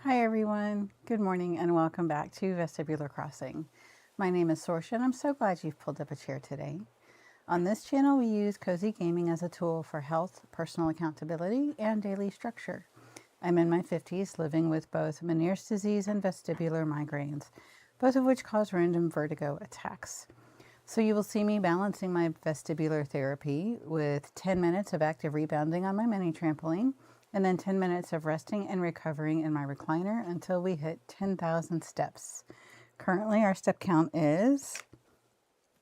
Hi everyone, good morning and welcome back to Vestibular Crossing. My name is Sorsha and I'm so glad you've pulled up a chair today. On this channel we use cozy gaming as a tool for health, personal accountability, and daily structure. I'm in my 50s living with both Meniere's disease and vestibular migraines, both of which cause random vertigo attacks. So you will see me balancing my vestibular therapy with 10 minutes of active rebounding on my mini-trampoline, and then 10 minutes of resting and recovering in my recliner until we hit 10,000 steps. Currently, our step count is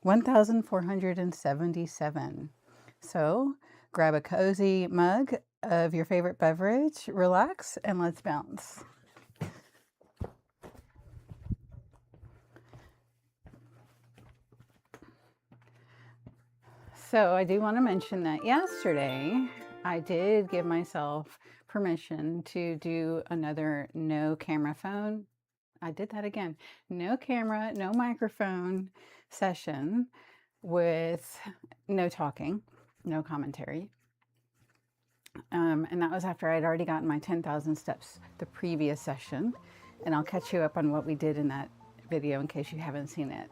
1,477. So grab a cozy mug of your favorite beverage, relax, and let's bounce. So I do want to mention that yesterday I did give myself permission to do another no camera phone. I did that again. No camera, no microphone session with no talking, no commentary. And that was after I'd already gotten my 10,000 steps the previous session. And I'll catch you up on what we did in that video in case you haven't seen it.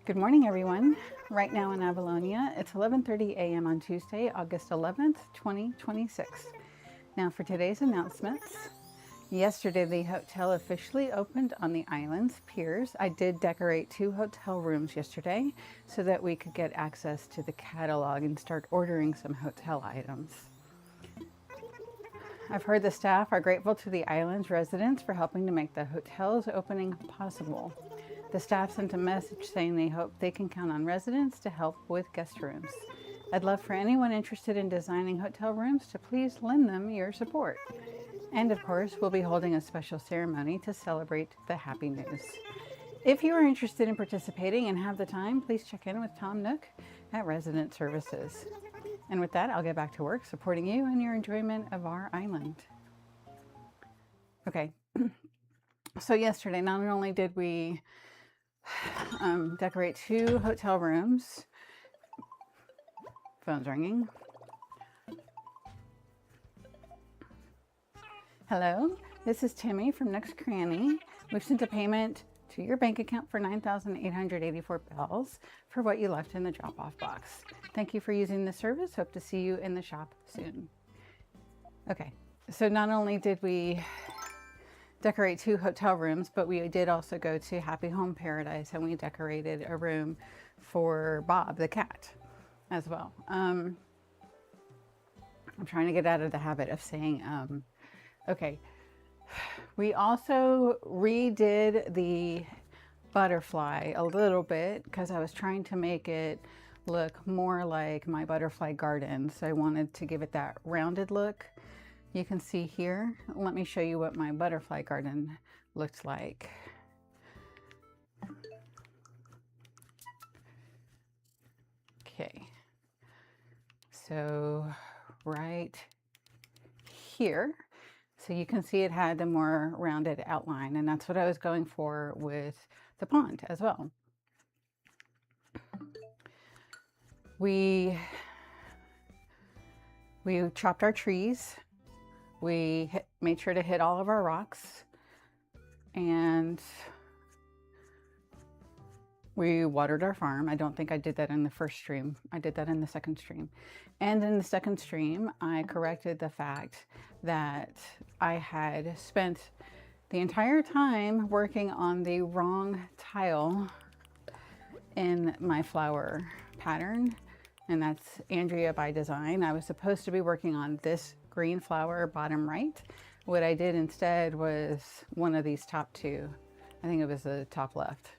Good morning, everyone. Right now in Avalonia, it's 11:30 a.m. on Tuesday, August 11th, 2026. Now for today's announcements. Yesterday, the hotel officially opened on the island's piers. I did decorate 2 hotel rooms yesterday so that we could get access to the catalog and start ordering some hotel items. I've heard the staff are grateful to the island's residents for helping to make the hotel's opening possible. The staff sent a message saying they hope they can count on residents to help with guest rooms. I'd love for anyone interested in designing hotel rooms to please lend them your support. And of course, we'll be holding a special ceremony to celebrate the happy news. If you are interested in participating and have the time, please check in with Tom Nook at Resident Services. And with that, I'll get back to work supporting you and your enjoyment of our island. Okay, so yesterday, not only did we decorate 2 hotel rooms. Phone's ringing. Hello, this is Timmy from Next Cranny. We've sent a payment to your bank account for $9,884 for what you left in the drop-off box. Thank you for using the service. Hope to see you in the shop soon. Okay, so not only did we decorate 2 hotel rooms, but we did also go to Happy Home Paradise and we decorated a room for Bob the cat as well. I'm trying to get out of the habit of saying okay. We also redid the butterfly a little bit because I was trying to make it look more like my butterfly garden. So I wanted to give it that rounded look. You can see here, let me show you what my butterfly garden looked like. Okay, so right here, so you can see it had the more rounded outline, and that's what I was going for with the pond as well. We chopped our trees. We made sure to hit all of our rocks, and we watered our farm. I don't think I did that in the first stream. I did that in the second stream. And in the second stream, I corrected the fact that I had spent the entire time working on the wrong tile in my flower pattern, and that's Andrea by Design. I was supposed to be working on this green flower bottom right. What I did instead was one of these top 2. I think it was the top left.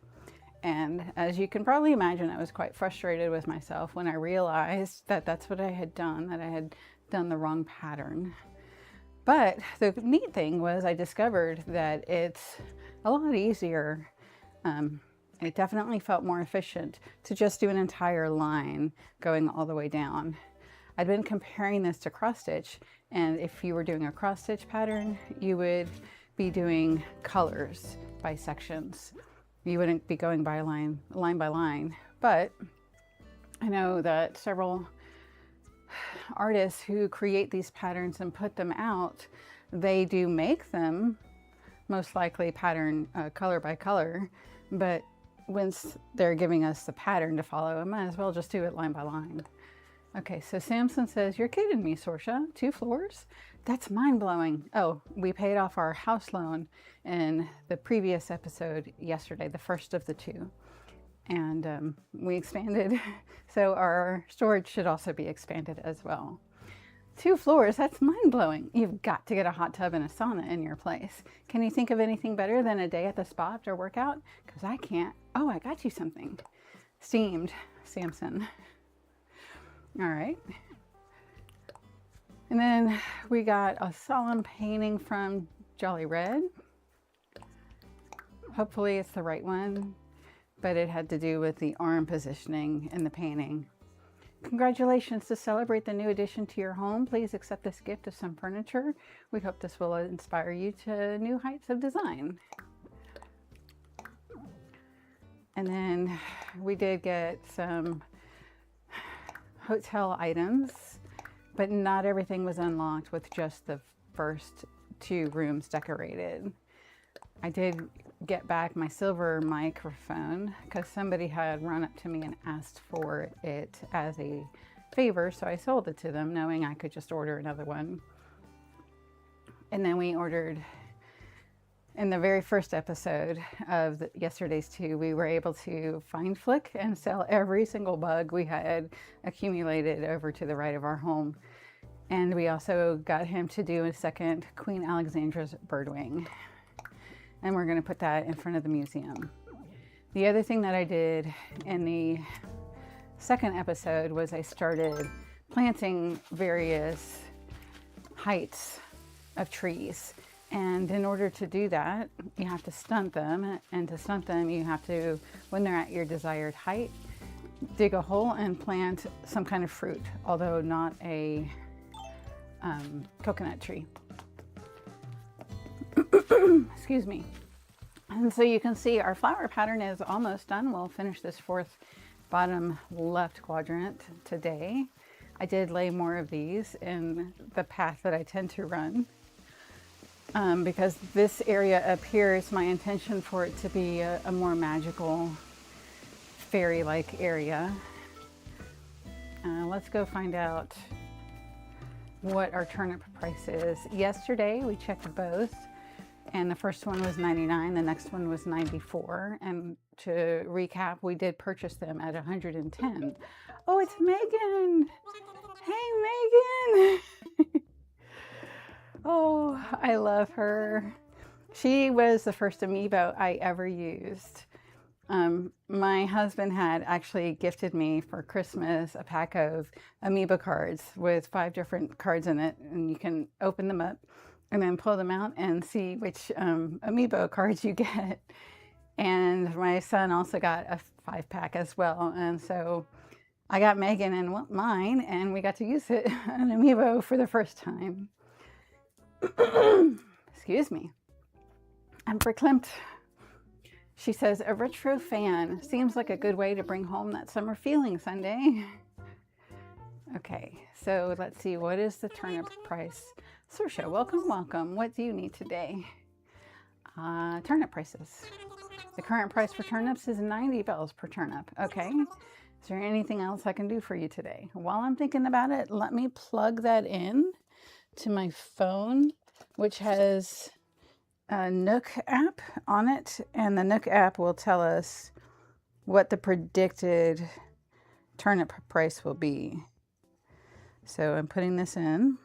And as you can probably imagine, I was quite frustrated with myself when I realized that that's what I had done, that I had done the wrong pattern. But the neat thing was I discovered that it's a lot easier. It definitely felt more efficient to just do an entire line going all the way down. I'd been comparing this to cross stitch, and if you were doing a cross stitch pattern, you would be doing colors by sections. You wouldn't be going by line by line. But I know that several artists who create these patterns and put them out, they do make them most likely pattern color by color, but once they're giving us the pattern to follow, I might as well just do it line by line. Okay, so Samson says, "You're kidding me, Sorsha. 2 floors? That's mind-blowing." Oh, we paid off our house loan in the previous episode yesterday, the first of the 2. And we expanded, so our storage should also be expanded as well. 2 floors, that's mind-blowing. You've got to get a hot tub and a sauna in your place. Can you think of anything better than a day at the spa after workout? Because I can't. Oh, I got you something. Steamed, Samson. All right. And then we got a solemn painting from Jolly Red. Hopefully it's the right one, but it had to do with the arm positioning in the painting. "Congratulations. To celebrate the new addition to your home, please accept this gift of some furniture. We hope this will inspire you to new heights of design." And then we did get some hotel items, but not everything was unlocked with just the first 2 rooms decorated. I did get back my silver microphone because somebody had run up to me and asked for it as a favor, so I sold it to them knowing I could just order another one. And then we ordered, in the very first episode of yesterday's 2, we were able to find Flick and sell every single bug we had accumulated over to the right of our home. And we also got him to do a second Queen Alexandra's birdwing. And we're going to put that in front of the museum. The other thing that I did in the second episode was I started planting various heights of trees. And in order to do that, you have to stunt them. And to stunt them, you have to, when they're at your desired height, dig a hole and plant some kind of fruit, although not a coconut tree. Excuse me. And so you can see our flower pattern is almost done. We'll finish this 4th bottom left quadrant today. I did lay more of these in the path that I tend to run because this area up here is my intention for it to be a more magical fairy-like area. Let's go find out what our turnip price is. Yesterday we checked both, and the first one was 99, the next one was 94. And to recap, we did purchase them at 110. Oh, it's Megan. Hey, Megan. Oh, I love her. She was the first amiibo I ever used. My husband had actually gifted me for Christmas a pack of amiibo cards with 5 different cards in it, and you can open them up and then pull them out and see which amiibo cards you get. And my son also got a 5-pack as well. And so I got Megan and mine, and we got to use it an amiibo for the first time. Excuse me. I'm verklempt. She says, "A retro fan seems like a good way to bring home that summer feeling Sunday." Okay, so let's see. What is the turnip price? Sorsha, welcome, welcome. What do you need today? Turnip prices. The current price for turnips is 90 bells per turnip. Okay. Is there anything else I can do for you today? While I'm thinking about it, let me plug that in to my phone, which has a Nook app on it, and the Nook app will tell us what the predicted turnip price will be. So I'm putting this in,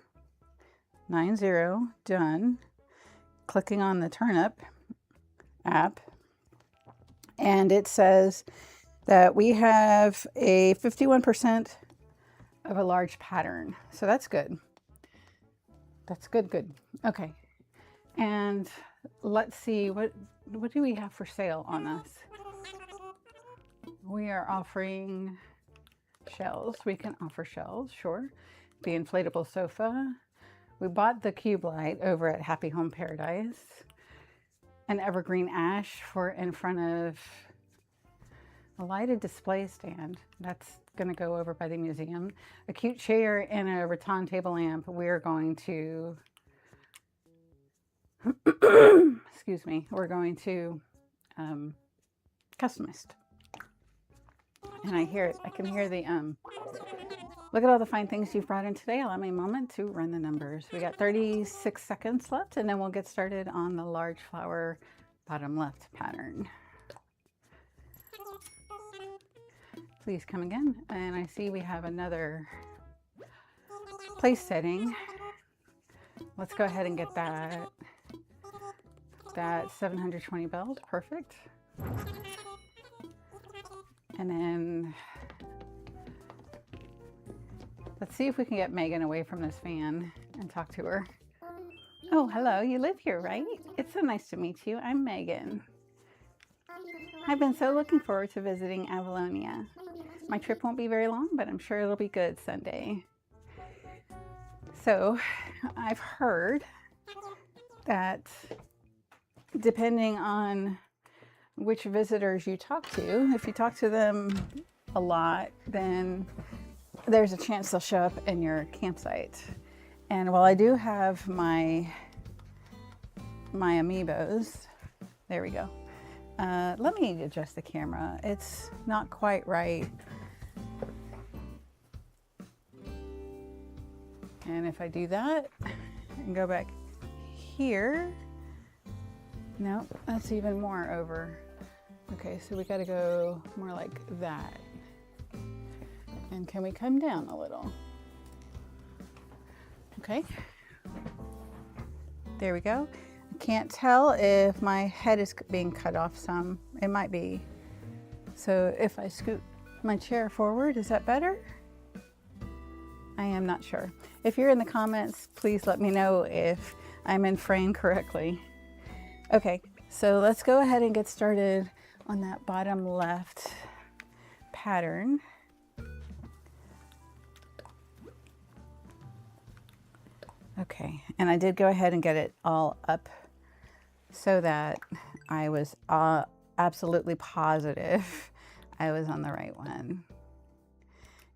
90, done, clicking on the turnip app, and it says that we have a 51% of a large pattern. So that's good. That's good, good. Okay. And let's see, what do we have for sale on us? We are offering shells. We can offer shells, sure. The inflatable sofa. We bought the cube light over at Happy Home Paradise. An evergreen ash for in front of a lighted display stand. That's going to go over by the museum. A cute chair and a rattan table lamp. We're going to, excuse me, we're going to customist. And I hear it. I can hear the look at all the fine things you've brought in today. Allow me a moment to run the numbers. We got 36 seconds left, and then we'll get started on the large flower bottom left pattern. Please come again. And I see we have another place setting. Let's go ahead and get that 720 bells. Perfect. And then let's see if we can get Megan away from this fan and talk to her. Oh, hello. You live here, right? It's so nice to meet you. I'm Megan. I've been so looking forward to visiting Avalonia. My trip won't be very long, but I'm sure it'll be good Sunday. So I've heard that depending on which visitors you talk to, if you talk to them a lot, then there's a chance they'll show up in your campsite. And while I do have my amiibos, there we go. Let me adjust the camera. It's not quite right. And if I do that and go back here, no, that's even more over. Okay, so we got to go more like that. And can we come down a little? Okay. There we go. I can't tell if my head is being cut off some. It might be. So if I scoot my chair forward, is that better? I am not sure. If you're in the comments, please let me know if I'm in frame correctly. Okay, so let's go ahead and get started on that bottom left pattern. Okay, and I did go ahead and get it all up so that I was absolutely positive I was on the right one.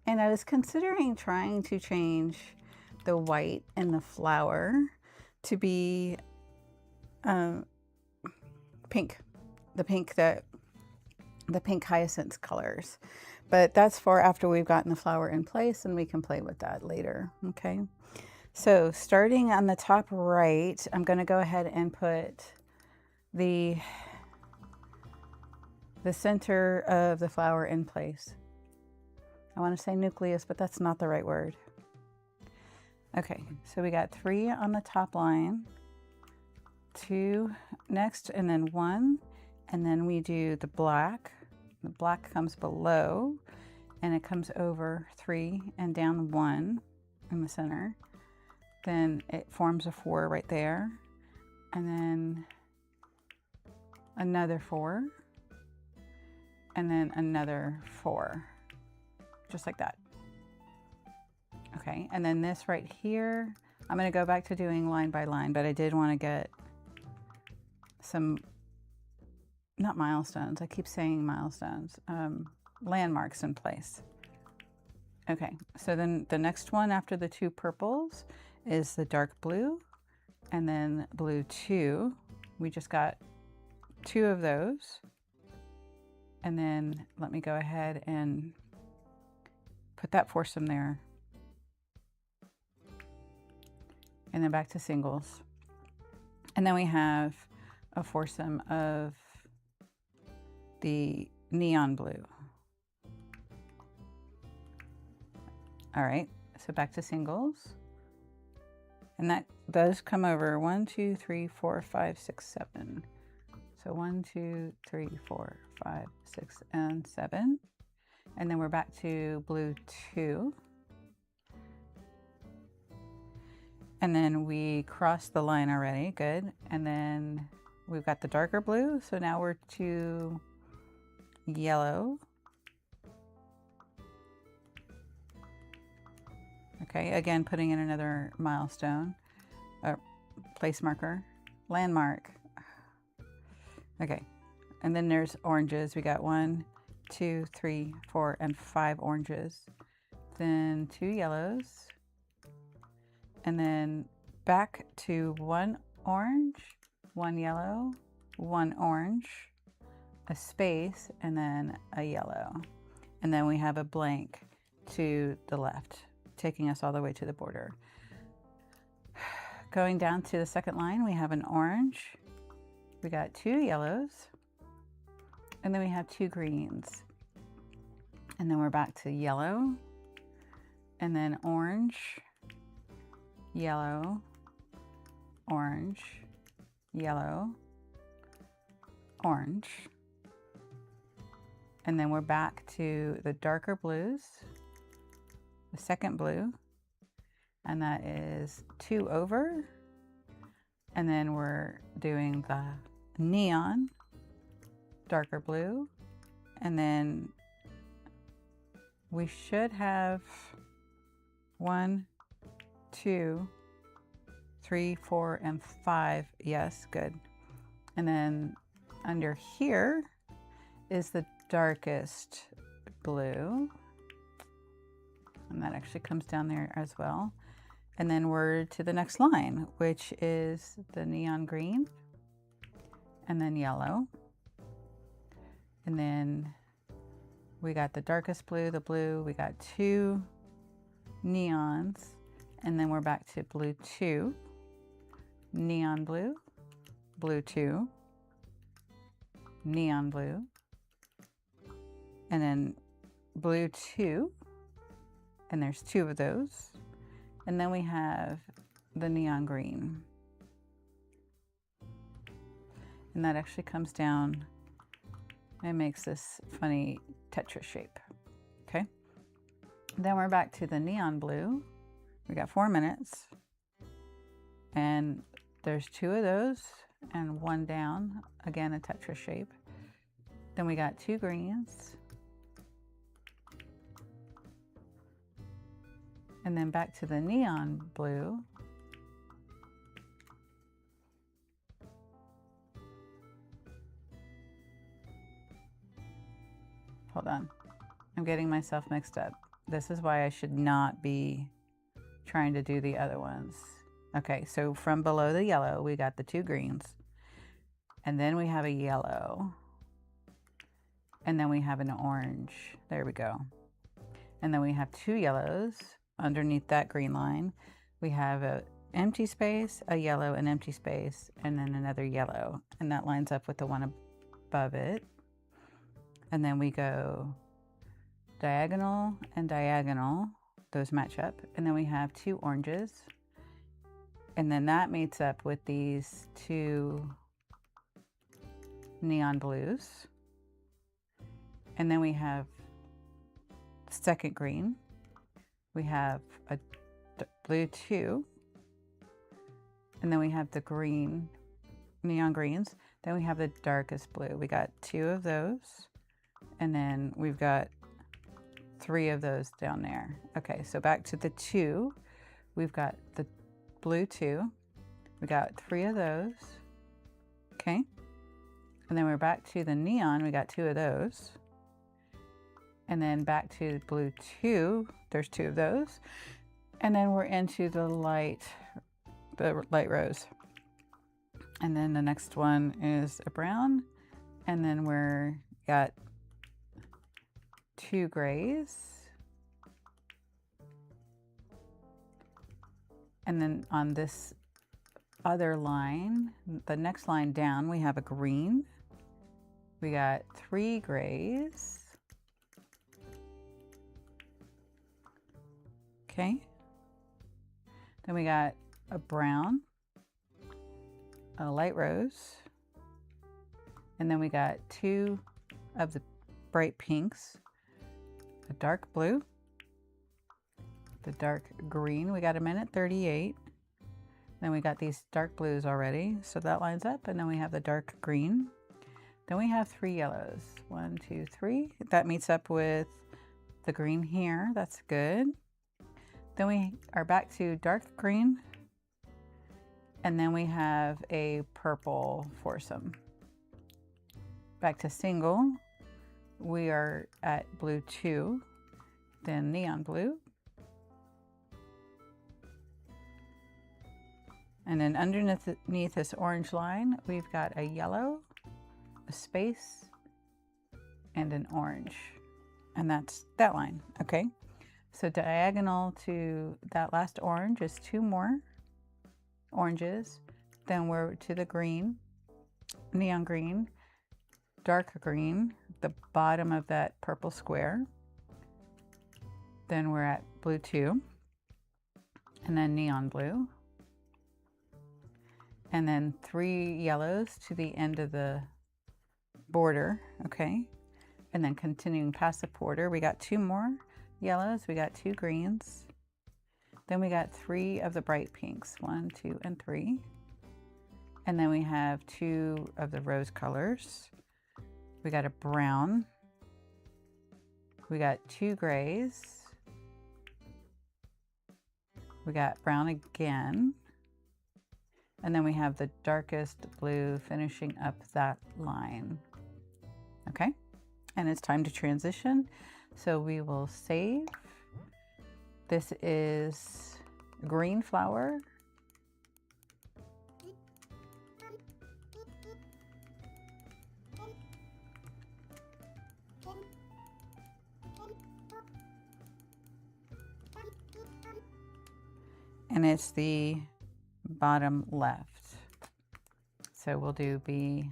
And I was considering trying to change the white in the flower to be pink, the pink hyacinth colors. But that's for after we've gotten the flower in place, and we can play with that later, okay? So starting on the top right, I'm gonna go ahead and put the center of the flower in place. I want to say nucleus, but that's not the right word. Okay, so we got 3 on the top line, 2 next, and then 1, and then we do the black. The black comes below, and it comes over 3 and down 1 in the center. Then it forms a 4 right there, and then another 4, and then another 4. Just like that. Okay, and then this right here, I'm going to go back to doing line by line, but I did want to get some, not milestones, I keep saying milestones, landmarks in place. Okay, so then the next one after the 2 purples is the dark blue, and then blue 2. We just got 2 of those. And then let me go ahead and put that foursome there. And then back to singles. And then we have a foursome of the neon blue. All right, so back to singles. And that does come over 1, 2, 3, 4, 5, 6, 7. So 1, 2, 3, 4, 5, 6, and 7. And then we're back to blue 2. And then we crossed the line already, good. And then we've got the darker blue, so now we're to yellow. Okay, again, putting in another milestone, place marker, landmark. Okay, and then there's oranges. We got 1, 2, 3, 4, and 5 oranges. Then 2 yellows. And then back to 1 orange one yellow, one orange, a space, and then a yellow. And then we have a blank to the left, taking us all the way to the border. Going down to the second line, we have an orange, we got 2 yellows, and then we have 2 greens. And then we're back to yellow, and then orange, yellow, orange, yellow, orange. And then we're back to the darker blues, the second blue, and that is 2 over. And then we're doing the neon, darker blue, and then we should have 1, 2, 3, 4, and 5. Yes, good. And then under here is the darkest blue, and that actually comes down there as well. And then we're to the next line, which is the neon green, and then yellow. And then we got the darkest blue, the blue, we got 2 neons, and then we're back to blue 2, neon blue, blue 2, neon blue, and then blue 2, and there's 2 of those. And then we have the neon green. And that actually comes down and makes this funny Tetris shape, okay? Then we're back to the neon blue. We got 4 minutes, and there's 2 of those and 1 down, again a Tetris shape. Then we got 2 greens, and then back to the neon blue. Hold on, I'm getting myself mixed up. This is why I should not be trying to do the other ones. Okay, so from below the yellow, we got the 2 greens, and then we have a yellow, and then we have an orange. There we go. And then we have 2 yellows underneath that green line. We have an empty space, a yellow, an empty space, and then another yellow, and that lines up with the one above it. And then we go diagonal and diagonal, those match up. And then we have 2 oranges. And then that meets up with these 2 neon blues. And then we have second green. We have a blue 2. And then we have the green, neon greens. Then we have the darkest blue. We got 2 of those. And then we've got 3 of those down there. Okay, so back to the 2. We've got the blue 2. We got 3 of those. Okay. And then we're back to the neon. We got 2 of those. And then back to blue 2. There's 2 of those. And then we're into the light rose. And then the next one is a brown. And then we're got 2 grays, and then on this other line, the next line down, we have a green. We got 3 grays. Okay. Then we got a brown, a light rose, and then we got 2 of the bright pinks. A dark blue, the dark green. We got a minute 38. Then we got these dark blues already, so that lines up. And then we have the dark green. Then we have 3 yellows. 1, 2, 3. That meets up with the green here. That's good. Then we are back to dark green, and then we have a purple foursome. Back to single. We are at blue 2, then neon blue, And then underneath this orange line, we've got a yellow, a space, and an orange. And that's that line, okay? So diagonal to that last orange is 2 more oranges. Then we're to the green, neon green, dark green, the bottom of that purple square. Then we're at blue 2, and then neon blue. And then 3 yellows to the end of the border, okay? And then continuing past the border, we got 2 more yellows, we got 2 greens. Then we got 3 of the bright pinks, 1, 2, and 3. And then we have 2 of the rose colors. We got a brown. We got 2 grays. We got brown again. And then we have the darkest blue finishing up that line. Okay, and it's time to transition. So we will save. This is green flower. And it's the bottom left. So we'll do B,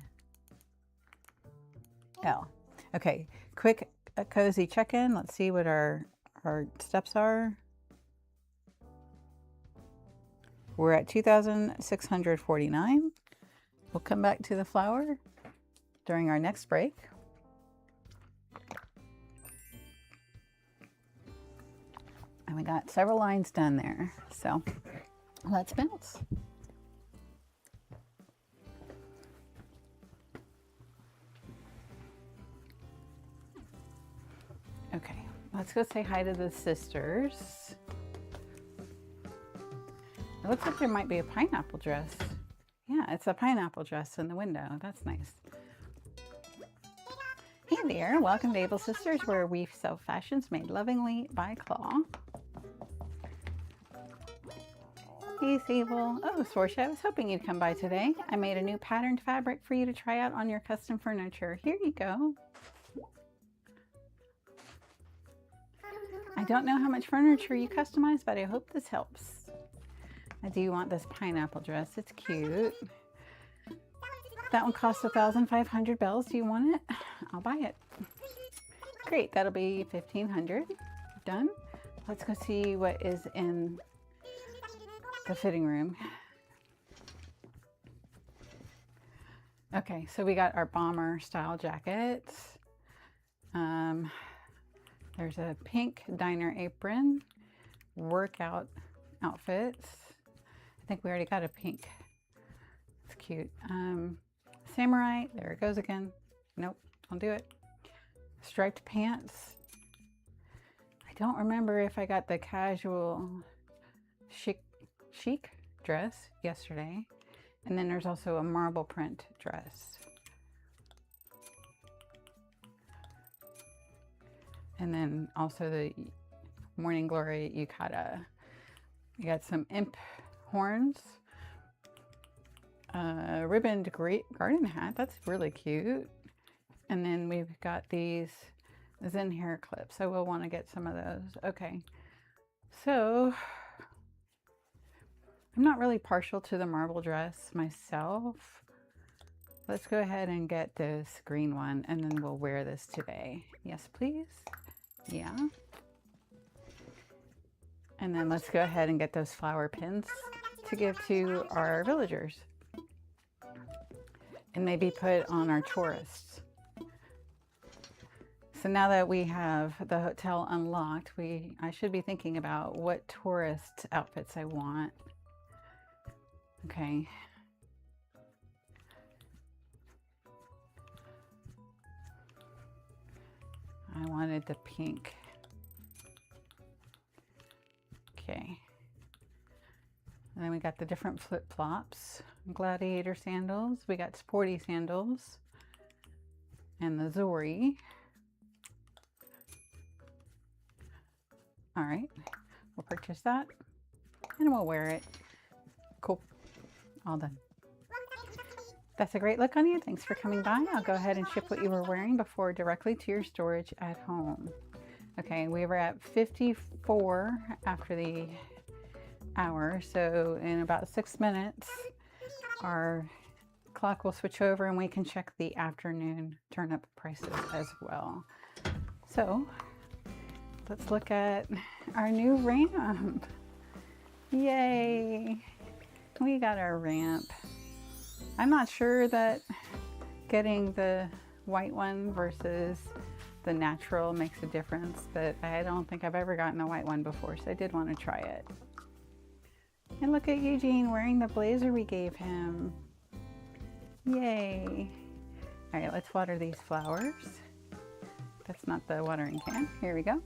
L. Okay, quick cozy check-in. Let's see what our steps are. We're at 2,649. We'll come back to the flower during our next break. And we got several lines done there. So let's bounce. Okay, let's go say hi to the sisters. It looks like there might be a pineapple dress. Yeah, it's a pineapple dress in the window. That's nice. Hey there, welcome to Able Sisters, where we sew fashions made lovingly by Claw. Hey Sable. Oh, Sorsha, I was hoping you'd come by today. I made a new patterned fabric for you to try out on your custom furniture. Here you go. I don't know how much furniture you customize, but I hope this helps. I do want this pineapple dress. It's cute. That one costs 1,500 bells. Do you want it? I'll buy it. Great, that'll be 1,500. Done. Let's go see what is in the fitting room. Okay, so we got our bomber style jackets. There's a pink diner apron, workout outfits. I think we already got a pink. It's cute. Samurai, there it goes again. Nope, I'll do it. Striped pants. I don't remember if I got the casual chic dress yesterday. And then there's also a marble print dress. And then also the Morning Glory yukata. You got some imp horns. Ribboned garden hat. That's really cute. And then we've got these Zen hair clips. So we'll want to get some of those. Okay. So I'm not really partial to the marble dress myself. Let's go ahead and get this green one, and then we'll wear this today. Yes, please. Yeah. And then let's go ahead and get those flower pins to give to our villagers. And maybe put on our tourists. So now that we have the hotel unlocked, I should be thinking about what tourist outfits I want. Okay. I wanted the pink. Okay. And then we got the different flip-flops, gladiator sandals. We got sporty sandals and the Zori. All right, we'll purchase that and we'll wear it. Cool. All done. That's a great look on you. Thanks for coming by. I'll go ahead and ship what you were wearing before directly to your storage at home. Okay, we were at 54 after the hour, so in about 6 minutes, our clock will switch over and we can check the afternoon turnip prices as well. So let's look at our new ramp. Yay! We got our ramp. I'm not sure that getting the white one versus the natural makes a difference, but I don't think I've ever gotten a white one before, so I did want to try it. And look at Eugene wearing the blazer we gave him. Yay! All right, let's water these flowers. That's not the watering can. Here we go.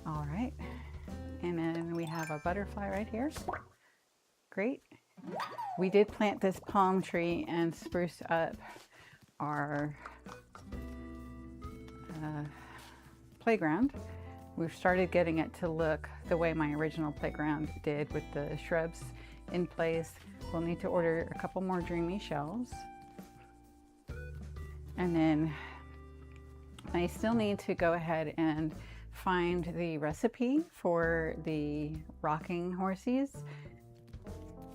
All right. And then we have a butterfly right here. Great. We did plant this palm tree and spruce up our playground. We've started getting it to look the way my original playground did with the shrubs in place. We'll need to order a couple more dreamy shells. And then I still need to go ahead and find the recipe for the rocking horsies.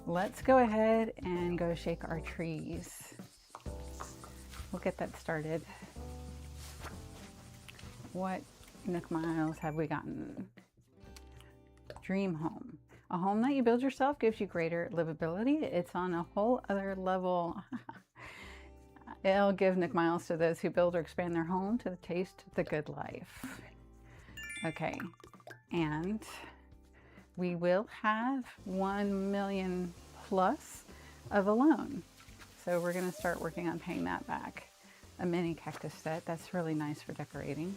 Let's go ahead and go shake our trees. We'll get that started. What Nook Miles have we gotten? Dream home. A home that you build yourself gives you greater livability. It's on a whole other level. It'll give Nook Miles to those who build or expand their home to the taste of the good life. Okay, and we will have 1 million plus of a loan. So we're gonna start working on paying that back. A mini cactus set, that's really nice for decorating.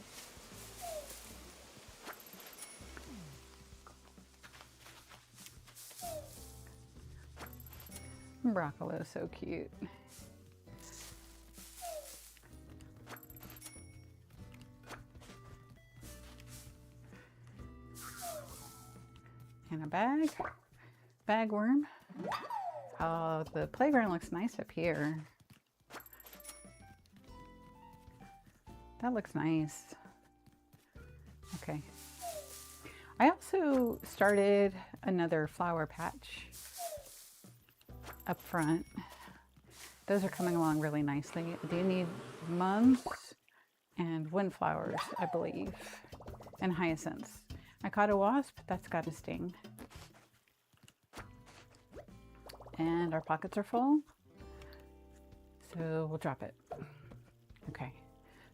Broccolo, so cute. And a bagworm. Oh, the playground looks nice up here. That looks nice. Okay. I also started another flower patch up front. Those are coming along really nicely. I do need mums and windflowers, I believe, and hyacinths. I caught a wasp, that's got a sting. And our pockets are full, so we'll drop it. Okay,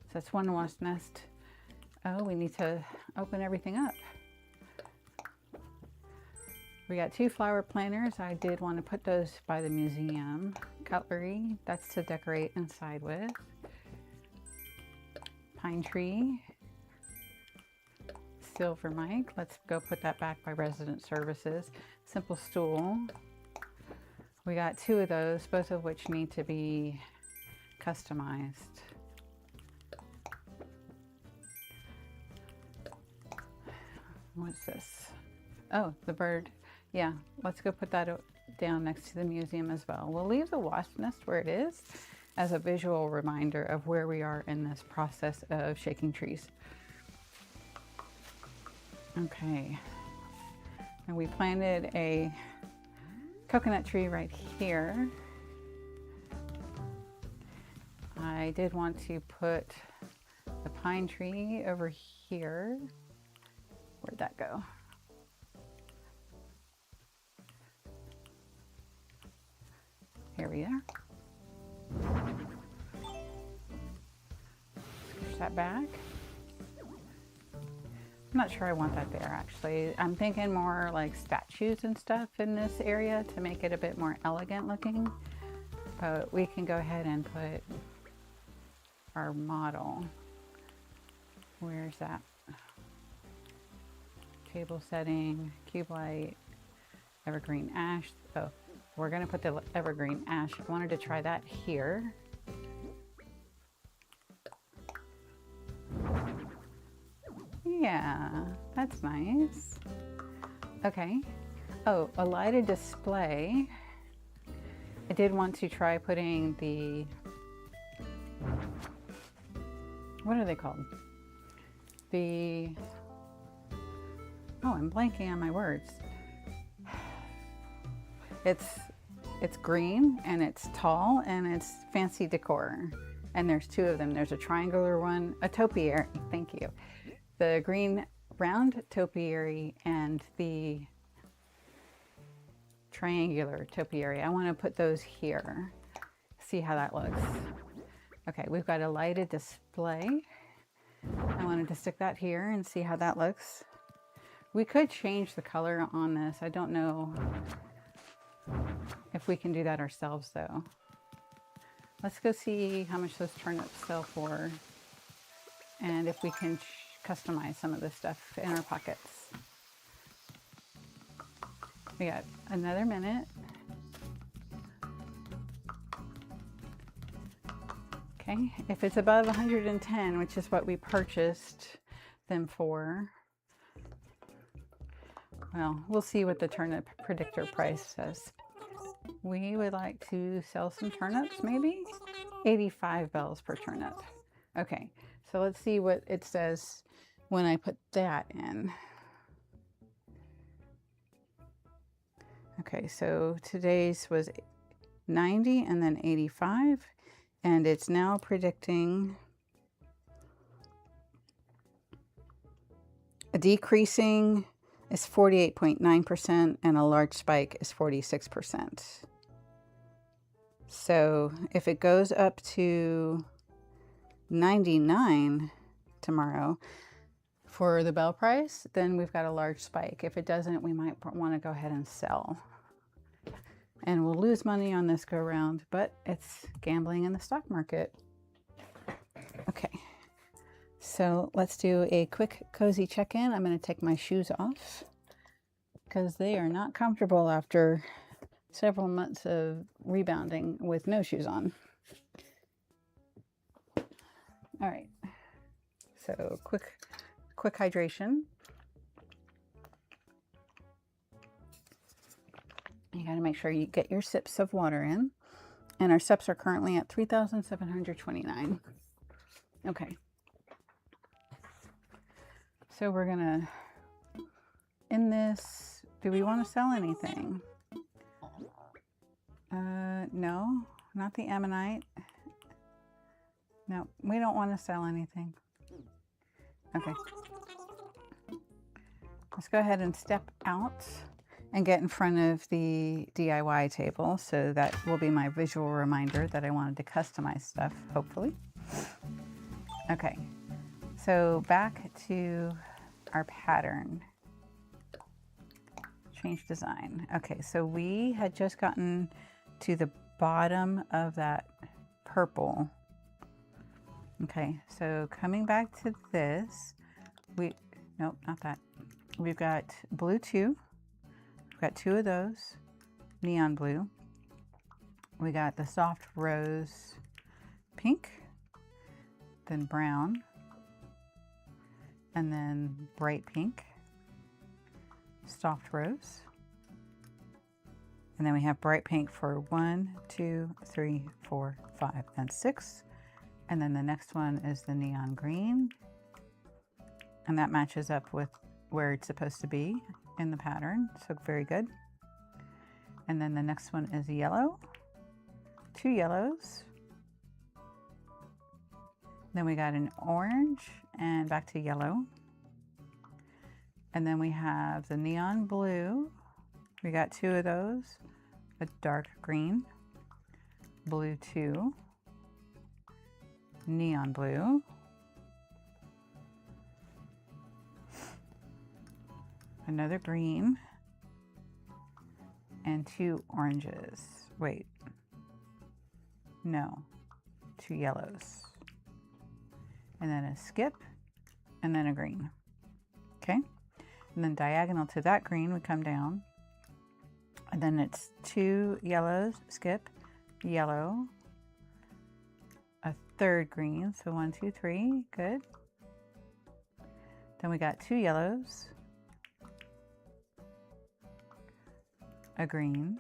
so that's one wasp nest. Oh, we need to open everything up. We got 2 flower planters. I did want to put those by the museum. Cutlery, that's to decorate inside with. Pine tree. Silver mic, let's go put that back by resident services. Simple stool. We got 2 of those, both of which need to be customized. What's this? Oh, the bird. Yeah, let's go put that down next to the museum as well. We'll leave the wasp nest where it is as a visual reminder of where we are in this process of shaking trees. Okay, and we planted a coconut tree right here. I did want to put the pine tree over here. Where'd that go? Here we are. Push that back. I'm not sure I want that there actually. I'm thinking more like statues and stuff in this area to make it a bit more elegant looking. But we can go ahead and put our model. Where's that? Table setting, cube light, evergreen ash. Oh, we're gonna put the evergreen ash. I wanted to try that here. Yeah, That's nice. Okay. Oh, a lighted display. I did want to try putting the, what are they called? Oh, I'm blanking on my words. It's green and it's tall and it's fancy decor. And there's two of them. There's a triangular one, a topiary, thank you. The green round topiary and the triangular topiary. I want to put those here. See how that looks. Okay, we've got a lighted display. I wanted to stick that here and see how that looks. We could change the color on this. I don't know if we can do that ourselves though. Let's go see how much those turnips sell for and if we can customize some of this stuff in our pockets. We got another minute. Okay, if it's above 110, which is what we purchased them for, well, we'll see what the turnip predictor price says. We would like to sell some turnips, maybe 85 bells per turnip. Okay, so let's see what it says when I put that in. Okay, so today's was 90 and then 85, and it's now predicting a decreasing is 48.9% and a large spike is 46%. So if it goes up to 99 tomorrow for the bell price, then we've got a large spike. If it doesn't, we might want to go ahead and sell. And we'll lose money on this go round, but it's gambling in the stock market. Okay, so let's do a quick cozy check-in. I'm going to take my shoes off because they are not comfortable after several months of rebounding with no shoes on. All right, so quick hydration. You got to make sure you get your sips of water in. And our steps are currently at 3,729. Okay. So we're going to, in this, do we want to sell anything? No, not the ammonite. No, we don't want to sell anything. Okay. Let's go ahead and step out and get in front of the DIY table. So that will be my visual reminder that I wanted to customize stuff, hopefully. Okay, so back to our pattern. Change design. Okay, so we had just gotten to the bottom of that purple. Okay, so coming back to this, nope, not that. We've got blue 2. We've got 2 of those, neon blue. We got the soft rose pink, then brown, and then bright pink, soft rose. And then we have bright pink for 1, 2, 3, 4, 5, and 6. And then the next one is the neon green. And that matches up with where it's supposed to be in the pattern. So very good. And then the next one is yellow. 2 yellows. Then we got an orange and back to yellow. And then we have the neon blue. We got 2 of those. A dark green, blue 2, neon blue, another green, and 2 oranges. Wait, no, 2 yellows, and then a skip, and then a green. Okay, and then diagonal to that green, we come down, and then it's 2 yellows, skip, yellow, a 3rd green, so 1, 2, 3, good. Then we got 2 yellows, a green,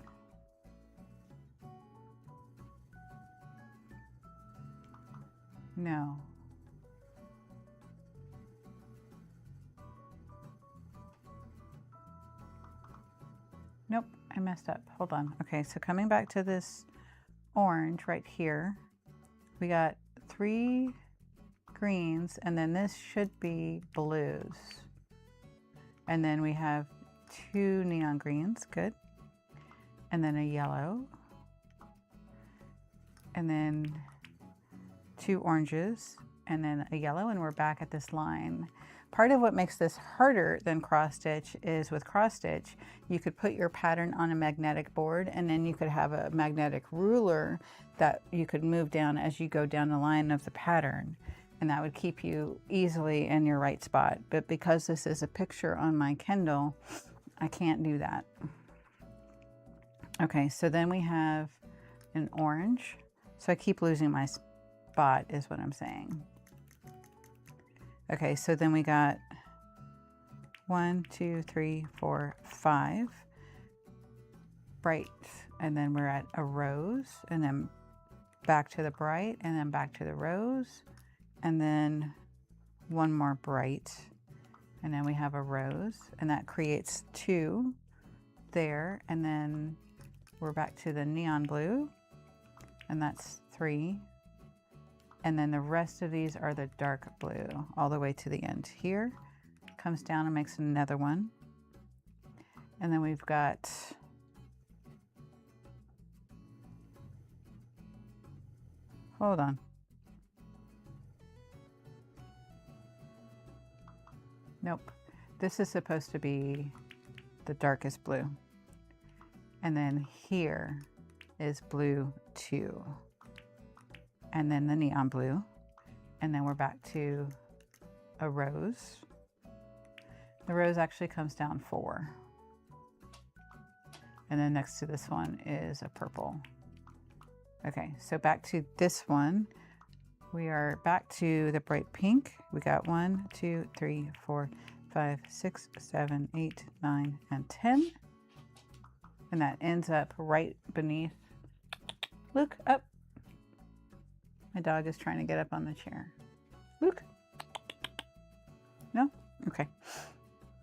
no, nope, I messed up. Hold on. Okay, so coming back to this orange right here, we got 3 greens, and then this should be blues. And then we have 2 neon greens, good. And then a yellow. And then 2 oranges, and then a yellow, and we're back at this line. Part of what makes this harder than cross stitch is with cross stitch, you could put your pattern on a magnetic board, and then you could have a magnetic ruler that you could move down as you go down the line of the pattern. And that would keep you easily in your right spot. But because this is a picture on my Kindle, I can't do that. Okay, so then we have an orange. So I keep losing my spot is what I'm saying. Okay, so then we got 1, 2, 3, 4, 5 bright, and then we're at a rose, and then back to the bright, and then back to the rose, and then 1 more bright, and then we have a rose, and that creates 2 there, and then we're back to the neon blue, and that's 3, and then the rest of these are the dark blue all the way to the end here. Comes down and makes another one, and then we've got hold on. Nope. This is supposed to be the darkest blue. And then here is blue 2. And then the neon blue. And then we're back to a rose. The rose actually comes down 4. And then next to this one is a purple. Okay, so back to this one. We are back to the bright pink. We got 1, 2, 3, 4, 5, 6, 7, 8, 9, and 10. And that ends up right beneath. Look up. My dog is trying to get up on the chair. Look. No? Okay.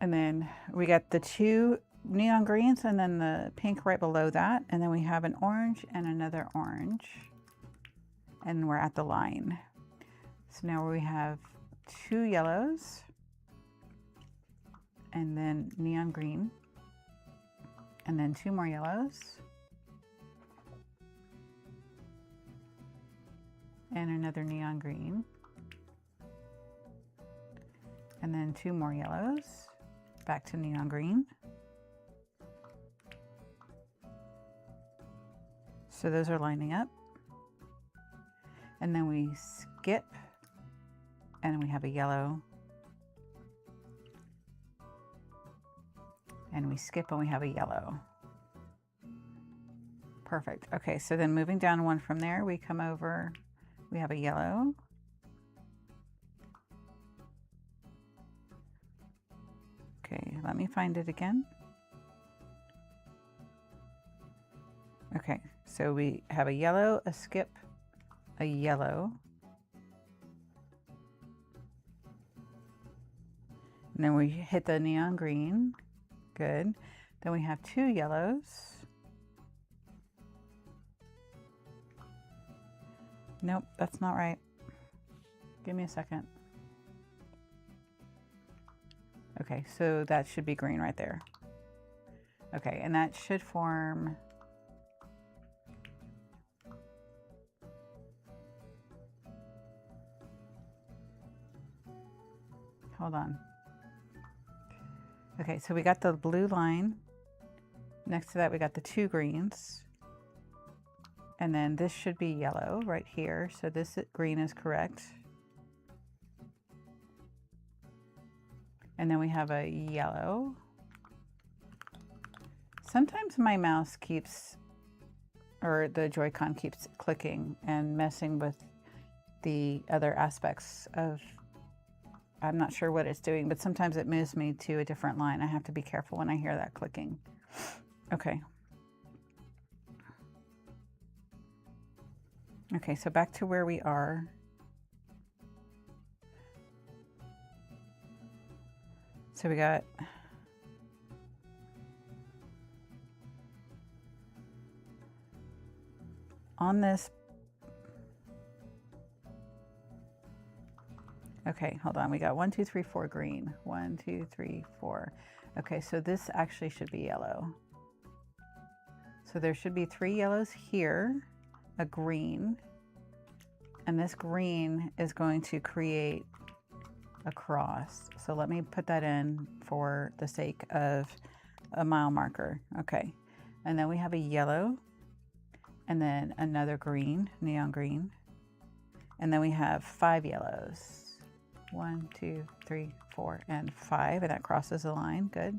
And then we got the 2 neon greens and then the pink right below that. And then we have an orange and another orange. And we're at the line. So now we have 2 yellows and then neon green, and then 2 more yellows and another neon green, and then 2 more yellows, back to neon green. So those are lining up. And then we skip, and we have a yellow. And we skip, and we have a yellow. Perfect. Okay, so then moving down 1 from there, we come over, we have a yellow. Okay, let me find it again. Okay, so we have a yellow, a skip, a yellow, and then we hit the neon green. Good. Then we have 2 yellows. Nope, that's not right. Give me a second. Okay, so that should be green right there. Okay, and that should form hold on. Okay, so we got the blue line. Next to that, we got the 2 greens. And then this should be yellow right here. So this green is correct. And then we have a yellow. Sometimes my mouse keeps, or the Joy-Con keeps clicking and messing with the other aspects of I'm not sure what it's doing, but sometimes it moves me to a different line. I have to be careful when I hear that clicking. Okay. Okay, so back to where we are. So we got on this. Okay, hold on. We got 1, 2, 3, 4 green. 1, 2, 3, 4. Okay, so this actually should be yellow. So there should be 3 yellows here, a green, and this green is going to create a cross. So let me put that in for the sake of a mile marker. Okay, and then we have a yellow, and then another green, neon green, and then we have 5 yellows. 1, 2, 3, 4, and 5, and that crosses the line. Good.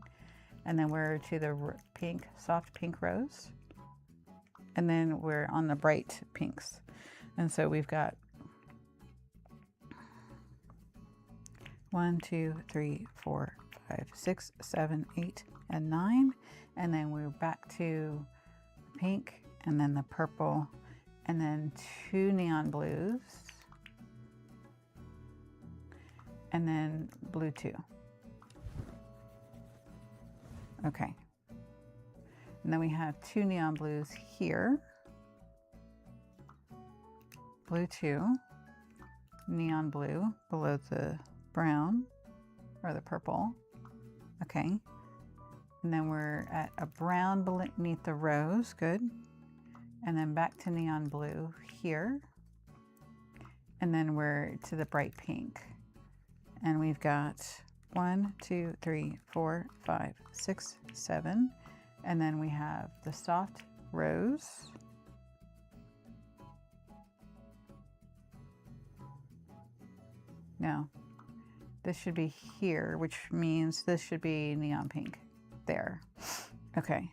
And then we're to the pink, soft pink rose, and then we're on the bright pinks. And so we've got 1, 2, 3, 4, 5, 6, 7, 8, and 9, and then we're back to pink, and then the purple, and then 2 neon blues, and then blue 2. Okay. And then we have 2 neon blues here. Blue 2, neon blue below the brown or the purple. Okay. And then we're at a brown beneath the rose. Good. And then back to neon blue here. And then we're to the bright pink. And we've got 1, 2, 3, 4, 5, 6, 7. And then we have the soft rose. No, this should be here, which means this should be neon pink there. Okay.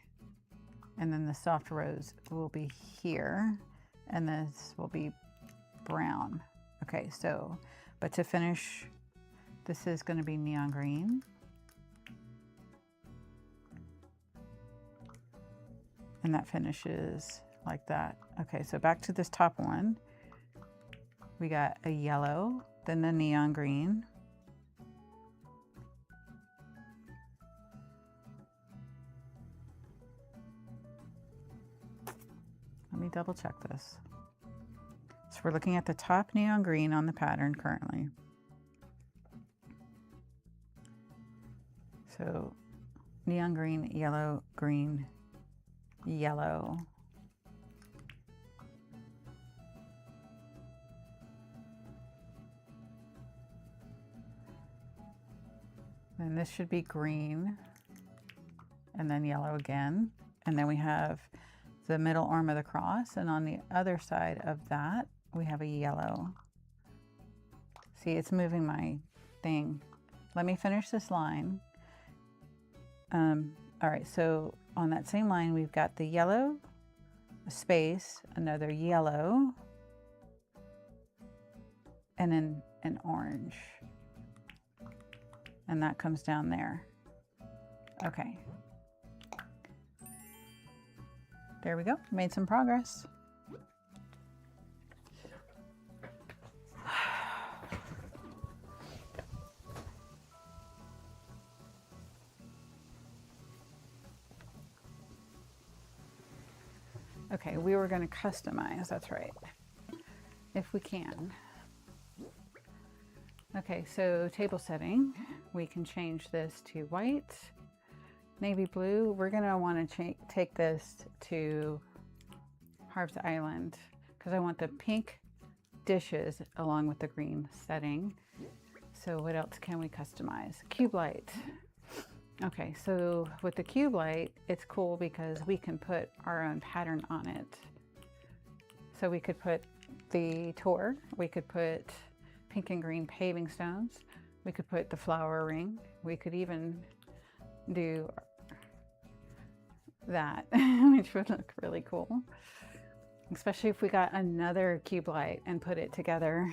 And then the soft rose will be here, and this will be brown. Okay, so, but to finish, this is going to be neon green. And that finishes like that. Okay, so back to this top one. We got a yellow, then the neon green. Let me double check this. So we're looking at the top neon green on the pattern currently. So neon green, yellow, green, yellow. And this should be green, and then yellow again. And then we have the middle arm of the cross, and on the other side of that, we have a yellow. See, it's moving my thing. Let me finish this line. All right, so on that same line, we've got the yellow, a space, another yellow, and then an orange. And that comes down there. Okay. There we go, made some progress. Okay, we were going to customize, that's right, if we can. Okay, so table setting, we can change this to white, navy blue. We're going to want to take this to Harv's Island because I want the pink dishes along with the green setting. So what else can we customize? Cube light. Okay, so with the cube light, it's cool because we can put our own pattern on it. So we could put the tour, we could put pink and green paving stones, we could put the flower ring, we could even do that, which would look really cool. Especially if we got another cube light and put it together.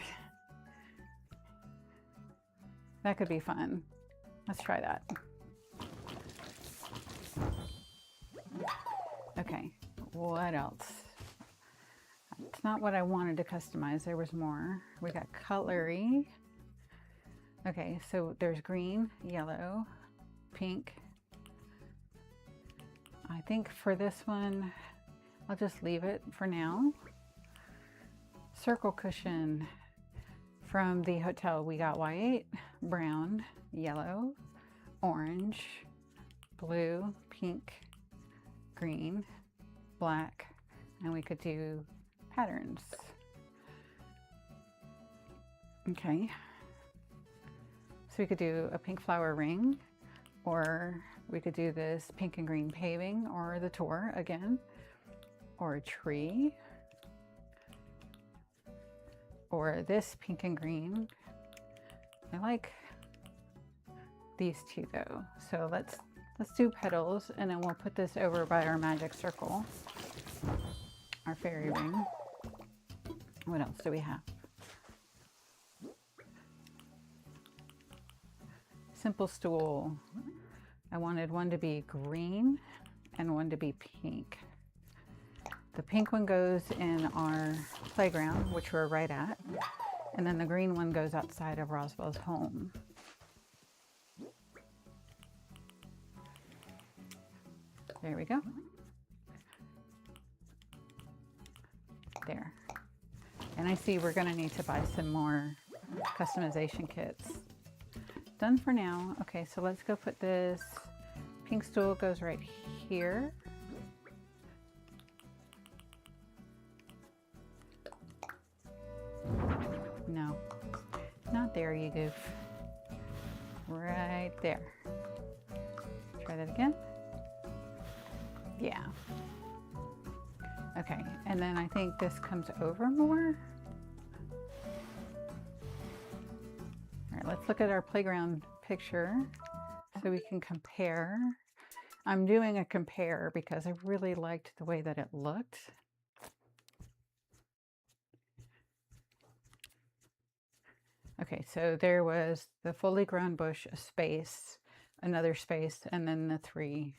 That could be fun. Let's try that. Okay, what else? It's not what I wanted to customize. There was more. We got cutlery. Okay, so there's green, yellow, pink. I think for this one, I'll just leave it for now. Circle cushion. From the hotel, we got white, brown, yellow, orange, blue, pink, green, black, and we could do patterns. Okay. So we could do a pink flower ring, or we could do this pink and green paving, or the tour again, or a tree, or this pink and green. I like these two though. So let's do petals, and then we'll put this over by our magic circle, our fairy ring. What else do we have? Simple stool. I wanted one to be green and one to be pink. The pink one goes in our playground, which we're right at, and then the green one goes outside of Roswell's home. There we go. There. And I see we're going to need to buy some more customization kits. Done for now. Okay, so let's go put this pink stool goes right here. No, not there, you goof. Right there. Try that again. Yeah. Okay, and then I think this comes over more. All right, let's look at our playground picture so we can compare. I'm doing a compare because I really liked the way that it looked. Okay, so there was the fully grown bush, a space, another space, and then the three.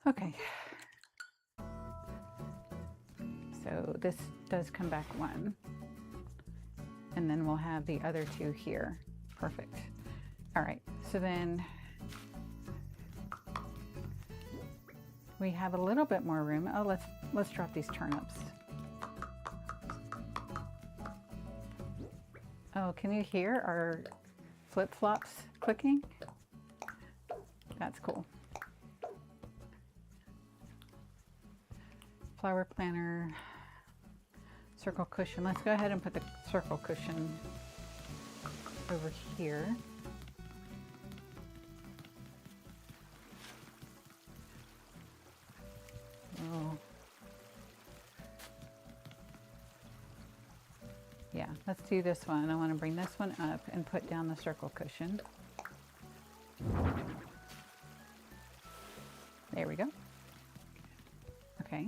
Okay. So this does come back one. And then we'll have the other two here. Perfect. All right, so then we have a little bit more room. Oh, let's drop these turnips. Oh, can you hear our flip-flops clicking? That's cool. Flower planter, circle cushion. Let's go ahead and put the circle cushion over here. Oh. Yeah, let's do this one. I want to bring this one up and put down the circle cushion. There we go. Okay.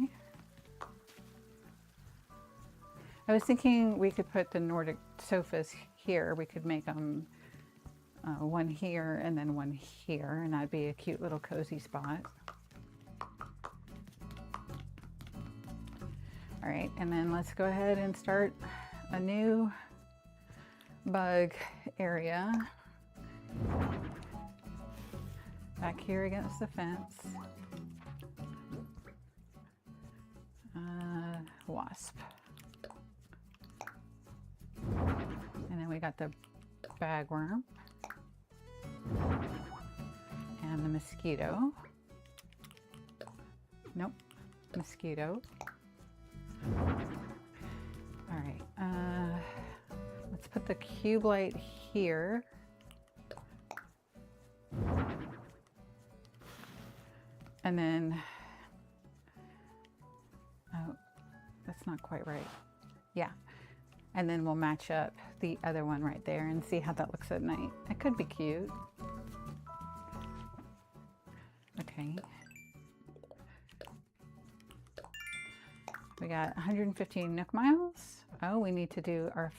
I was thinking we could put the Nordic sofas here. We could make them one here and then one here, and that'd be a cute little cozy spot. All right, and then let's go ahead and start a new bug area back here against the fence. Wasp. And then we got the bagworm and the mosquito. Nope, mosquito. All right, let's put the cube light here. And then, oh, that's not quite right. Yeah. And then we'll match up the other one right there and see how that looks at night. It could be cute. Okay. We got 115 Nook miles. Oh, we need to do our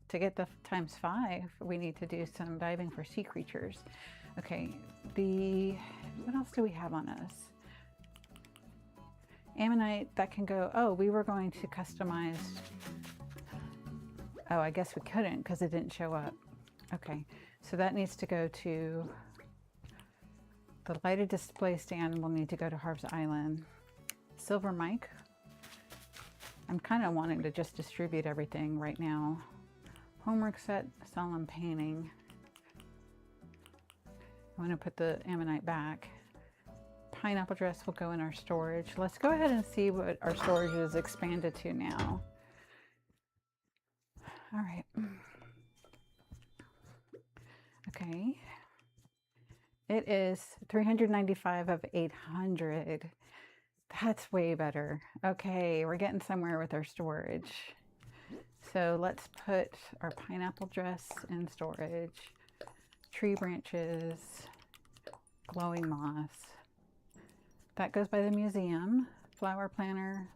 to get the times 5, we need to do some diving for sea creatures. Okay, what else do we have on us? Ammonite, that can go, oh, we were going to customize. Oh, I guess we couldn't because it didn't show up. Okay, so that needs to go to the lighted display stand. Will need to go to Harv's Island. Silver mic. I'm kind of wanting to just distribute everything right now. Homework set, solemn painting. I'm going to put the ammonite back. Pineapple dress will go in our storage. Let's go ahead and see what our storage is expanded to now. All right. Okay. It is 395 of 800. That's way better. Okay, we're getting somewhere with our storage. So let's put our pineapple dress in storage. Tree branches, glowing moss. That goes by the museum. Flower planner,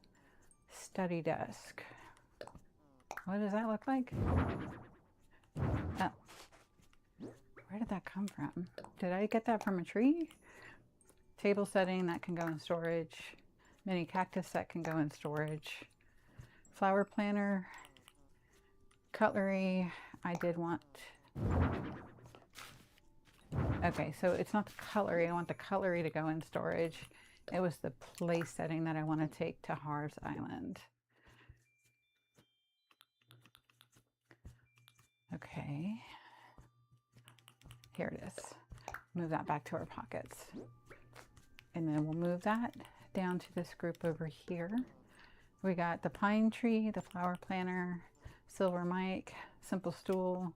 study desk. What does that look like? Oh. Where did that come from? Did I get that from a tree? Table setting, that can go in storage. Mini cactus, that can go in storage. Flower planner. Cutlery, I did want. Okay, so it's not the cutlery. I want the cutlery to go in storage. It was the place setting that I want to take to Harv's Island. Okay. Here it is. Move that back to our pockets. And then we'll move that down to this group over here. We got the pine tree, the flower planner, silver mic, simple stool,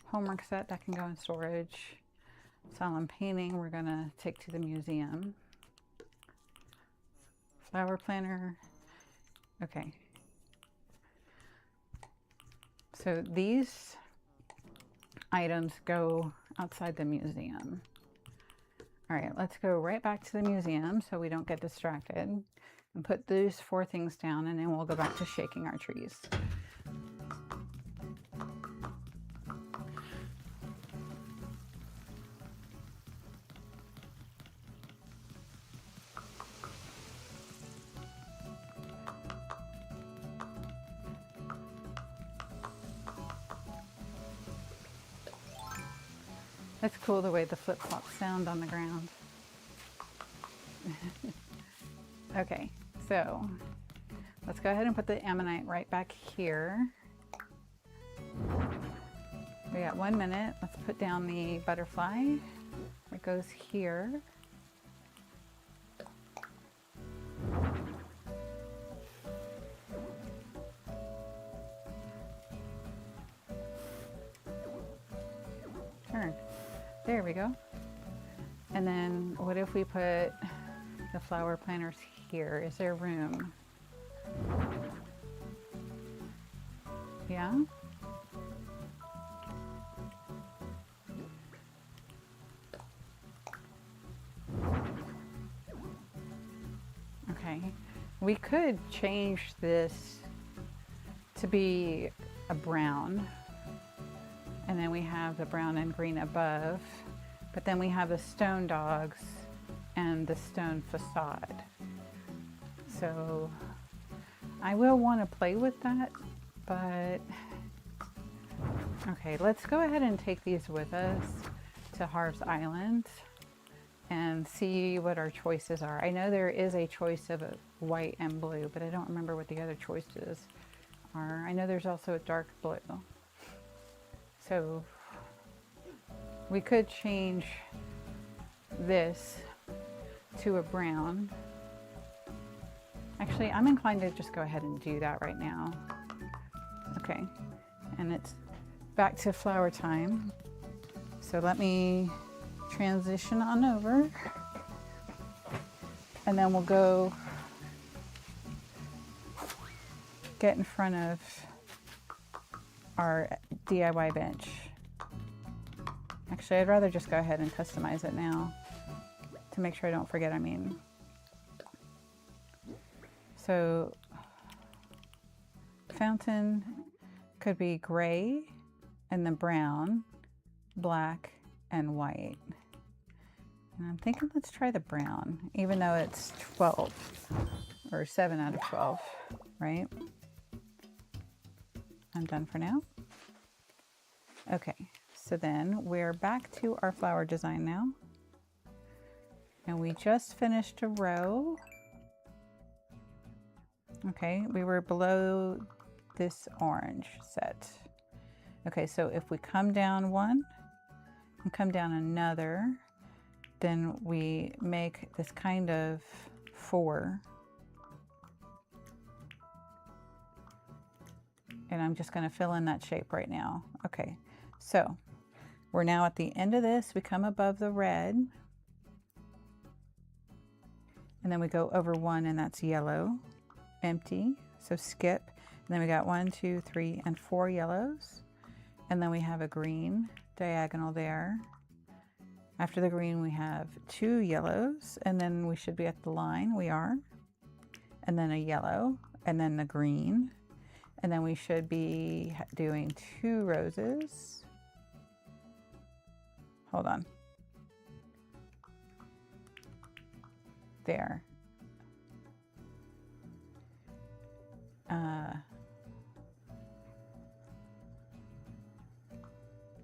homework set that can go in storage. Solemn painting we're gonna take to the museum. Flower planner. Okay. So these items go outside the museum. All right, let's go right back to the museum so we don't get distracted and put those 4 things down, and then we'll go back to shaking our trees. That's cool the way the flip-flops sound on the ground. Okay, so let's go ahead and put the ammonite right back here. We got 1 minute. Let's put down the butterfly. It goes here. Turn. There we go. And then what if we put the flower planters here? Is there room? Yeah? Okay. We could change this to be a brown. And then we have the brown and green above, but then we have the stone dogs and the stone facade. So I will want to play with that, but okay, let's go ahead and take these with us to Harv's Island and see what our choices are. I know there is a choice of a white and blue, but I don't remember what the other choices are. I know there's also a dark blue. So we could change this to a brown. Actually, I'm inclined to just go ahead and do that right now. Okay, and it's back to flower time. So let me transition on over, and then we'll go get in front of our DIY bench. Actually, I'd rather just go ahead and customize it now to make sure I don't forget. So fountain could be gray and then brown, black and white. And I'm thinking let's try the brown, even though it's 12 or 7 out of 12, right? I'm done for now. Okay, so then we're back to our flower design now. And we just finished a row. Okay, we were below this orange set. Okay, so if we come down one and come down another, then we make this kind of 4. And I'm just gonna fill in that shape right now. Okay, so we're now at the end of this. We come above the red. And then we go over 1 and that's yellow, empty, so skip. And then we got 1, 2, 3, and 4 yellows. And then we have a green diagonal there. After the green, we have 2 yellows, and then we should be at the line. We are. And then a yellow, and then the green. And then we should be doing 2 roses. Hold on. There.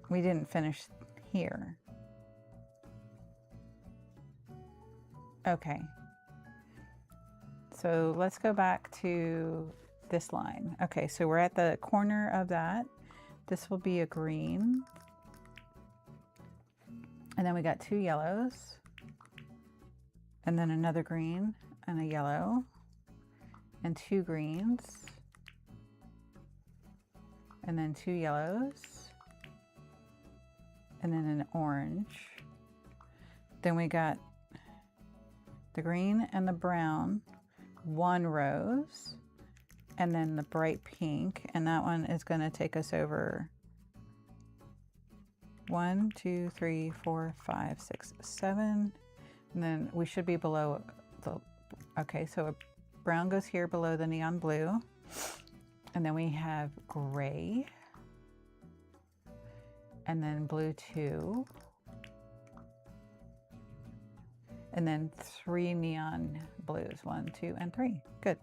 We didn't finish here. Okay. So let's go back to this line. Okay, so we're at the corner of that. This will be a green. And then we got 2 yellows. And then another green and a yellow. And 2 greens. And then 2 yellows. And then an orange. Then we got the green and the brown, 1 rose, and then the bright pink, and that one is going to take us over 1, 2, 3, 4, 5, 6, 7, and then we should be below the, okay, so a brown goes here below the neon blue, and then we have gray, and then blue 2, and then 3 neon blues, 1, 2, and 3. Good.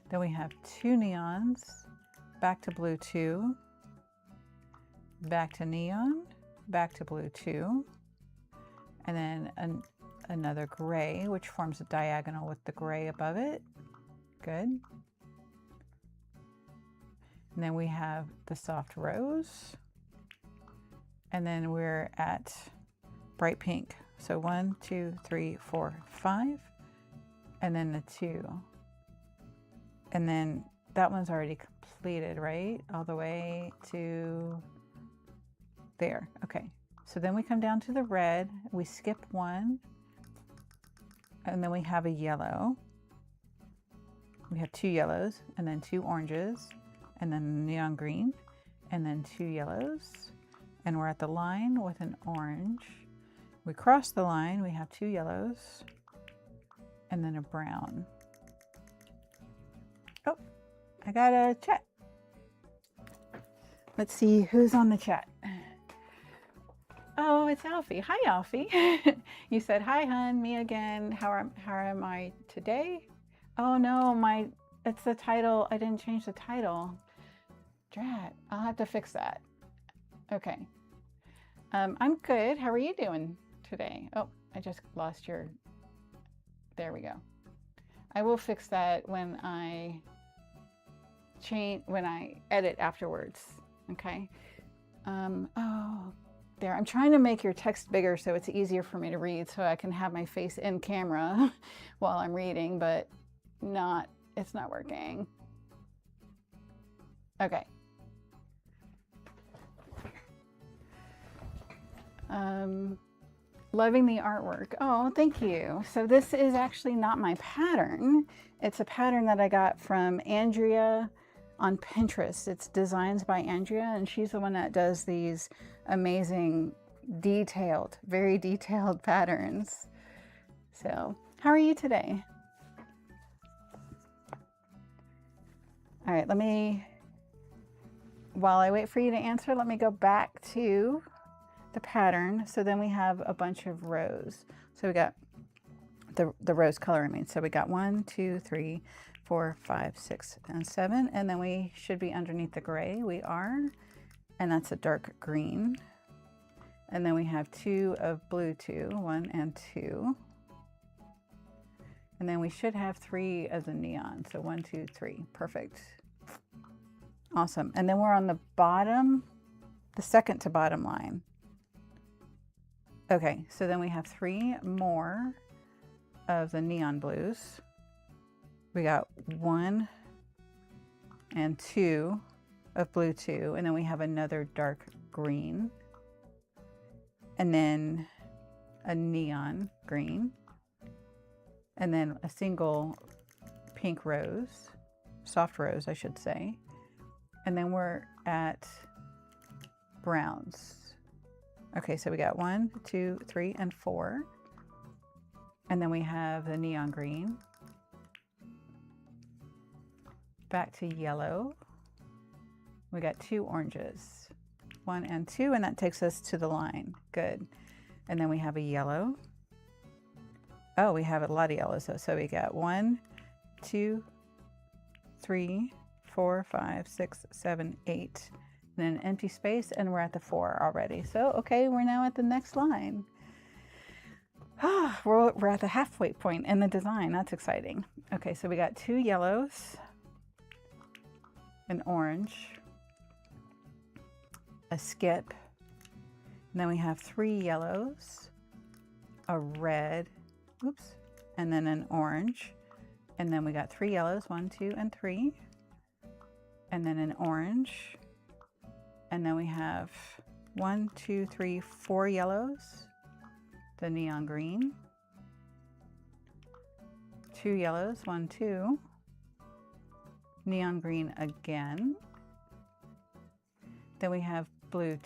Then we have 2 neons, back to blue 2, back to neon, back to blue 2, and then another gray, which forms a diagonal with the gray above it. Good. And then we have the soft rose, and then we're at bright pink. So 1, 2, 3, 4, 5, and then the 2. And then that one's already completed, right? All the way to there. Okay. So then we come down to the red, we skip 1, and then we have a yellow. We have 2 yellows, and then 2 oranges, and then neon green, and then 2 yellows. And we're at the line with an orange. We cross the line, we have 2 yellows, and then a brown. Oh, I got a chat. Let's see who's on the chat. Oh, it's Alfie. Hi, Alfie. You said, hi, hun, me again. How am I today? Oh, no, it's the title. I didn't change the title. Drat, I'll have to fix that. Okay. I'm good. How are you doing today? Oh, I just lost your, there we go. I will fix that when I edit afterwards. Okay. Oh, there. I'm trying to make your text bigger so it's easier for me to read, so I can have my face in camera while I'm reading, but it's not working. Okay. Loving the artwork. Oh, thank you. So this is actually not my pattern. It's a pattern that I got from Andrea on Pinterest. It's Designs by Andrea, and she's the one that does these amazing, detailed, very detailed patterns. So, how are you today? All right, let me while I wait for you to answer, let me go back to the pattern. So then we have a bunch of rows. So we got the rose color, I mean. So we got 1, 2, 3, 4, 5, 6, and 7. And then we should be underneath the gray. We are. And that's a dark green. And then we have 2 of blue 2, 1 and 2. And then we should have 3 of the neon. So 1, 2, 3. Perfect. Awesome. And then we're on the bottom, the second to bottom line. Okay, so then we have 3 more of the neon blues. We got 1 and 2 of blue 2, and then we have another dark green, and then a neon green, and then a single pink rose, soft rose, I should say. And then we're at browns. Okay, so we got 1, 2, 3, and 4. And then we have the neon green. Back to yellow. We got 2 oranges, 1 and 2, and that takes us to the line. Good. And then we have a yellow. Oh, we have a lot of yellows. So we got 1, 2, 3, 4, 5, 6, 7, 8. And then an empty space, and we're at the 4 already. So, okay, we're now at the next line. We're at the halfway point in the design. That's exciting. Okay, so we got 2 yellows, an orange, a skip, and then we have 3 yellows, a red, oops, and then an orange, and then we got 3 yellows, 1, 2, and 3, and then an orange, and then we have 1, 2, 3, 4 yellows, the neon green, 2 yellows, 1, 2, neon green again, then we have blue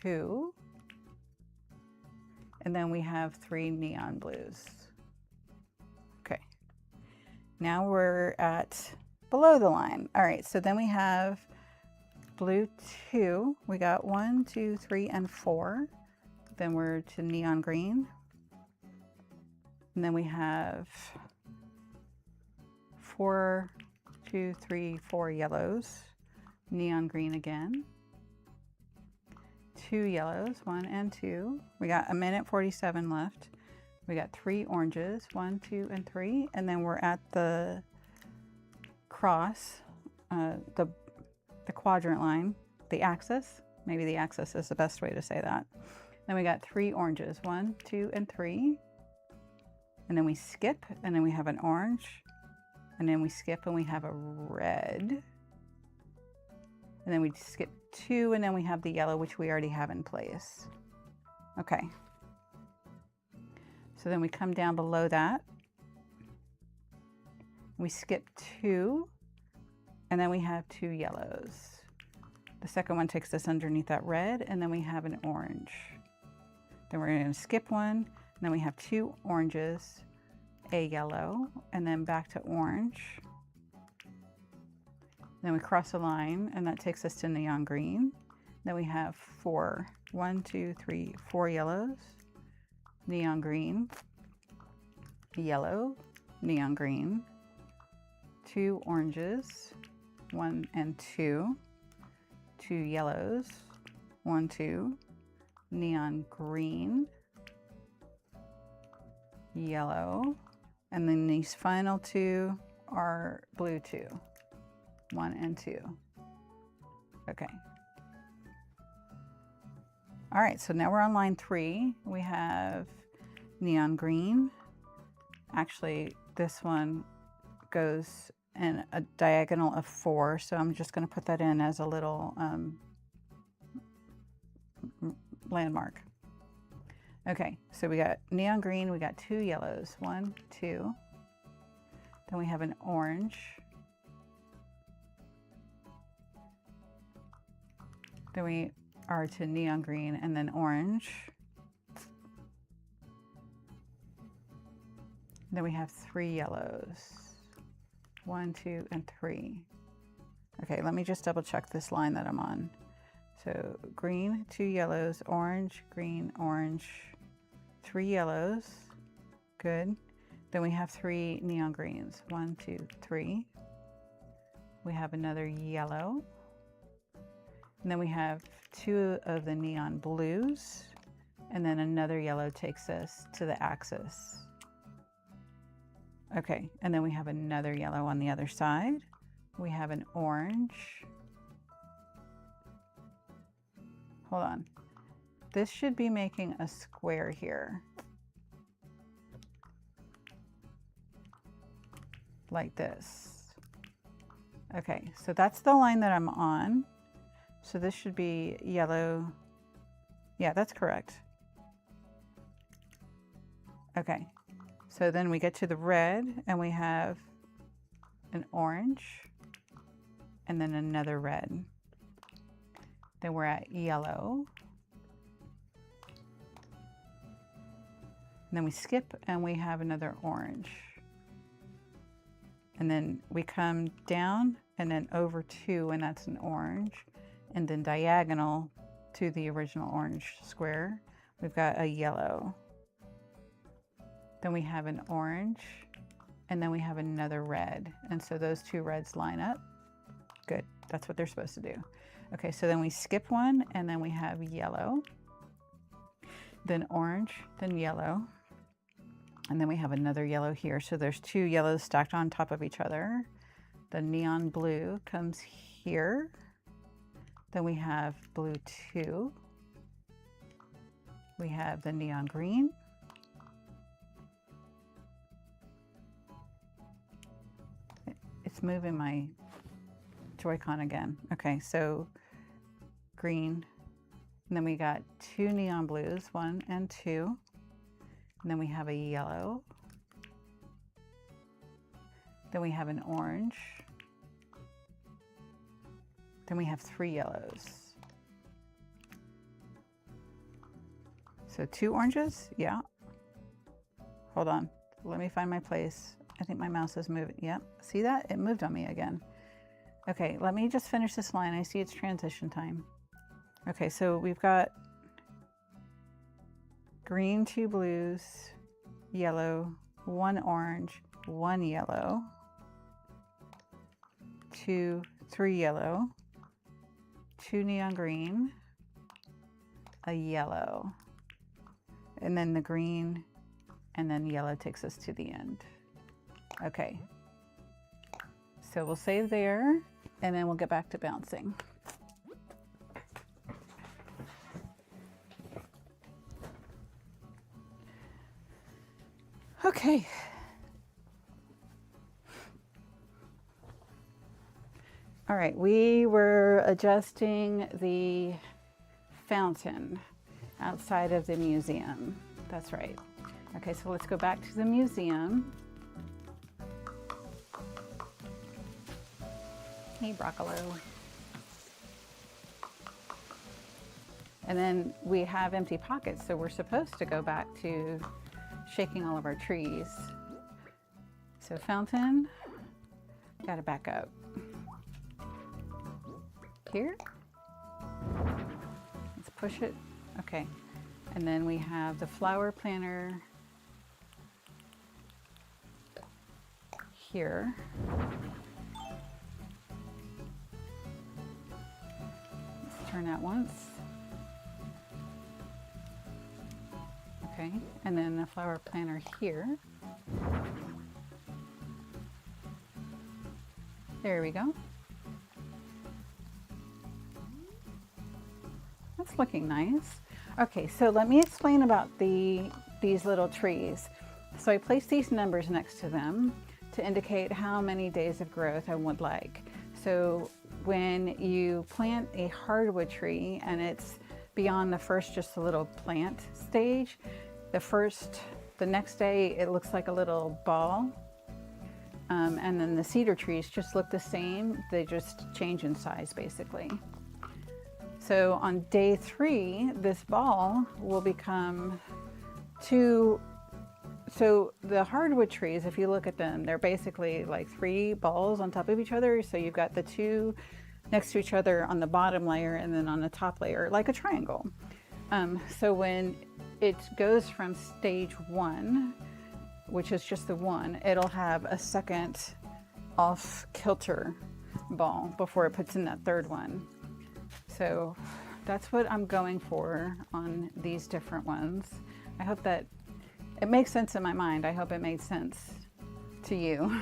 2, and then we have 3 neon blues. Okay, now we're at below the line. All right, so then we have blue 2, we got 1, 2, 3, and 4. Then we're to neon green. And then we have 4, 2, 3, 4 yellows, neon green again. 2 yellows, 1 and 2. We got a minute 47 left. We got 3 oranges, 1, 2, and 3. And then we're at the cross, the quadrant line, the axis. Maybe the axis is the best way to say that. Then we got 3 oranges, 1, 2, and 3. And then we skip, and then we have an orange. And then we skip, and we have a red. And then we skip 2, and then we have the yellow, which we already have in place. Okay. So then we come down below that. We skip 2, and then we have 2 yellows. The second one takes us underneath that red, and then we have an orange. Then we're going to skip 1, and then we have 2 oranges, a yellow, and then back to orange. Then we cross a line, and that takes us to neon green. Then we have 4, 1, 2, 3, 4 yellows, neon green, yellow, neon green, 2 oranges, 1 and 2, 2 yellows, 1, 2, neon green, yellow, and then these final 2 are blue 2, 1 and 2. Okay. All right, so now we're on line 3. We have neon green. Actually, this one goes in a diagonal of 4, so I'm just going to put that in as a little landmark. Okay, so we got neon green, we got 2 yellows, 1, 2. Then we have an orange. Then we are to neon green and then orange. Then we have 3 yellows, 1, 2, and 3. Okay, let me just double check this line that I'm on. So green, 2 yellows, orange, green, orange, 3 yellows. Good. Then we have 3 neon greens. 1, 2, 3. We have another yellow. And then we have 2 of the neon blues. And then another yellow takes us to the axis. Okay, and then we have another yellow on the other side. We have an orange. Hold on. This should be making a square here. Like this. Okay, so that's the line that I'm on. So this should be yellow. Yeah, that's correct. Okay, so then we get to the red and we have an orange and then another red. Then we're at yellow. And then we skip and we have another orange. And then we come down and then over 2, and that's an orange. And then diagonal to the original orange square, we've got a yellow. Then we have an orange, and then we have another red. And so those 2 reds line up. Good, that's what they're supposed to do. Okay, so then we skip one, and then we have yellow, then orange, then yellow, and then we have another yellow here. So there's 2 yellows stacked on top of each other. The neon blue comes here. Then we have blue 2. We have the neon green. It's moving my Joy-Con again. Okay, so green. And then we got 2 neon blues, 1 and 2. And then we have a yellow. Then we have an orange. Then we have 3 yellows. So 2 oranges, yeah. Hold on, let me find my place. I think my mouse is moving. Yep, see that? It moved on me again. Okay, let me just finish this line. I see it's transition time. Okay, so we've got green, 2 blues, yellow, 1 orange, 1 yellow, 2, 3 yellow, 2 neon green, a yellow, and then the green, and then yellow takes us to the end. Okay, so we'll save there, and then we'll get back to bouncing. Okay. All right, we were adjusting the fountain outside of the museum. That's right. Okay, so let's go back to the museum. Hey, Broccolo. And then we have empty pockets, so we're supposed to go back to shaking all of our trees. So fountain, gotta back up. Here, let's push it, okay. And then we have the flower planter here. Let's turn that once. Okay, and then the flower planter here. There we go. That's looking nice. Okay, so let me explain about these little trees. So I place these numbers next to them to indicate how many days of growth I would like. So when you plant a hardwood tree and it's beyond the first just a little plant stage, the next day it looks like a little ball. And then the cedar trees just look the same. They just change in size basically. So on day 3, this ball will become 2 So the hardwood trees, if you look at them, they're basically like 3 balls on top of each other. So you've got the 2 next to each other on the bottom layer and then on the top layer, like a triangle. So when it goes from stage 1, which is just the 1, it'll have a second off kilter ball before it puts in that 3rd one. So that's what I'm going for on these different ones. I hope that it makes sense in my mind. I hope it made sense to you.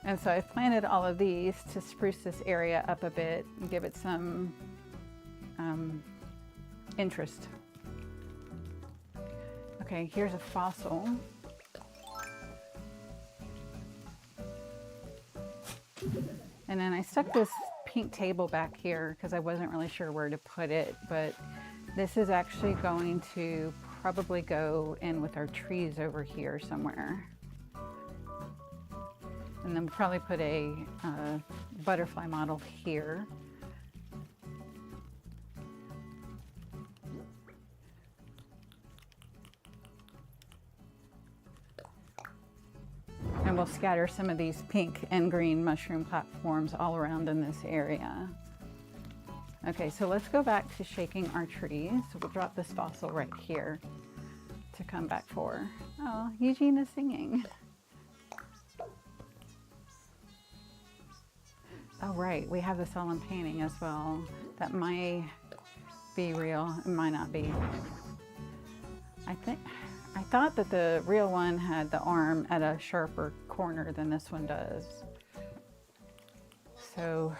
And so I've planted all of these to spruce this area up a bit and give it some interest. Okay, here's a fossil. And then I stuck this pink table back here because I wasn't really sure where to put it, but this is actually going to probably go in with our trees over here somewhere. And then we'll probably put a butterfly model here. And we'll scatter some of these pink and green mushroom platforms all around in this area. Okay, so let's go back to shaking our trees. We'll drop this fossil right here to come back for. Oh, Eugene is singing. Oh, right, we have this all in painting as well. That might be real, it might not be. I thought that the real one had the arm at a sharper corner than this one does. So,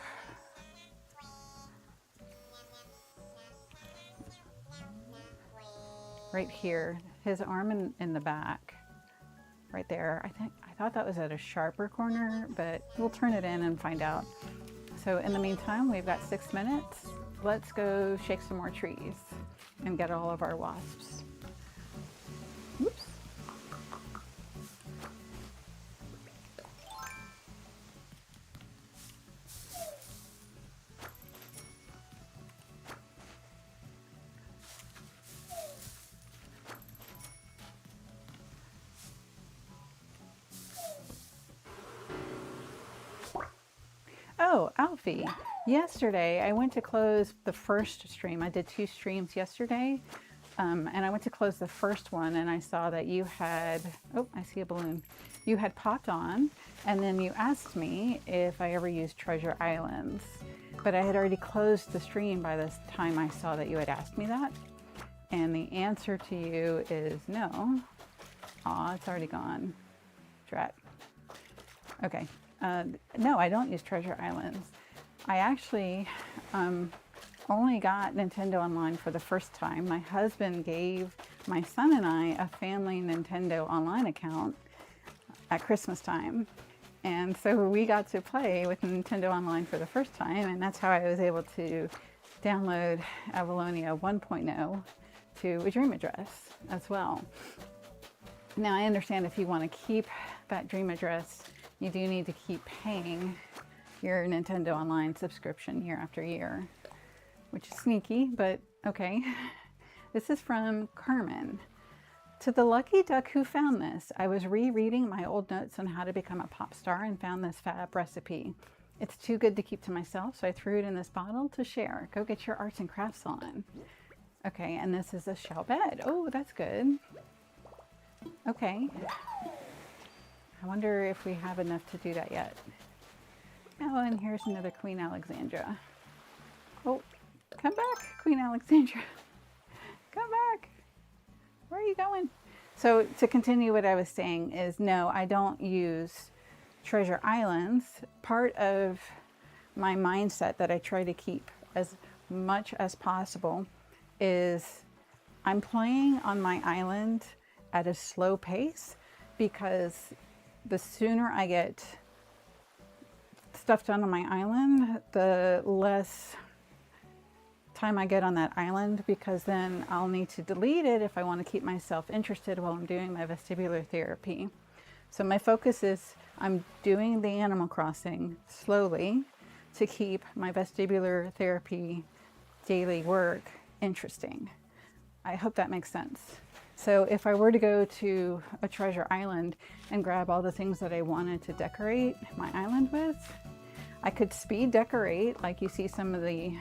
right here, his arm in the back, right there, I thought that was at a sharper corner, but we'll turn it in and find out. So in the meantime, we've got 6 minutes. Let's go shake some more trees and get all of our wasps. Oops. Oh, Alfie, yesterday I went to close the first stream. I did 2 streams yesterday, and I went to close the first one and I saw that you had, oh, I see a balloon. You had popped on and then you asked me if I ever used treasure islands, but I had already closed the stream by this time I saw that you had asked me that. And the answer to you is no. Aw, it's already gone. Drat. Okay. No, I don't use treasure islands. I actually only got Nintendo Online for the first time. My husband gave my son and I a family Nintendo Online account at Christmas time. And so we got to play with Nintendo Online for the first time, and that's how I was able to download Avalonia 1.0 to a Dream Address as well. Now I understand if you want to keep that Dream Address, you do need to keep paying your Nintendo Online subscription year after year, which is sneaky, but okay. This is from Carmen. To the lucky duck who found this, I was rereading my old notes on how to become a pop star and found this fab recipe. It's too good to keep to myself, so I threw it in this bottle to share. Go get your arts and crafts on. Okay, and this is a shell bed. Oh, that's good. Okay. I wonder if we have enough to do that yet. Oh, and here's another Queen Alexandra. Oh, come back, Queen Alexandra. Come back. Where are you going? So to continue what I was saying is, no, I don't use treasure islands. Part of my mindset that I try to keep as much as possible is I'm playing on my island at a slow pace, because the sooner I get stuff done on my island, the less time I get on that island, because then I'll need to delete it if I want to keep myself interested while I'm doing my vestibular therapy. So my focus is I'm doing the Animal Crossing slowly to keep my vestibular therapy daily work interesting. I hope that makes sense. So if I were to go to a treasure island and grab all the things that I wanted to decorate my island with, I could speed decorate like you see some of the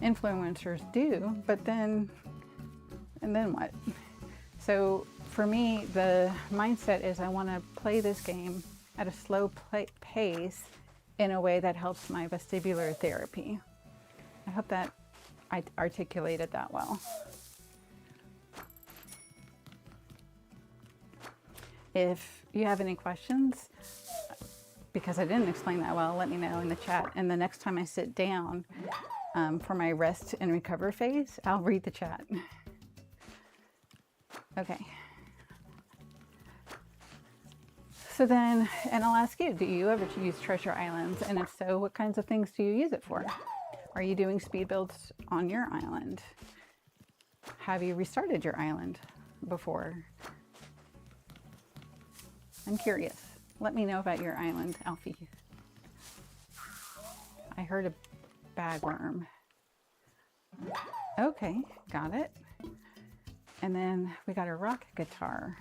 influencers do, but then what? So for me, the mindset is I want to play this game at a slow pace in a way that helps my vestibular therapy. I hope that I articulated that well. If you have any questions, because I didn't explain that well, let me know in the chat. And the next time I sit down for my rest and recover phase, I'll read the chat. Okay. So then, and I'll ask you, do you ever use treasure islands? And if so, what kinds of things do you use it for? Are you doing speed builds on your island? Have you restarted your island before? I'm curious. Let me know about your island, Alfie. I heard a bagworm. Okay, got it. And then we got a rock guitar.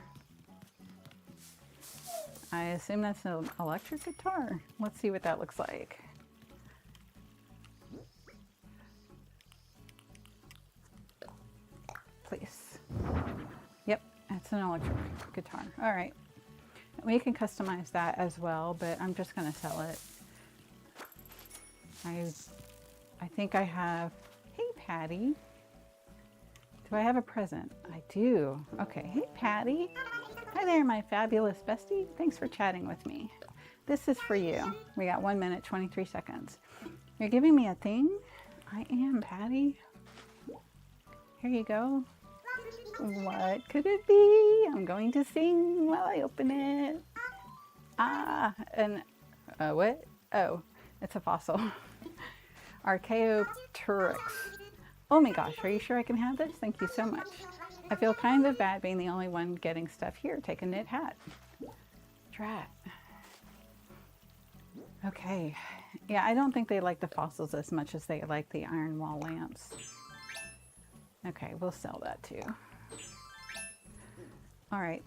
I assume that's an electric guitar. Let's see what that looks like. Please. Yep, it's an electric guitar. All right. We can customize that as well, but I'm just going to sell it. I think I have, hey Patty. Do I have a present? I do. Okay, hey Patty. Hi there, my fabulous bestie. Thanks for chatting with me. This is for you. We got 1 minute, 23 seconds. You're giving me a thing? I am, Patty. Here you go. What could it be? I'm going to sing while I open it. What? Oh, it's a fossil. Archaeopteryx. Oh my gosh, are you sure I can have this? Thank you so much. I feel kind of bad being the only one getting stuff here. Take a knit hat. Drat. Okay. Yeah, I don't think they like the fossils as much as they like the iron wall lamps. Okay, we'll sell that too. All right,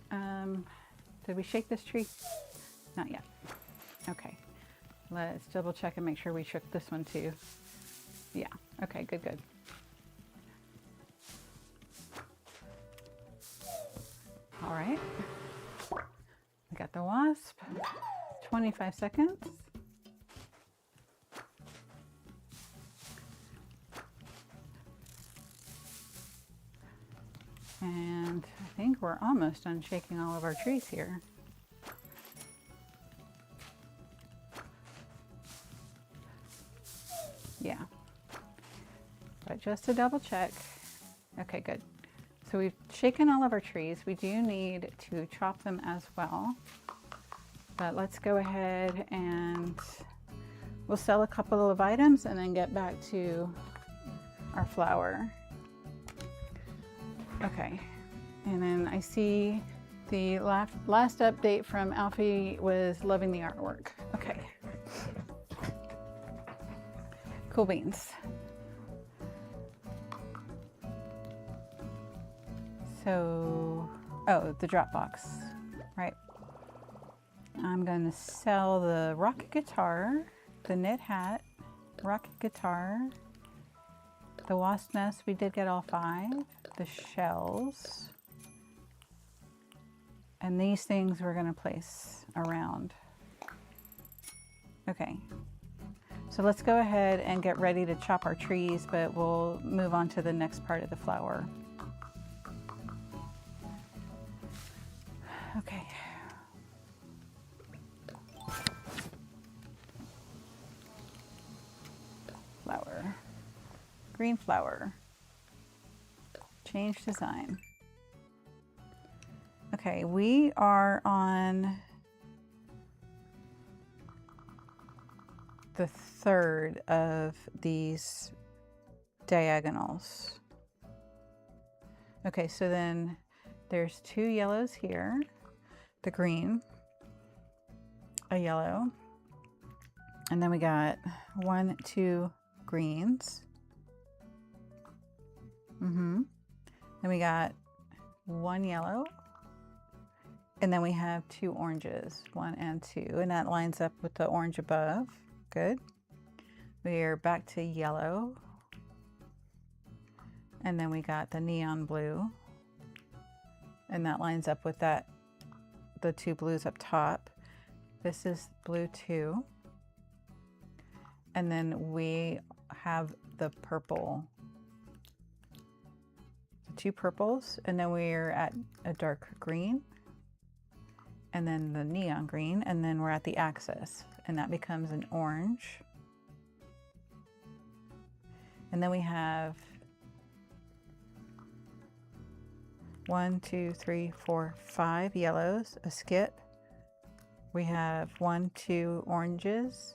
did we shake this tree? Not yet. Okay, let's double check and make sure we shook this one too. Yeah, okay, good, good. All right, I got the wasp, 25 seconds. And I think we're almost done shaking all of our trees here. Yeah, but just to double check. Okay, good. So we've shaken all of our trees. We do need to chop them as well. But let's go ahead and we'll sell a couple of items and then get back to our flower. Okay, and then I see the last update from Alfie was loving the artwork. Okay. Cool beans. So, oh, the Dropbox, right. I'm going to sell the rocket guitar, the knit hat, rocket guitar, the wasp nest, we did get all 5, the shells, and these things we're going to place around. Okay, so let's go ahead and get ready to chop our trees, but we'll move on to the next part of the flower. Okay. Flower. Green flower. Change design. Okay, we are on the 3rd of these diagonals. Okay, so then there's 2 yellows here, the green, a yellow, and then we got 1, 2 greens. And Then we got 1 yellow, and then we have 2 oranges, 1 and 2, and that lines up with the orange above. Good. We are back to yellow, and then we got the neon blue, and that lines up with that, the 2 blues up top. This is blue 2, and then we have the purple, the 2 purples, and then we're at a dark green, and then the neon green, and then we're at the axis, and that becomes an orange. And then we have 1, 2, 3, 4, 5 yellows, a skip. We have 1, 2 oranges,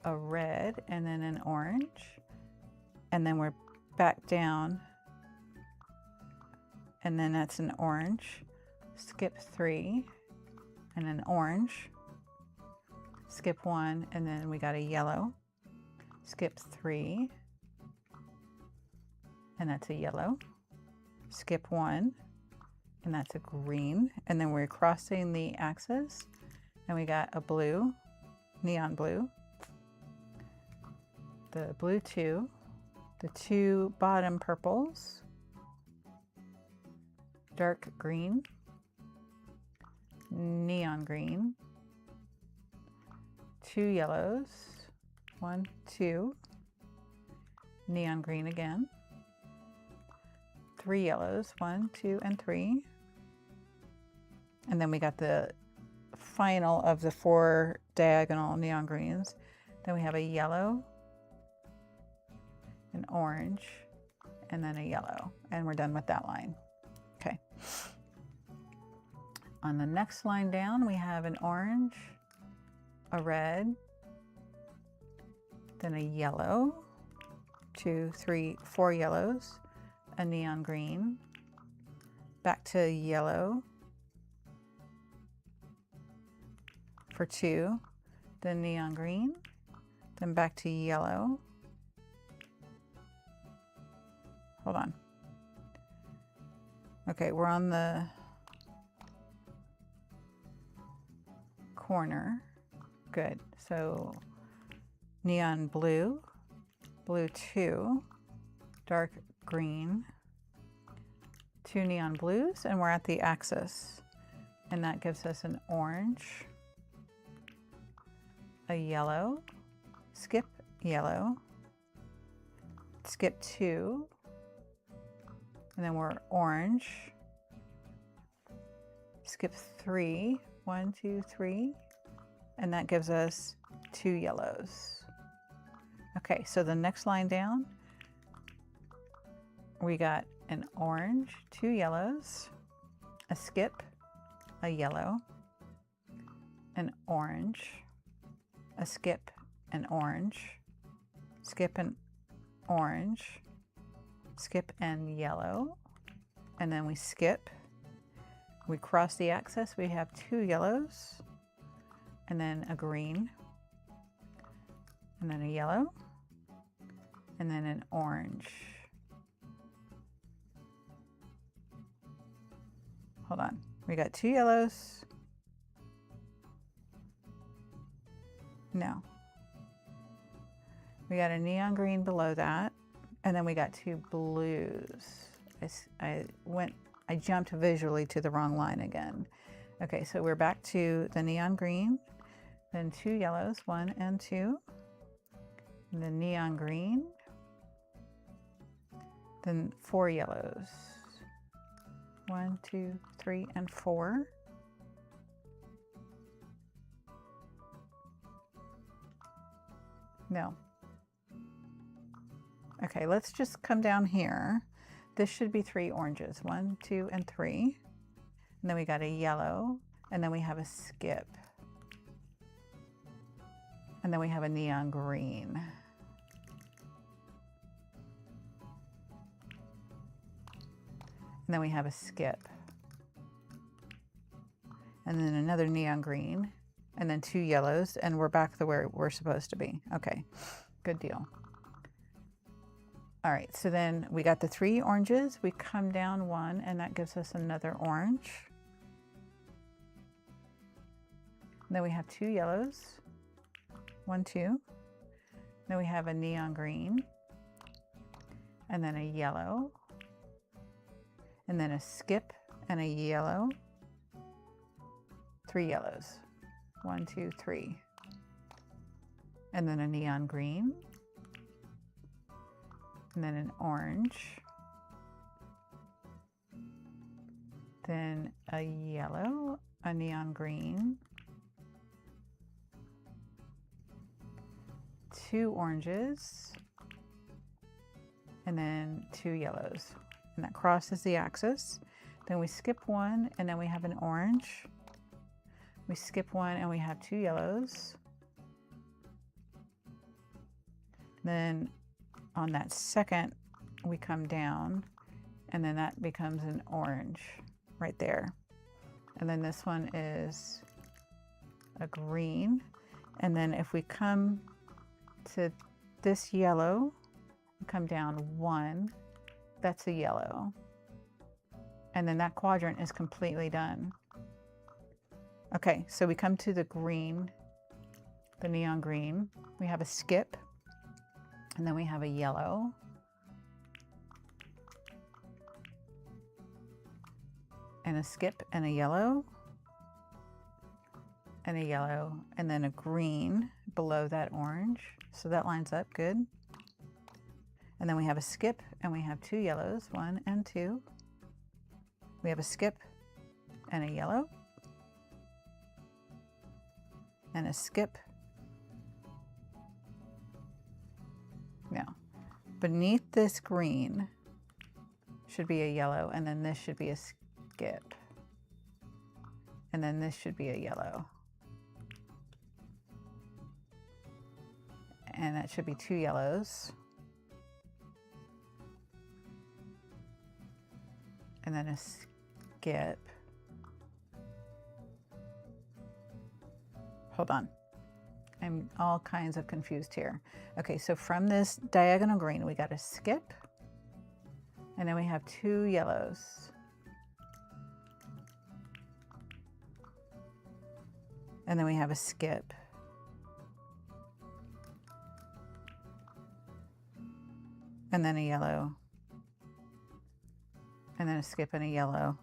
a red, and then an orange. And then we're back down, and then that's an orange. Skip 3, and an orange. Skip 1, and then we got a yellow. Skip 3, and that's a yellow. Skip 1, and that's a green. And then we're crossing the axis, and we got a blue, neon blue, the blue 2, the 2 bottom purples, dark green, neon green, 2 yellows, 1, 2, neon green again, 3 yellows, 1, 2, and 3. And then we got the final of the 4 diagonal neon greens. Then we have a yellow, an orange, and then a yellow. And we're done with that line. Okay. On the next line down, we have an orange, a red, then a yellow, 2, 3, 4 yellows, a neon green, back to yellow for 2, then neon green, then back to yellow. Hold on. Okay, we're on the corner. Good. So neon blue, blue 2, dark green, 2 neon blues, and we're at the axis. And that gives us an orange, a yellow, skip yellow, skip 2, and then we're orange, skip 3, 1, 2, 3, and that gives us 2 yellows. Okay, so the next line down, we got an orange, 2 yellows, a skip, a yellow, an orange, a skip, an orange, skip an orange, skip and yellow, and then we skip. We cross the axis, we have 2 yellows, and then a green, and then a yellow, and then an orange. Hold on, we got 2 yellows. No. We got a neon green below that, and then we got 2 blues. I jumped visually to the wrong line again. Okay, so we're back to the neon green, then 2 yellows, 1 and 2, and the neon green, then 4 yellows, 1, 2, 3, and 4. No. Okay, let's just come down here. This should be 3 oranges, 1, 2, and 3. And then we got a yellow, and then we have a skip. And then we have a neon green. And then we have a skip. And then another neon green, and then 2 yellows, and we're back to where we're supposed to be. Okay, good deal. All right, so then we got the 3 oranges. We come down 1, and that gives us another orange. And then we have 2 yellows. 1, 2. Then we have a neon green. And then a yellow. And then a skip and a yellow. 3 yellows. 1, 2, 3. And then a neon green. And then an orange. Then a yellow, a neon green. 2 oranges. And then 2 yellows. And that crosses the axis. Then we skip 1, and then we have an orange. We skip 1, and we have 2 yellows. Then on that second, we come down, and then that becomes an orange right there. And then this one is a green. And then if we come to this yellow, come down 1, that's a yellow. And then that quadrant is completely done. Okay, so we come to the green, the neon green. We have a skip, and then we have a yellow. And a skip and a yellow. And a yellow, and then a green below that orange. So that lines up good. And then we have a skip, and we have 2 yellows, 1 and 2. We have a skip and a yellow. And a skip. Now, beneath this green should be a yellow, and then this should be a skip. And then this should be a yellow. And that should be 2 yellows. And then a skip. Hold on. I'm all kinds of confused here. Okay, so from this diagonal green, we got a skip. And then we have 2 yellows. And then we have a skip. And then a yellow. And then a skip and a yellow.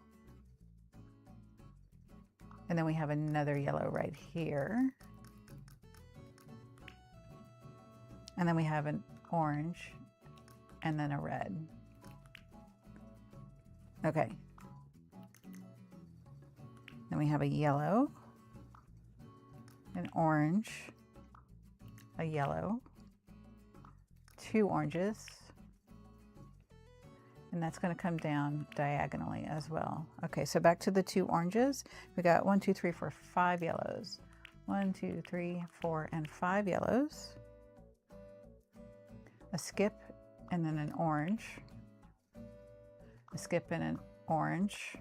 And then we have another yellow right here. And then we have an orange and then a red. Okay. Then we have a yellow, an orange, a yellow, 2 oranges, and that's going to come down diagonally as well. Okay, so back to the 2 oranges. We got 1, 2, 3, 4, 5 yellows. 1, 2, 3, 4, and 5 yellows. A skip and then an orange. A skip and an orange.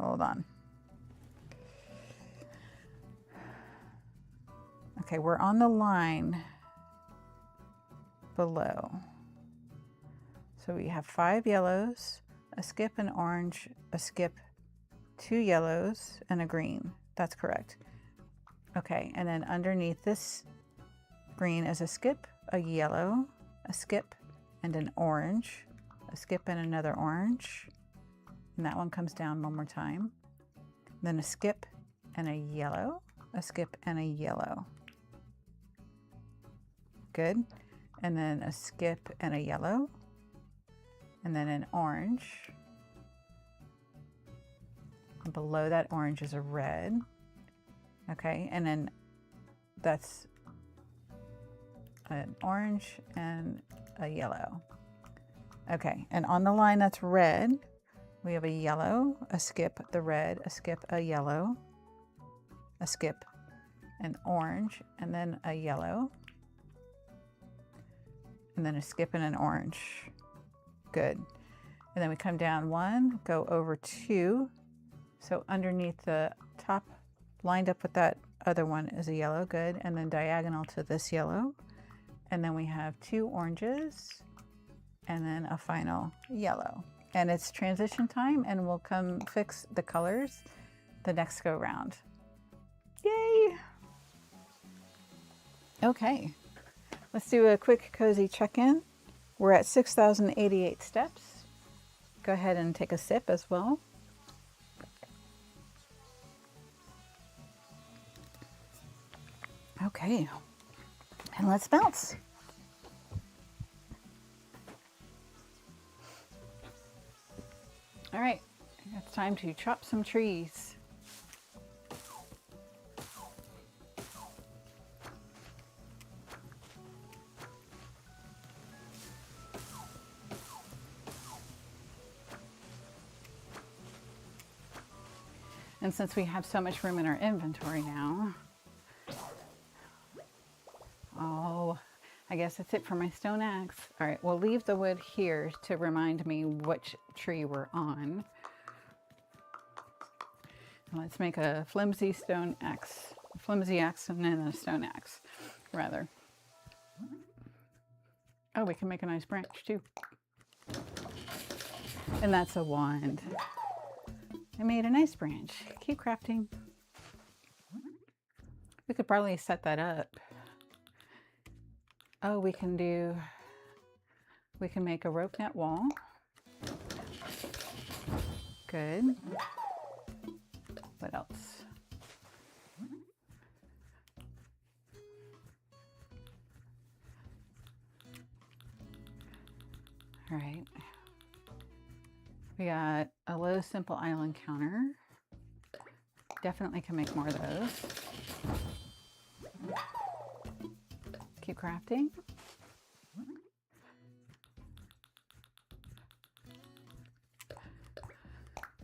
Hold on. Okay, we're on the line below. So we have 5 yellows, a skip, an orange, a skip, 2 yellows, and a green. That's correct. Okay, and then underneath this green is a skip, a yellow, a skip, and an orange, a skip and another orange. And that one comes down one more time. Then a skip and a yellow, a skip and a yellow. Good. And then a skip and a yellow, and then an orange. And below that orange is a red. Okay, and then that's an orange and a yellow. Okay, and on the line that's red, we have a yellow, a skip, the red, a skip, a yellow, a skip, an orange, and then a yellow, and then a skip and an orange. Good. And then we come down 1, go over 2. So underneath the top lined up with that other one is a yellow, good, and then diagonal to this yellow. And then we have 2 oranges and then a final yellow. And it's transition time, and we'll come fix the colors the next go round. Yay! Okay, let's do a quick cozy check-in. We're at 6,088 steps. Go ahead and take a sip as well. Okay, and let's bounce. All right, it's time to chop some trees. And since we have so much room in our inventory now, oh, I guess that's it for my stone axe. All right, we'll leave the wood here to remind me which tree we're on. Let's make a flimsy stone axe, flimsy axe, and then a stone axe, rather. Oh, we can make a nice branch too. And that's a wand. I made a nice branch. Keep crafting. We could probably set that up. Oh, we can make a rope net wall. Good. What else? All right. We got a low simple island counter. Definitely can make more of those. Keep crafting.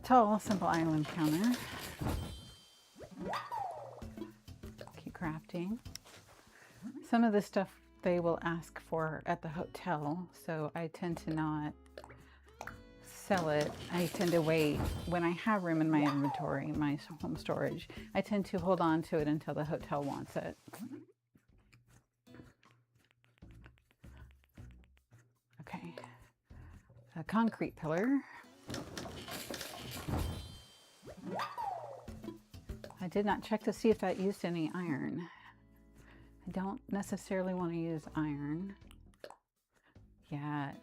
Tall simple island counter. Keep crafting. Some of this stuff they will ask for at the hotel, so I tend to not sell it. I tend to wait. When I have room in my inventory, my home storage, I tend to hold on to it until the hotel wants it. Okay, a concrete pillar. I did not check to see if that used any iron. I don't necessarily want to use iron yet.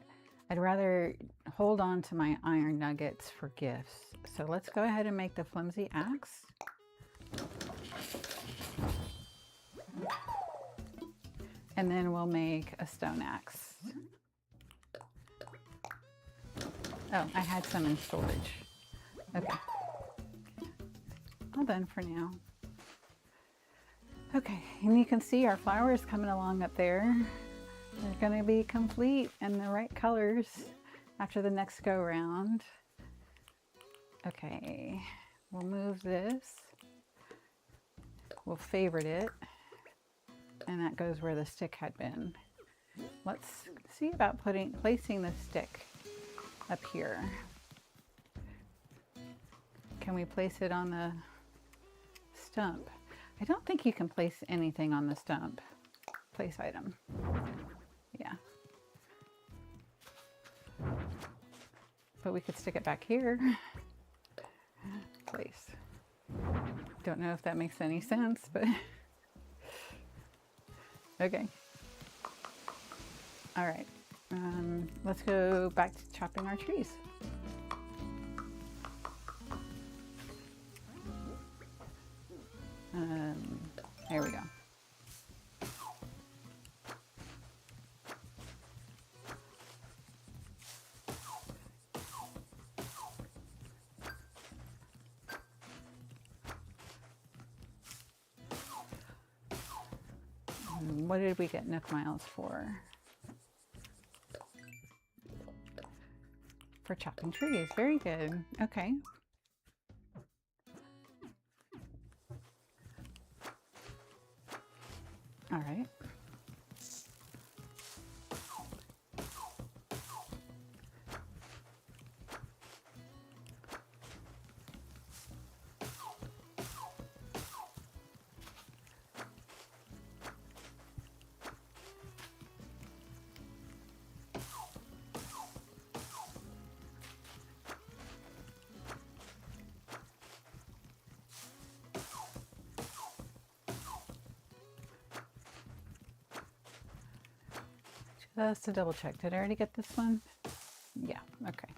I'd rather hold on to my iron nuggets for gifts. So let's go ahead and make the flimsy axe. And then we'll make a stone axe. Oh, I had some in storage. Okay. All done for now. Okay, and you can see our flowers coming along up there. They're going to be complete and the right colors after the next go round. Okay, we'll move this. We'll favorite it. And that goes where the stick had been. Let's see about placing the stick up here. Can we place it on the stump? I don't think you can place anything on the stump. Place item. Yeah. But we could stick it back here. Place. Don't know if that makes any sense, but okay. All right. Let's go back to chopping our trees. There we go. What did we get Nook Miles for? For chopping trees. Very good. Okay. All right. Just to double check. Did I already get this one? Yeah, okay.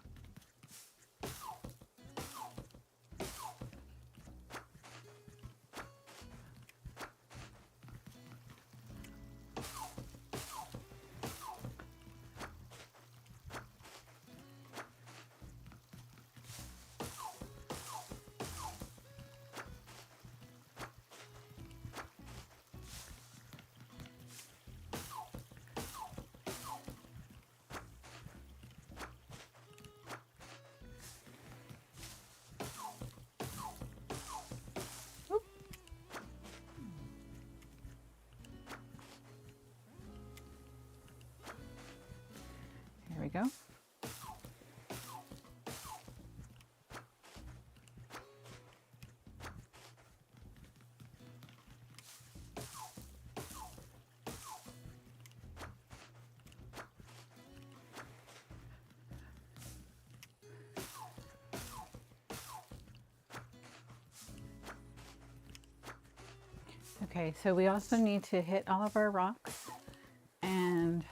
Here we go. Okay, so we also need to hit all of our rocks and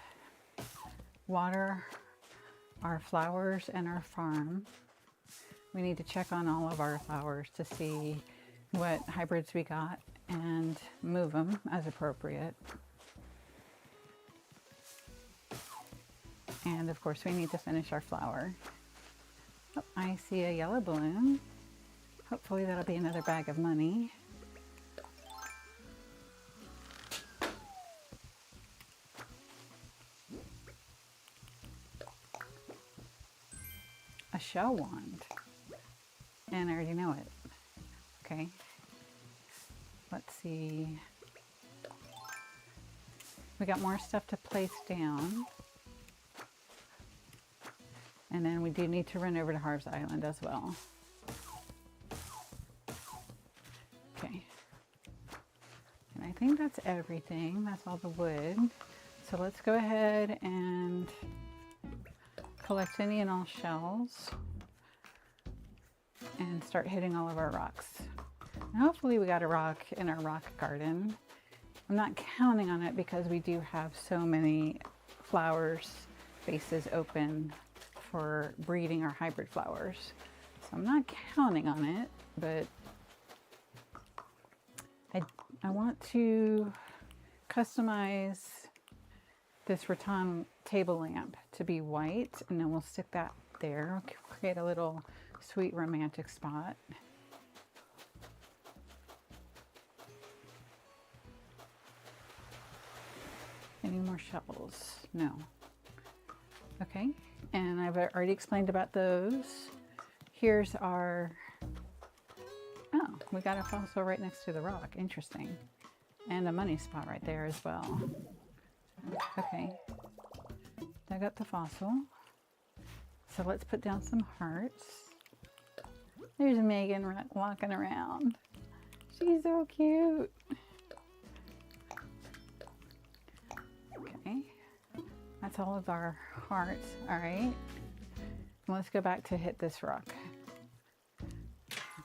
water our flowers and our farm. We need to check on all of our flowers to see what hybrids we got and move them as appropriate. And of course we need to finish our flower. Oh, I see a yellow balloon. Hopefully that'll be another bag of money. A shell wand. And I already know it. Okay. Let's see. We got more stuff to place down. And then we do need to run over to Harv's Island as well. Okay. And I think that's everything. That's all the wood. So let's go ahead and collect any and all shells and start hitting all of our rocks. And hopefully we got a rock in our rock garden. I'm not counting on it because we do have so many flowers spaces open for breeding our hybrid flowers. So I'm not counting on it, but I want to customize this rattan table lamp to be white, and then we'll stick that there. We'll create a little sweet romantic spot. Any more shells? No. Okay, and I've already explained about those. Here's our, oh, we got a fossil right next to the rock. Interesting. And a money spot right there as well. Okay, dug up the fossil. So let's put down some hearts. There's Megan walking around. She's so cute. Okay, that's all of our hearts. All right, let's go back to hit this rock.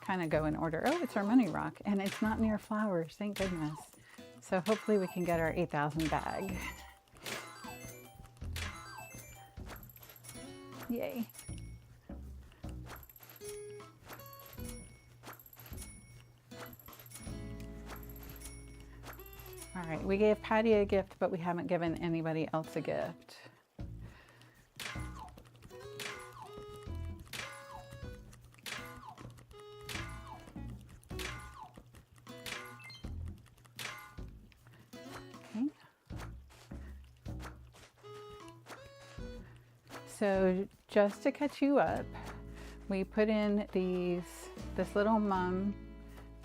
Kind of go in order. Oh, it's our money rock, and it's not near flowers, thank goodness. So hopefully we can get our 8,000 bag. Yay. All right, we gave Patty a gift, but we haven't given anybody else a gift. Okay. So just to catch you up, we put in this little mum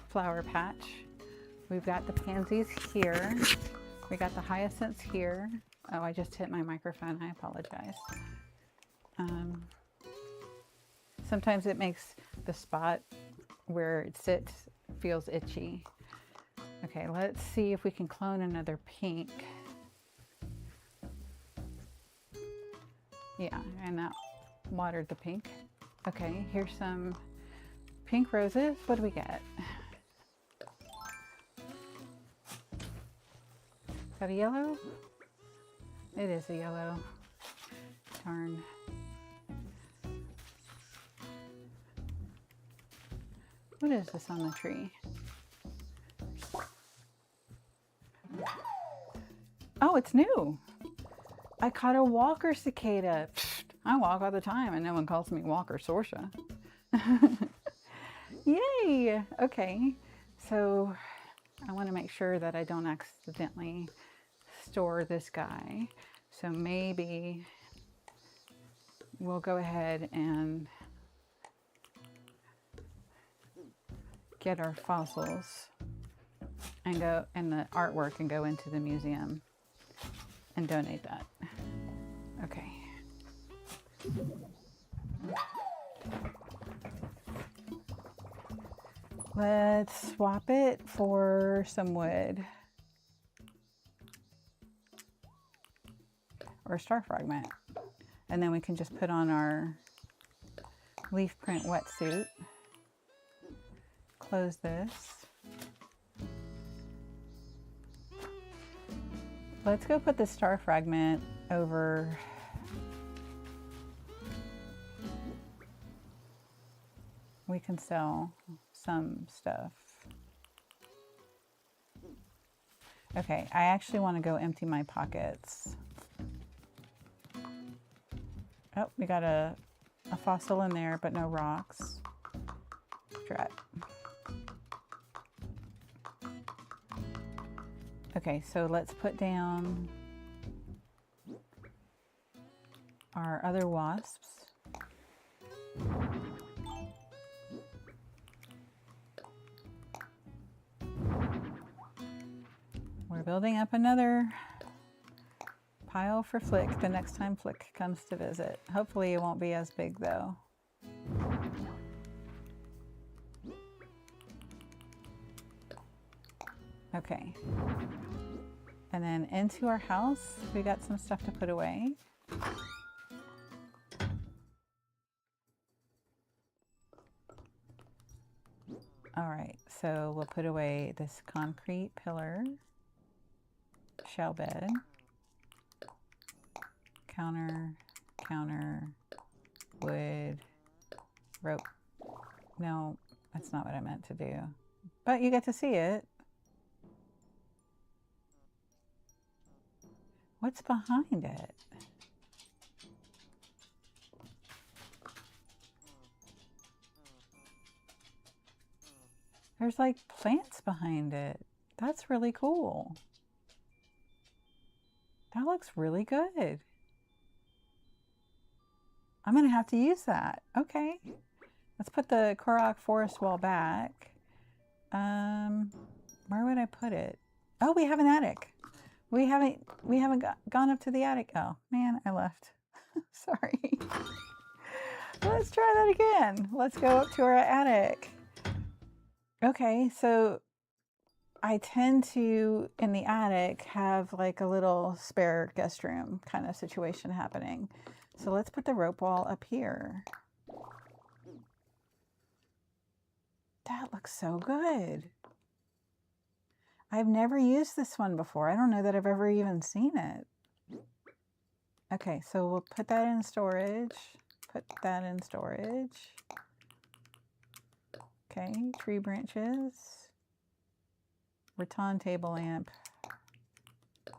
flower patch. We've got the pansies here. We got the hyacinths here. Oh, I just hit my microphone. I apologize. Sometimes it makes the spot where it sits feels itchy. Okay, let's see if we can clone another pink. Yeah, and that watered the pink. Okay, here's some pink roses. What do we get? Got a yellow? It is a yellow. Darn. What is this on the tree? Oh, it's new. I caught a walker cicada. I walk all the time and no one calls me Walker Sorsha. Yay! Okay, so I want to make sure that I don't accidentally store this guy. So maybe we'll go ahead and get our fossils and go and the artwork and go into the museum and donate that. Okay. Let's swap it for some wood or a star fragment. And then we can just put on our leaf print wetsuit. Close this. Let's go put the star fragment over we can sell some stuff. Okay, I actually want to go empty my pockets. Oh, we got a fossil in there, but no rocks. Drat. Okay, so let's put down our other wasps. We're building up another pile for Flick the next time Flick comes to visit. Hopefully it won't be as big though. Okay. And then into our house, we got some stuff to put away. All right, so we'll put away this concrete pillar, shell bed, counter, wood, rope. No, that's not what I meant to do. But you get to see it. What's behind it? There's like plants behind it. That's really cool. That looks really good. I'm gonna have to use that. Okay. Let's put the Korok forest wall back. Where would I put it? Oh, we have an attic. We haven't gone up to the attic. Oh man, I left. Sorry. Let's try that again. Let's go up to our attic. Okay, so I tend to, in the attic, have like a little spare guest room kind of situation happening. So let's put the rope wall up here. That looks so good. I've never used this one before. I don't know that I've ever even seen it. Okay, so we'll put that in storage. Put that in storage. Okay, tree branches. Rattan table lamp.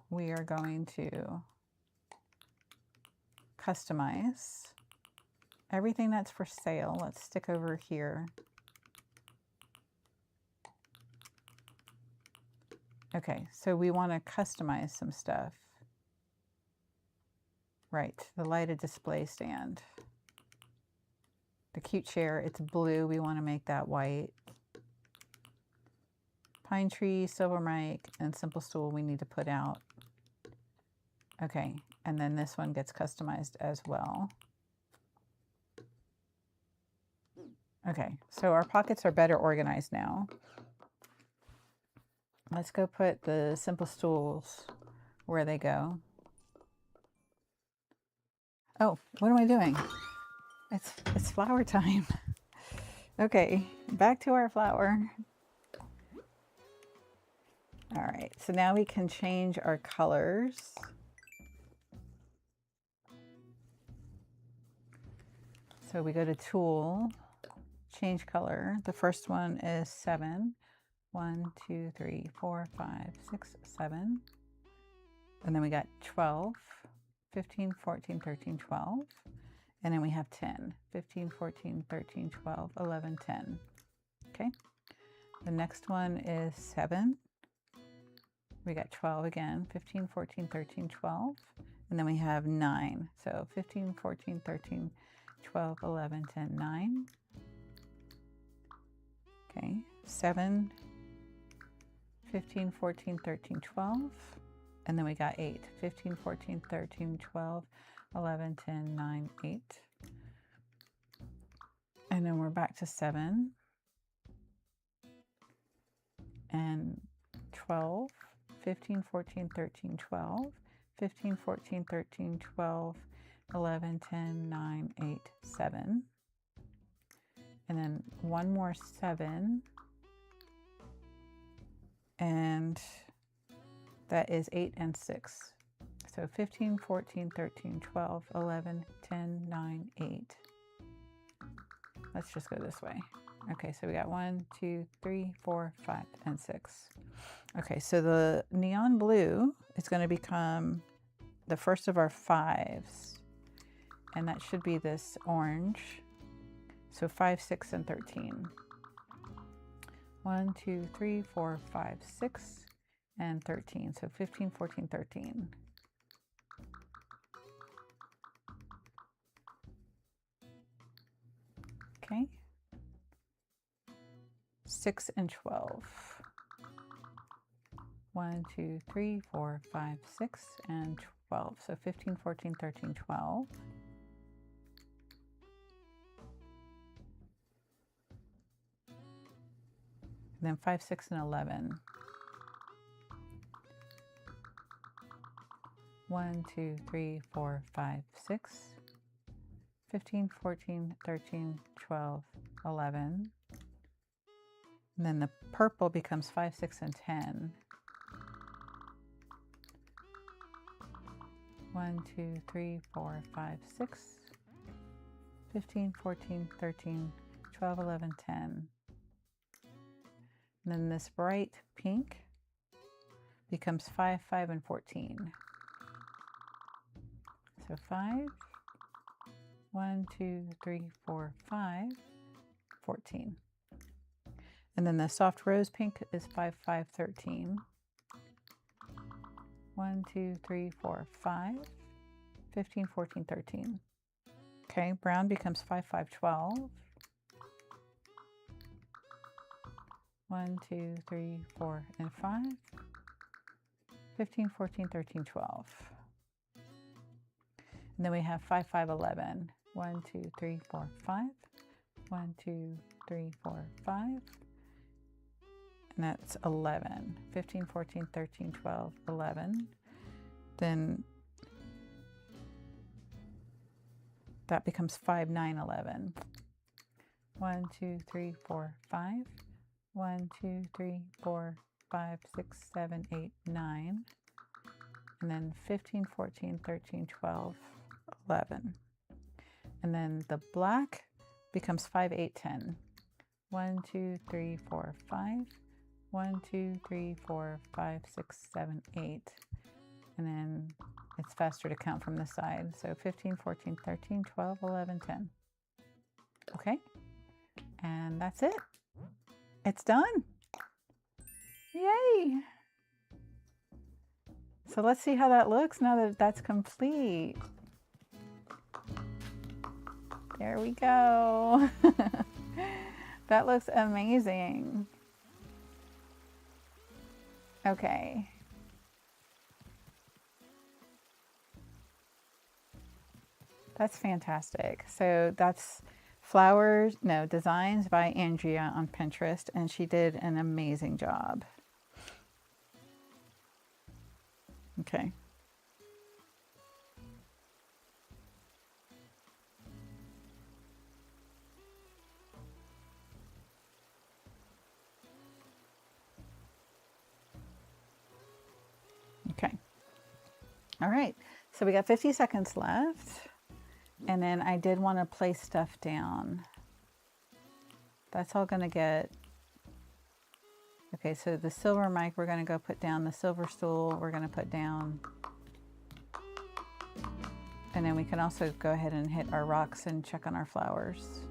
We are going to customize. Everything that's for sale, let's stick over here. Okay, so we want to customize some stuff. Right, the lighted display stand. The cute chair, it's blue. We want to make that white. Pine tree, silver mic, and simple stool we need to put out. Okay, and then this one gets customized as well. Okay, so our pockets are better organized now. Let's go put the simple stools where they go. Oh, what am I doing? It's flower time. Okay, back to our flower. All right, so now we can change our colors. So we go to Tool, change color. The first one is 7. 1, 2, 3, 4, 5, 6, 7. And then we got 12, 15, 14, 13, 12. And then we have 10, 15, 14, 13, 12, 11, 10. Okay. The next one is 7. We got 12 again, 15, 14, 13, 12. And then we have 9. So 15, 14, 13, 12, 11, 10, 9. Okay. 7, 15, 14, 13, 12. And then we got 8, 15, 14, 13, 12, 11, 10, 9, 8. And then we're back to 7 and 12, 15, 14, 13, 12, 15, 14, 13, 12, 11, 10, 9, 8, 7. And then one more 7. And that is 8 and 6. So 15, 14, 13, 12, 11, 10, 9, 8. Let's just go this way. Okay, so we got 1, 2, 3, 4, 5, and 6. Okay, so the neon blue is going to become the first of our 5s. And that should be this orange. So 5, 6, and 13. 1, 2, 3, 4, 5, 6, and 13. So 15, 14, 13. Okay. 6 and 12. 1, 2, 3, 4, 5, 6, and 12. So 15, 14, 13, 12. And then 5, 6, and 11. 1, 2, 3, 4, 5, 6. 15, 14, 13, 12, 11. And then the purple becomes 5, 6, and 10. 1, 2, 3, 4, 5, 6. 15, 14, 13, 12, 11, 10. And then this bright pink becomes 5, 5, and 14. So 5, 1, 2, 3, 4, 5, 14. And then the soft rose pink is 5, 5, 13. 1, 2, 3, 4, 5, 15, 14, 13. Okay, brown becomes 5, 5, 12. 1, 2, 3, 4, and 5. 15, 14, 13, 12. And then we have 5, 5, 11. 1, 2, 3, 4, 5. 1, 2, 3, 4, 5. And that's 11. 15, 14, 13, 12, 11. Then that becomes 5, 9, 11. 1, 2, 3, 4, 5. 1, 2, 3, 4, 5, 6, 7, 8, 9. And then 15, 14, 13, 12, 11. And then the black becomes 5, 8, 10. 1, 2, 3, 4, 5. 1, 2, 3, 4, 5, 6, 7, 8. And then it's faster to count from the side. So 15, 14, 13, 12, 11, 10. Okay. And that's it. It's done. Yay. So let's see how that looks now that that's complete. There we go. That looks amazing. Okay. That's fantastic. So that's designs by Andrea on Pinterest, and she did an amazing job. Okay. Okay. All right. So we got 50 seconds left. And then I did want to place stuff down. That's all going to get... Okay, so the silver mic, we're going to go put down. The silver stool, we're going to put down. And then we can also go ahead and hit our rocks and check on our flowers.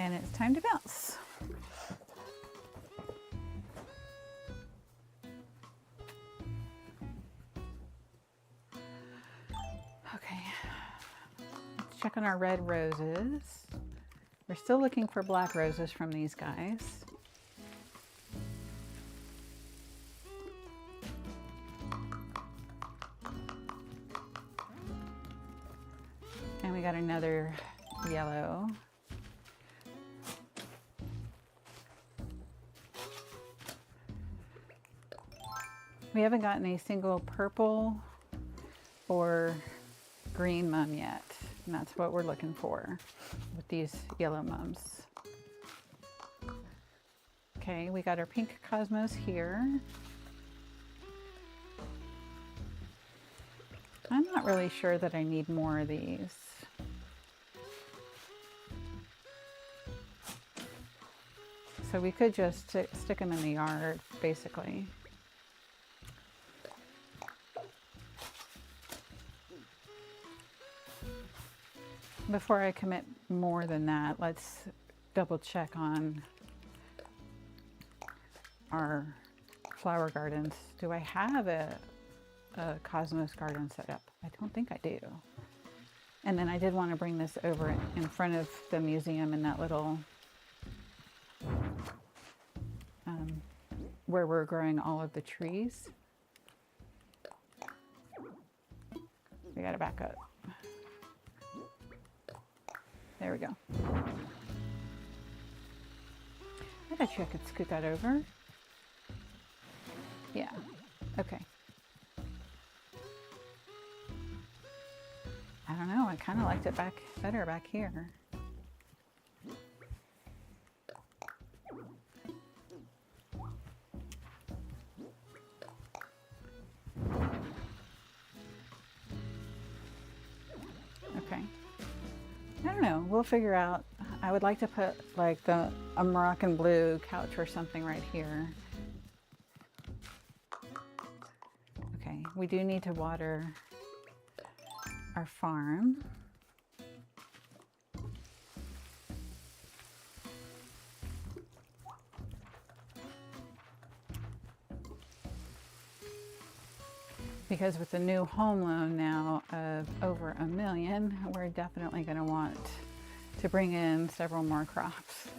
And it's time to bounce. Okay, let's check on our red roses. We're still looking for black roses from these guys. And we got another yellow. We haven't gotten a single purple or green mum yet, and that's what we're looking for with these yellow mums. Okay, we got our pink cosmos here. I'm not really sure that I need more of these. So we could just stick them in the yard, basically. Before I commit more than that, let's double check on our flower gardens. Do I have a Cosmos garden set up? I don't think I do. And then I did want to bring this over in front of the museum in that little, where we're growing all of the trees. We gotta back up. There we go. I bet you I could scoot that over. Yeah, okay. I don't know, I kind of liked it better back here. Okay. I don't know, we'll figure out. I would like to put like a Moroccan blue couch or something right here. Okay, we do need to water our farm. Because with the new home loan now of over $1 million, we're definitely going to want to bring in several more crops.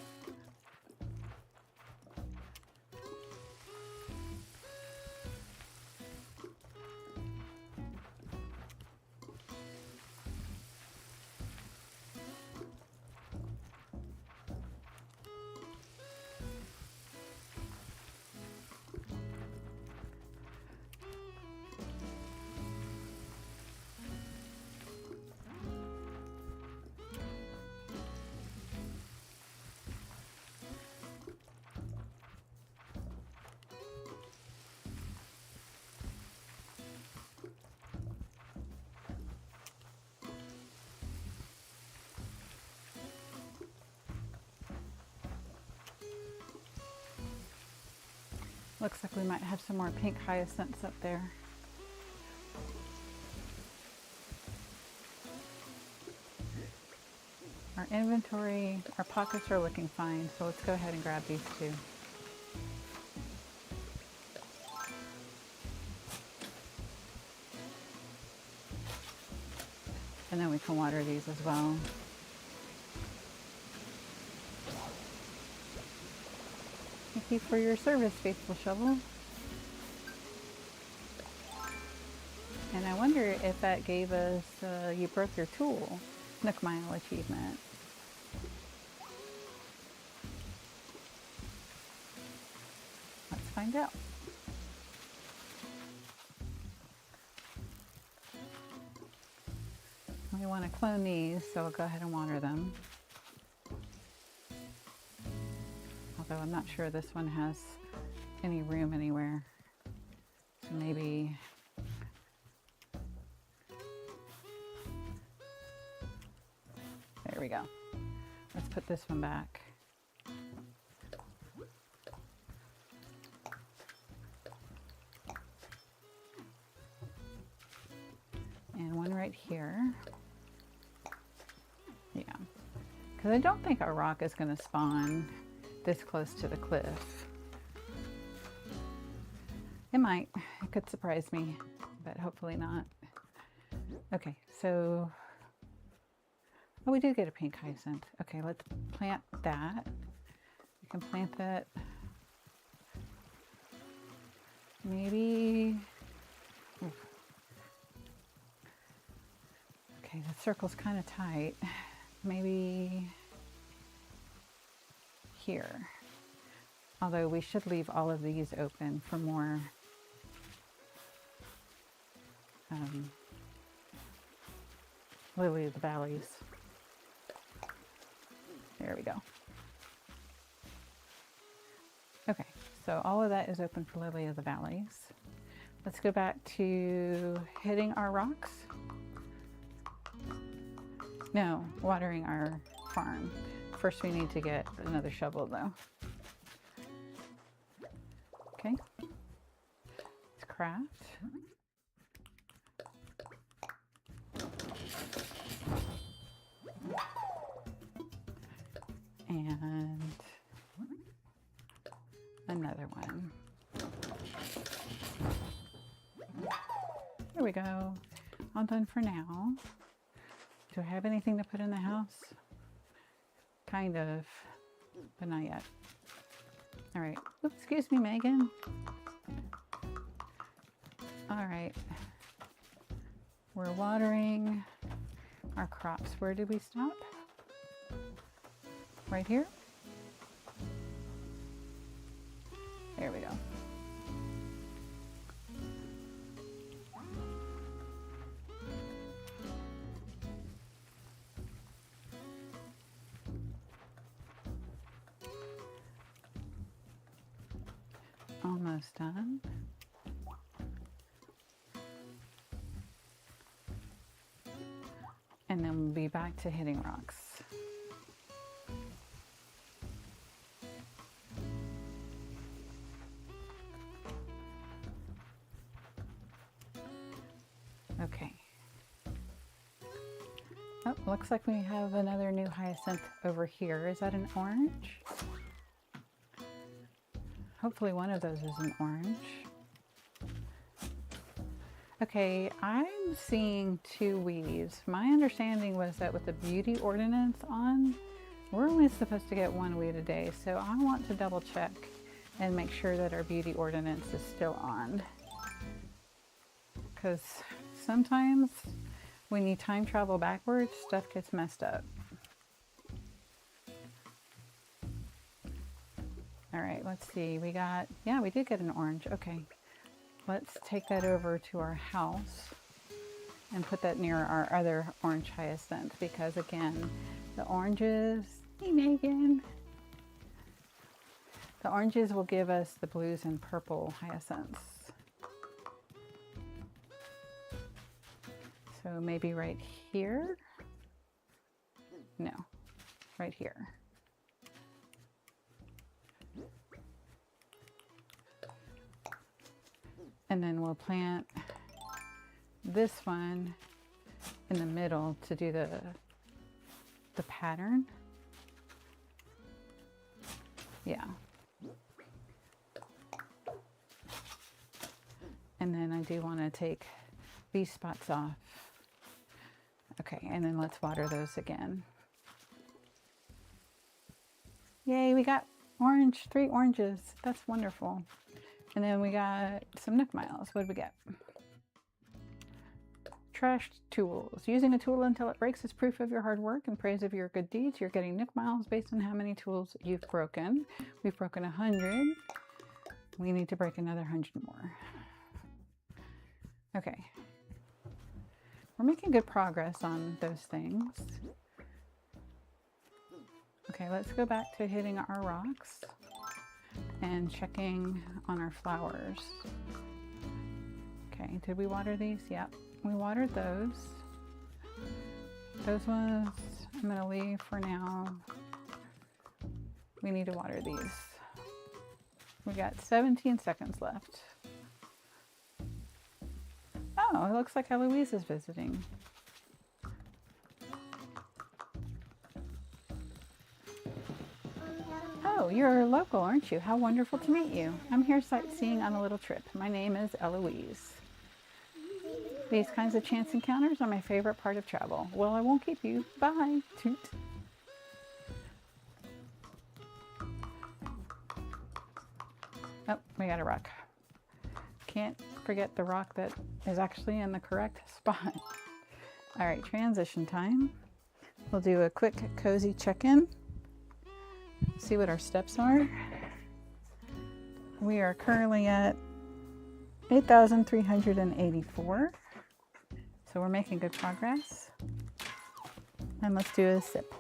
Looks like we might have some more pink hyacinths up there. Our inventory, our pockets are looking fine, so let's go ahead and grab these two. And then we can water these as well. Thank you for your service, Faithful Shovel. And I wonder if that gave us, you broke your tool. Nook Mile achievement. Let's find out. We want to clone these, so we'll go ahead and water them. Although I'm not sure this one has any room anywhere. So maybe there we go. Let's put this one back. And one right here. Yeah, because I don't think our rock is going to spawn this close to the cliff. It might. It could surprise me, but hopefully not. Okay, so oh, we did get a pink hyacinth. Okay, let's plant that. We can plant that maybe. Oof. Okay, the circle's kind of tight. Maybe here. Although we should leave all of these open for more lily of the valleys. There we go. Okay, so all of that is open for lily of the valleys. Let's go back to hitting our rocks. No, watering our farm. First we need to get another shovel though. Okay, let's craft. And another one. There we go. All done for now. Do I have anything to put in the house? Kind of, but not yet. All right. Oops, excuse me, Megan. All right. We're watering our crops. Where did we stop? Right here? There we go. Almost done. And then we'll be back to hitting rocks. Okay. Oh, looks like we have another new hyacinth over here. Is that an orange? Hopefully one of those is an orange. Okay, I'm seeing two weeds. My understanding was that with the beauty ordinance on, we're only supposed to get one weed a day. So I want to double check and make sure that our beauty ordinance is still on. Because sometimes when you time travel backwards, stuff gets messed up. All right, let's see. We got, yeah, we did get an orange. Okay. Let's take that over to our house and put that near our other orange hyacinth because again, the oranges, hey Megan, the oranges will give us the blues and purple hyacinths. So maybe right here? No, right here. And then we'll plant this one in the middle to do the pattern. Yeah. And then I do want to take these spots off. Okay, and then let's water those again. Yay, we got orange, 3 oranges. That's wonderful. And then we got some Nook Miles. What did we get? trash tools. Using a tool until it breaks is proof of your hard work and praise of your good deeds. You're getting Nick miles based on how many tools you've broken. We've broken 100. We need to break another 100 more. Okay. We're making good progress on those things. Okay, let's go back to hitting our rocks and checking on our flowers. Okay, did we water these? Yep, we watered those. Those ones I'm gonna leave for now. We need to water these. We got 17 seconds left. Oh, it looks like Eloise is visiting. Oh, you're local, aren't you? How wonderful to meet you. I'm here sightseeing on a little trip. My name is Eloise. These kinds of chance encounters are my favorite part of travel. Well, I won't keep you. Bye. Toot. Oh, we got a rock. Can't forget the rock that is actually in the correct spot. All right, transition time. We'll do a quick cozy check-in. See what our steps are. We are currently at 8,384. So we're making good progress. And let's do a sip.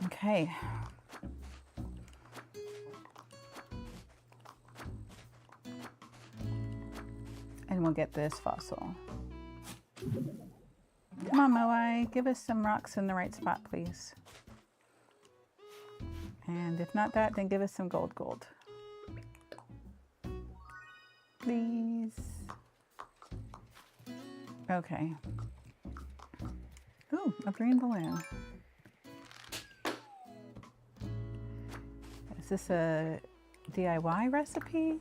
Okay. And we'll get this fossil. Come on, Moai, give us some rocks in the right spot, please. And if not that, then give us some gold. Please. Okay. Ooh, a green balloon. Is this a DIY recipe?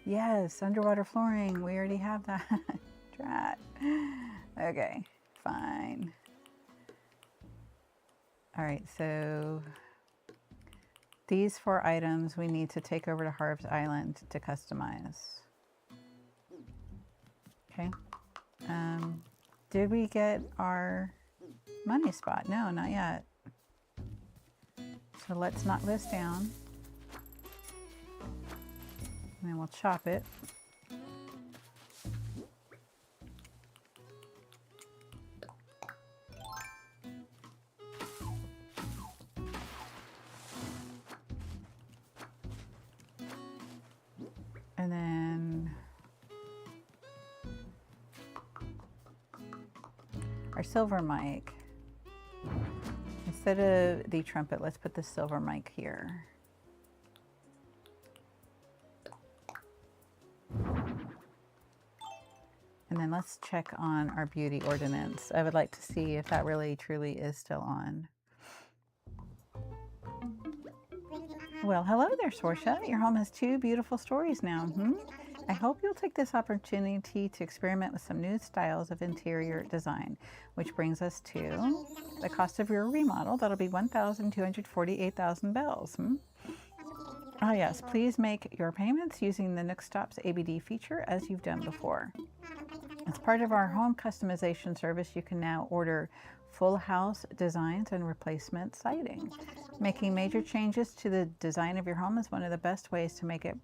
Yes, underwater flooring. We already have that. Drat. Okay, fine. All right, so these 4 items we need to take over to Harv's Island to customize. Okay. Did we get our money spot? No, not yet. So let's knock this down. And then we'll chop it. And then our silver mic. Instead of the trumpet, let's put the silver mic here. And then let's check on our beauty ordinance. I would like to see if that really truly is still on. Well, hello there, Sorsha. Your home has 2 beautiful stories now. I hope you'll take this opportunity to experiment with some new styles of interior design, which brings us to the cost of your remodel. That'll be 1,248,000 bells. Ah, yes, please make your payments using the Nook Stop's ABD feature as you've done before. As part of our home customization service, you can now order full house designs and replacement siding. Making major changes to the design of your home is one of the best ways to make it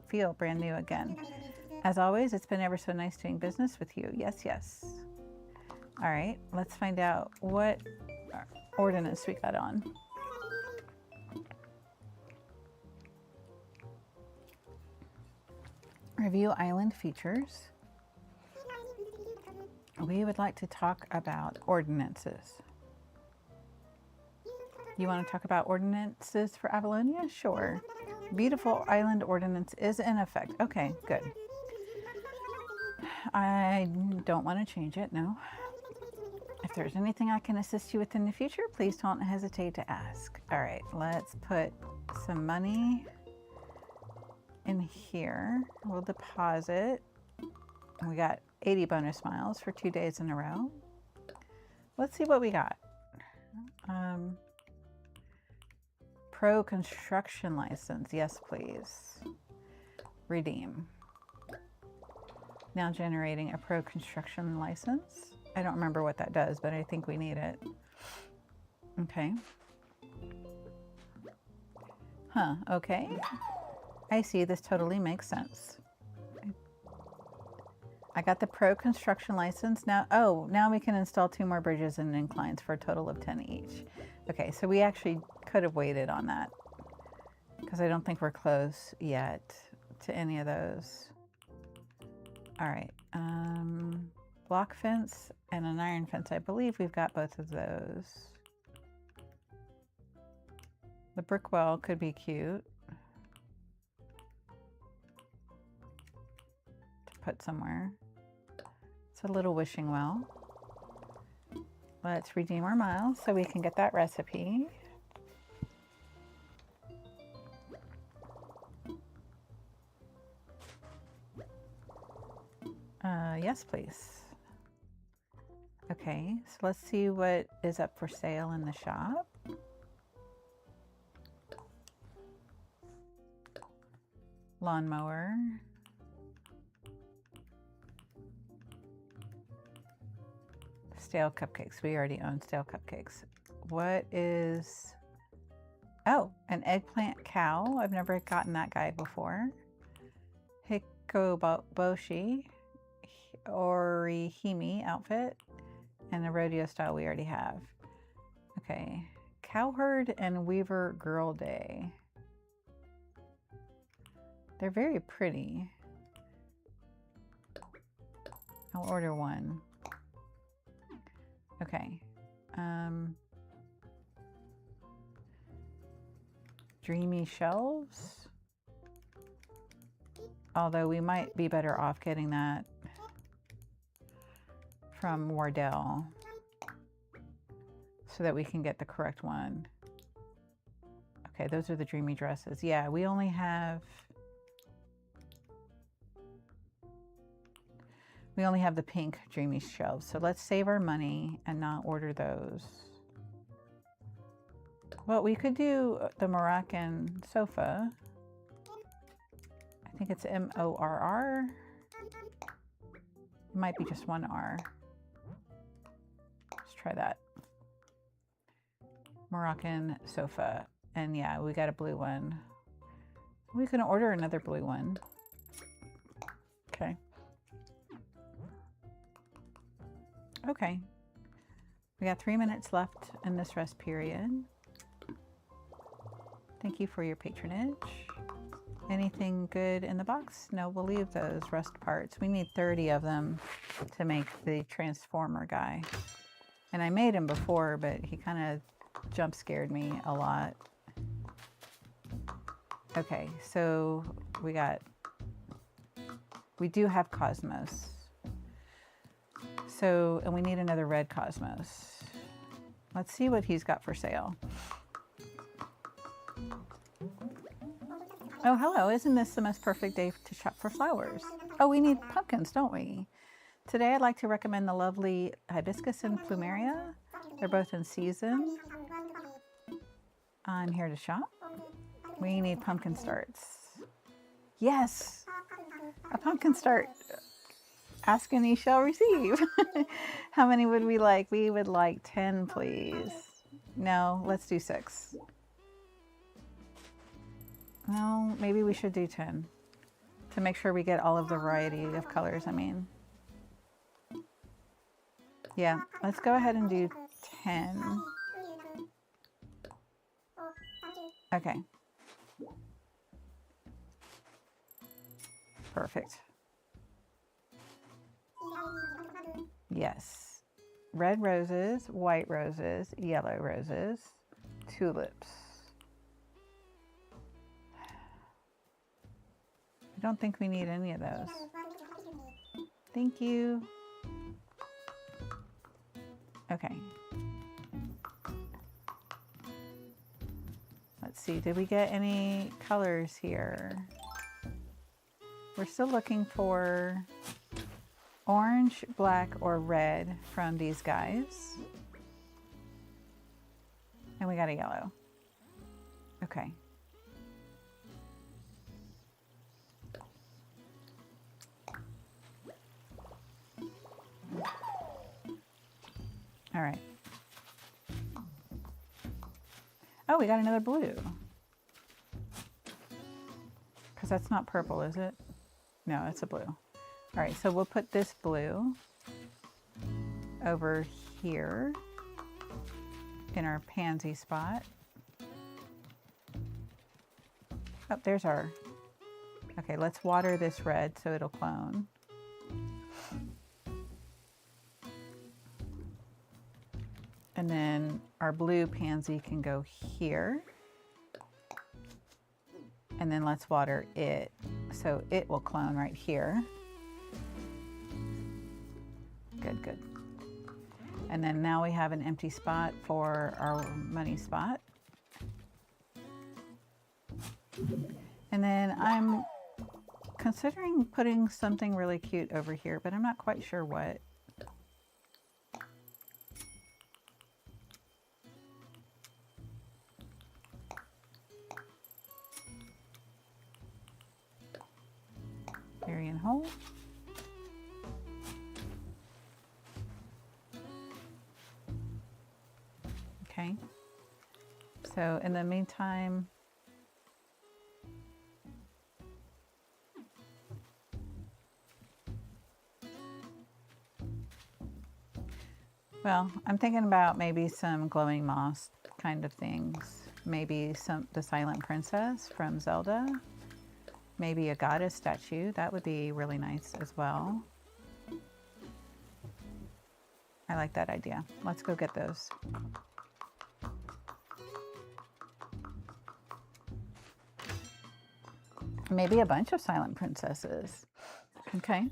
feel brand new again. As always, it's been ever so nice doing business with you. Yes, yes. All right, let's find out what ordinance we got on. Review island features. We would like to talk about ordinances. You want to talk about ordinances for Avalonia? Sure. Beautiful island ordinance is in effect. Okay, good. I don't want to change it, no. If there's anything I can assist you with in the future, please don't hesitate to ask. All right, let's put some money in here. We'll deposit. We got 80 bonus miles for 2 days in a row. Let's see what we got. pro construction license. Yes, please. Redeem. Now generating a pro construction license. I don't remember what that does, but I think we need it. Okay. Huh, okay. I see, this totally makes sense. I got the pro construction license. Now, oh, now we can install 2 more bridges and inclines for a total of 10 each. Okay, so we actually could have waited on that because I don't think we're close yet to any of those. All right, block fence and an iron fence. I believe we've got both of those. The brick wall could be cute to put somewhere. It's a little wishing well. Let's redeem our miles so we can get that recipe. Yes, please. Okay, so let's see what is up for sale in the shop. Lawnmower. Stale cupcakes. We already own stale cupcakes. What is... Oh, an eggplant cow. I've never gotten that guy before. Hikoboshi. Orihime outfit. And a rodeo style we already have. Okay. Cowherd and Weaver Girl Day. They're very pretty. I'll order one. Okay. Dreamy shelves. Although we might be better off getting that from Wardell so that we can get the correct one. Okay, those are the dreamy dresses. Yeah, we only have the pink dreamy shelves. So let's save our money and not order those. Well, we could do the Moroccan sofa. I think it's M-O-R-R. It might be just one R. Let's try that. Moroccan sofa. And yeah, we got a blue one. We can order another blue one. Okay. Okay. We got 3 minutes left in this rest period. Thank you for your patronage. Anything good in the box? No, we'll leave those rust parts. We need 30 of them to make the transformer guy. And I made him before, but he kind of jump scared me a lot. Okay, so we do have Cosmos. So, and we need another red Cosmos. Let's see what he's got for sale. Oh, hello. Isn't this the most perfect day to shop for flowers? Oh, we need pumpkins, don't we? Today I'd like to recommend the lovely hibiscus and plumeria. They're both in season. I'm here to shop. We need pumpkin starts. Yes, a pumpkin start. Ask and ye shall receive. How many would we like? We would like 10, please. No, let's do 6. No, maybe we should do 10 to make sure we get all of the variety of colors, I mean. Yeah, let's go ahead and do 10. Okay. Perfect. Yes. Red roses, white roses, yellow roses, tulips. I don't think we need any of those. Thank you. Okay. Let's see, did we get any colors here? We're still looking for orange, black, or red from these guys. And we got a yellow. Okay. All right. Oh, we got another blue. Because that's not purple, is it? No, it's a blue. All right, so we'll put this blue over here in our pansy spot. Oh, there's our... Okay, let's water this red so it'll clone. And then our blue pansy can go here. And then let's water it so it will clone right here. Good, good. And then now we have an empty spot for our money spot. And then I'm considering putting something really cute over here, but I'm not quite sure what. Aryan hole. Okay. So in the meantime, well, I'm thinking about maybe some glowing moss kind of things. Maybe the Silent Princess from Zelda. Maybe a goddess statue. That would be really nice as well. I like that idea. Let's go get those. Maybe a bunch of silent princesses. Okay.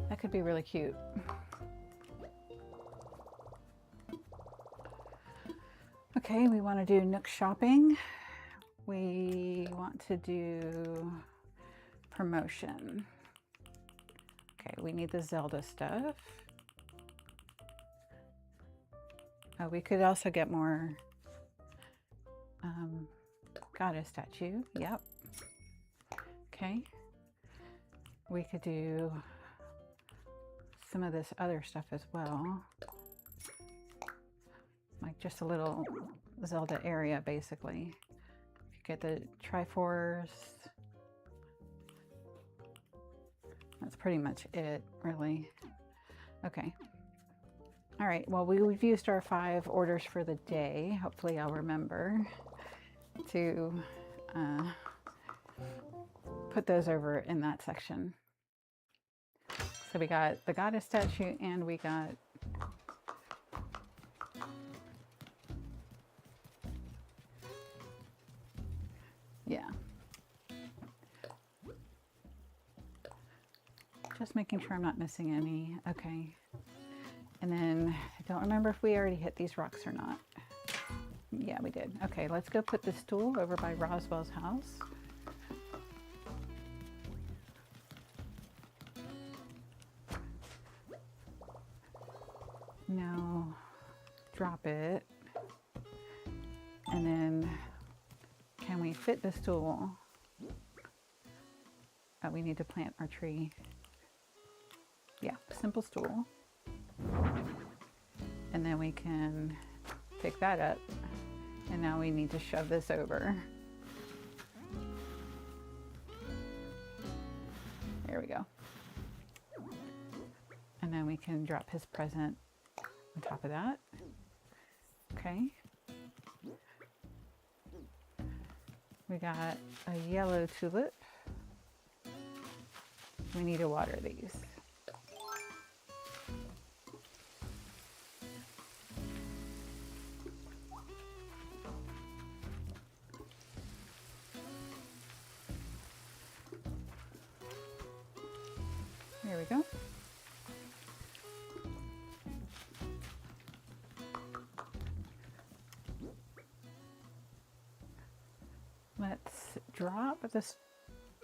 That could be really cute. Okay, we want to do Nook shopping. We want to do promotion. Okay, we need the Zelda stuff. Oh, we could also get more goddess statue. Yep. Okay. We could do some of this other stuff as well. Like just a little Zelda area, basically. You get the Triforce. That's pretty much it, really. Okay. All right, well, we've used our 5 orders for the day. Hopefully I'll remember to put those over in that section. So we got the goddess statue and we got yeah. Just making sure I'm not missing any. Okay. And then I don't remember if we already hit these rocks or not. Yeah, we did. Okay, let's go put the stool over by Roswell's house. Now drop it. And then can we fit the stool? Oh, we need to plant our tree. Yeah, simple stool. And then we can pick that up. And now we need to shove this over. There we go. And then we can drop his present on top of that. Okay. We got a yellow tulip. We need to water these. There we go. Let's drop this.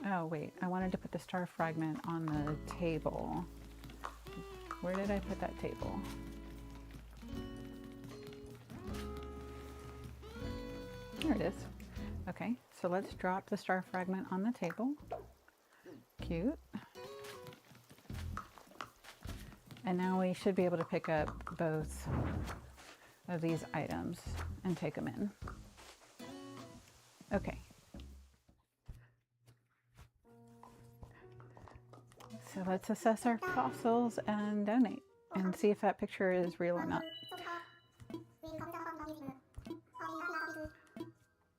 Oh wait, I wanted to put the star fragment on the table. Where did I put that table? There it is. Okay, so let's drop the star fragment on the table. Cute. And now we should be able to pick up both of these items and take them in. Okay. So let's assess our fossils and donate and see if that picture is real or not.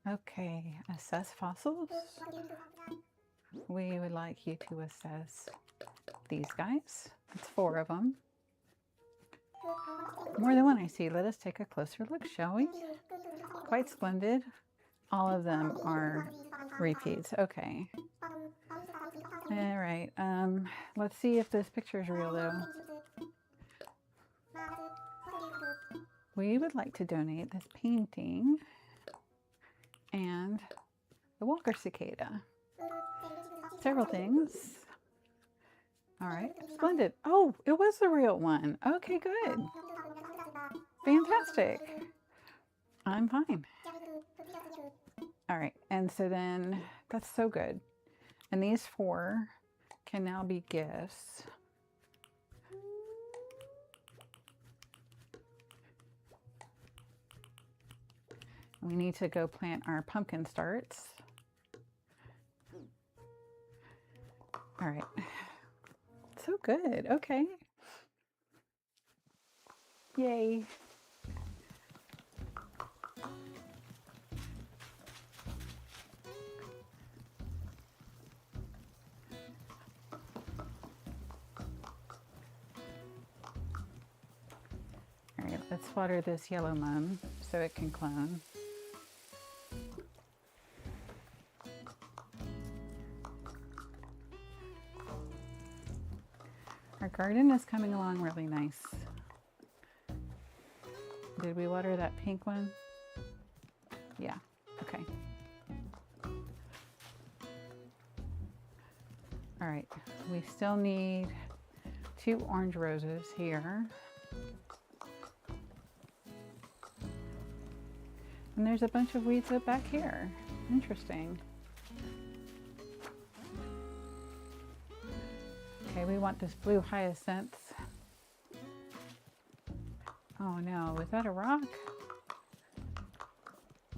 Okay, assess fossils. We would like you to assess these guys. It's 4 of them. More than one I see. Let us take a closer look, shall we? Quite splendid. All of them are repeats. Okay. All right. Let's see if this picture is real, though. We would like to donate this painting and the walker cicada. Several things. All right. Splendid. Oh, it was the real one. Okay, good. Fantastic. I'm fine. All right. And so then that's so good. And these 4 can now be gifts. We need to go plant our pumpkin starts. All right. So good. Okay. Yay. All right, let's water this yellow mum so it can clone. Our garden is coming along really nice. Did we water that pink one? Yeah, okay. All right, we still need 2 orange roses here. And there's a bunch of weeds up back here. Interesting. Okay, we want this blue hyacinth. Oh no, is that a rock?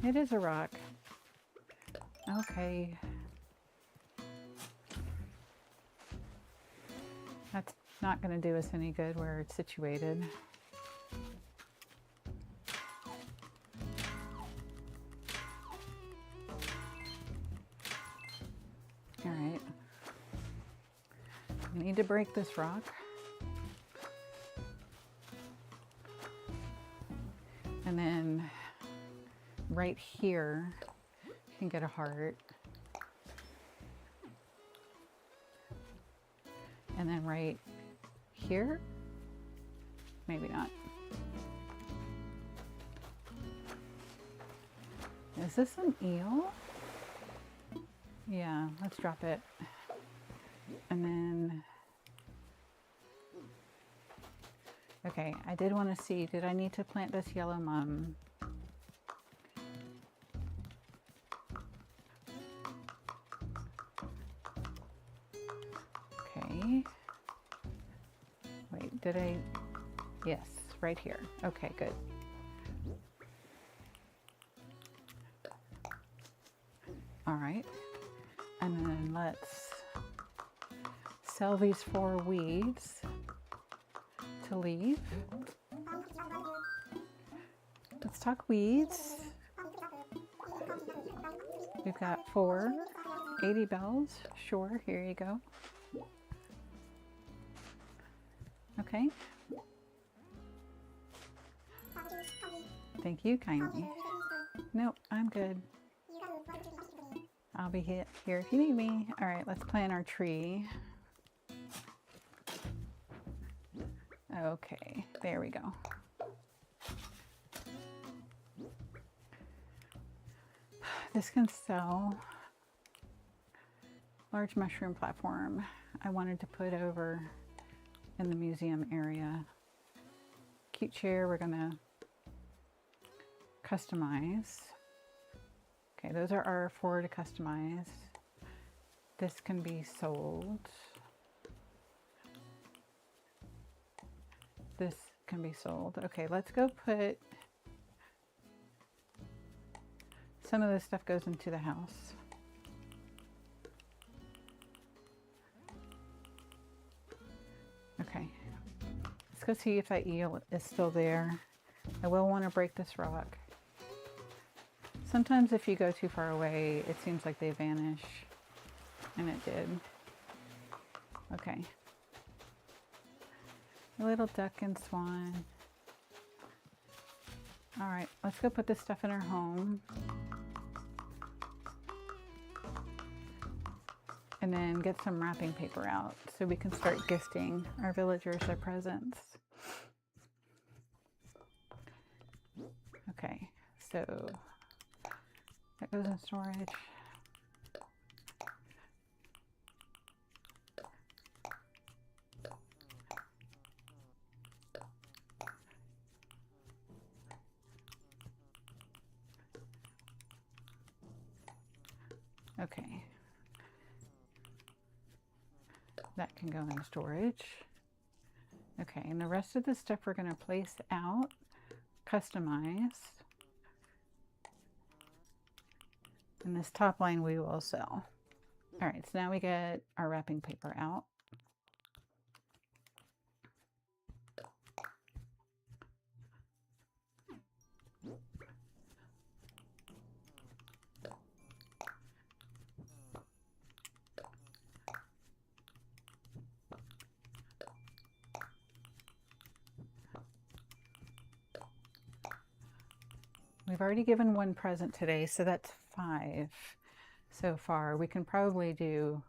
It is a rock. Okay. That's not going to do us any good where it's situated. All right. I need to break this rock. And then right here, you can get a heart. And then right here, maybe not. Is this an eel? Yeah, let's drop it. And then, okay, I did want to see, did I need to plant this yellow mum? Okay. Wait, did I? Yes, right here. Okay, good. All right. And then let's sell these 4 weeds to leave. Let's talk weeds. We've got 4 80 bells. Sure, here you go. Okay. Thank you kindly. Nope, I'm good. I'll be here if you need me. All right, let's plant our tree. Okay, there we go. This can sell. Large mushroom platform I wanted to put over in the museum area. Cute chair we're gonna customize. Okay, those are our 4 to customize. This can be sold. This can be sold. Okay, let's go put some of this stuff goes into the house. Okay, let's go see if that eel is still there. I will want to break this rock. Sometimes if you go too far away, it seems like they vanish, and it did. Okay. A little duck and swan. All right, let's go put this stuff in our home. And then get some wrapping paper out so we can start gifting our villagers their presents. Okay, so that goes in storage. Okay. That can go in storage. Okay, and the rest of the stuff we're going to place out, customize. And this top line we will sell. All right, so now we get our wrapping paper out. We've already given 1 present today, so that's 5 so far. We can probably do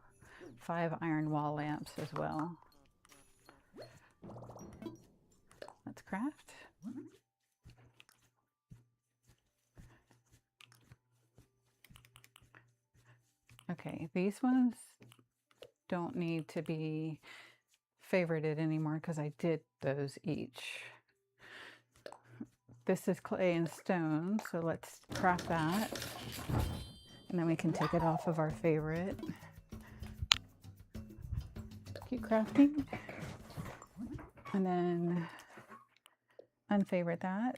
5 iron wall lamps as well. Let's craft. Okay, these ones don't need to be favorited anymore because I did those each. This is clay and stone, so let's craft that. And then we can take it off of our favorite. Keep crafting. And then unfavorite that.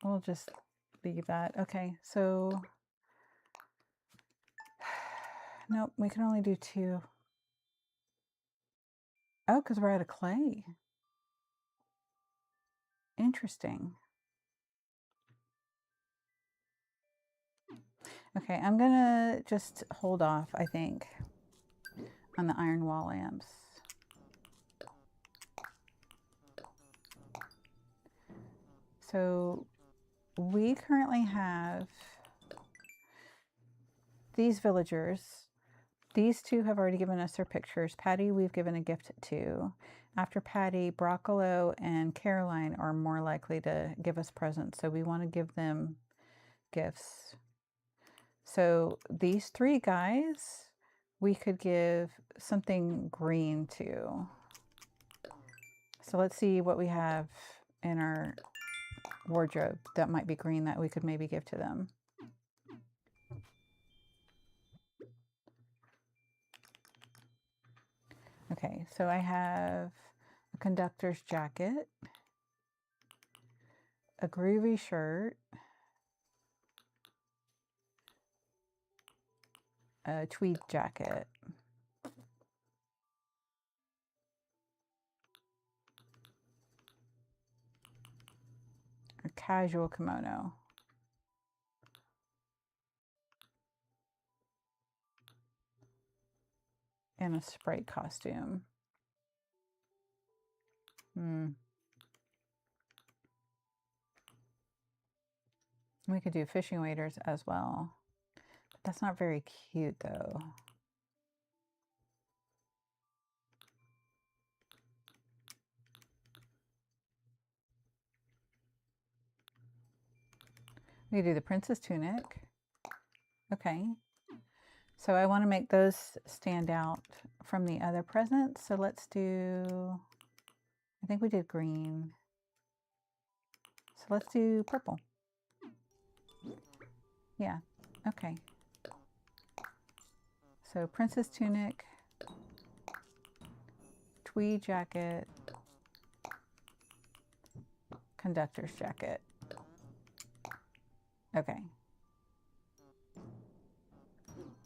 We'll just leave that. Okay, so nope, we can only do 2. Oh, because we're out of clay. Interesting. Okay, I'm gonna just hold off, I think, on the iron wall lamps. So we currently have these villagers. These 2 have already given us their pictures. Patty, we've given a gift to. After Patty, Broccolo and Caroline are more likely to give us presents, so we want to give them gifts. So these 3 guys, we could give something green to. So let's see what we have in our wardrobe that might be green that we could maybe give to them. Okay, so I have a conductor's jacket, a groovy shirt, a tweed jacket, a casual kimono, and a Sprite costume. We could do fishing waders as well. But that's not very cute though. We could do the princess tunic. Okay. So I want to make those stand out from the other presents. So let's do, I think we did green. So let's do purple. Yeah, okay. So princess tunic, tweed jacket, conductor's jacket. Okay.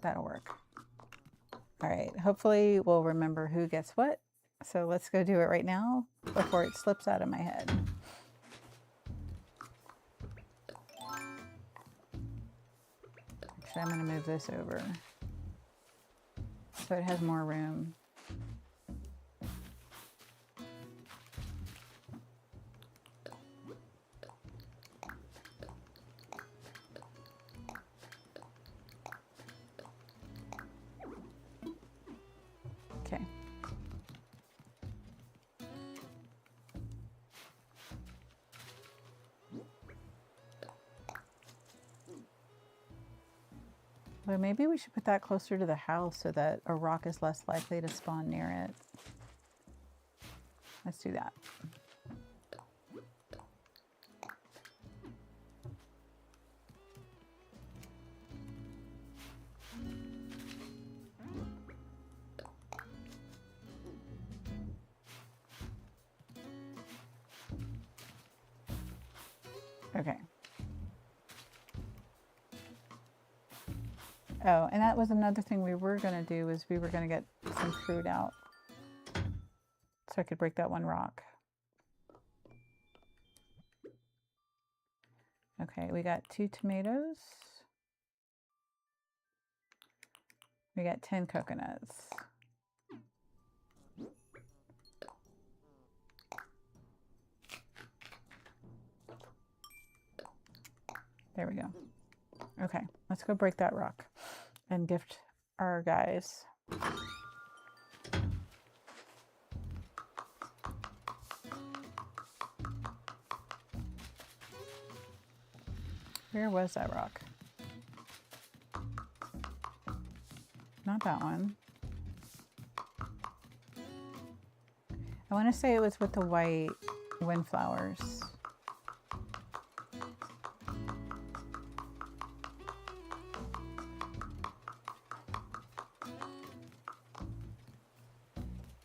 That'll work. All right, hopefully we'll remember who gets what. So let's go do it right now before it slips out of my head. Actually, I'm going to move this over so it has more room. Okay. Well, maybe we should put that closer to the house so that a rock is less likely to spawn near it. Let's do that. Okay. Oh, and that was another thing we were going to do, is we were going to get some fruit out so I could break that one rock. Okay, we got 2 tomatoes. We got 10 coconuts. There we go. Okay, let's go break that rock and gift our guys. Where was that rock? Not that one. I want to say it was with the white windflowers.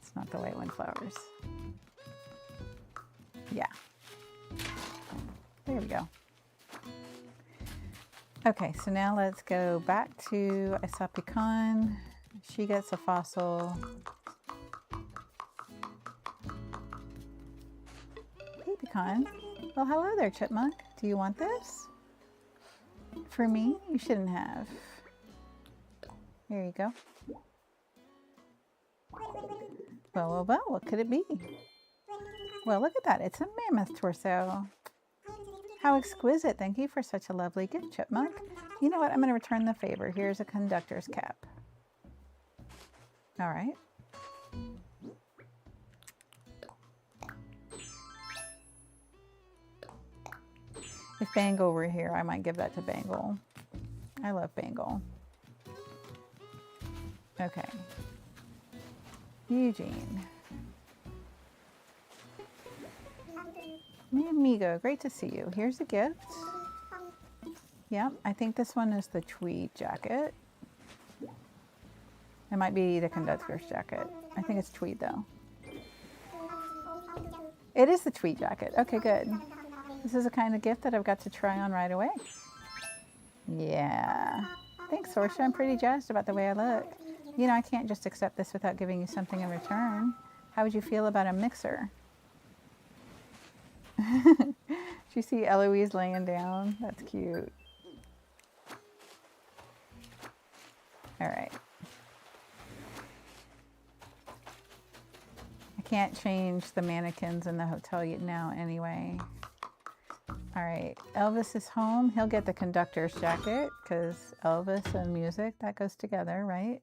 It's not the white windflowers. Yeah. There we go. Okay, so now let's go back to I saw Pecan. She gets a fossil. Hey, Pecan. Well, hello there, Chipmunk. Do you want this? For me? You shouldn't have. Here you go. Well, what could it be? Well, look at that. It's a mammoth torso. How exquisite. Thank you for such a lovely gift, Chipmunk. You know what? I'm going to return the favor. Here's a conductor's cap. All right. If Bangle were here, I might give that to Bangle. I love Bangle. Okay. Eugene. Mi amigo, great to see you. Here's a gift. Yep, I think this one is the tweed jacket. It might be the conductor's jacket. I think it's tweed though. It is the tweed jacket. Okay, good. This is the kind of gift that I've got to try on right away. Yeah. Thanks, Sorsha. I'm pretty jazzed about the way I look. You know, I can't just accept this without giving you something in return. How would you feel about a mixer? Did you see Eloise laying down? That's cute. All right. I can't change the mannequins in the hotel yet now anyway. All right, Elvis is home. He'll get the conductor's jacket because Elvis and music, that goes together, right?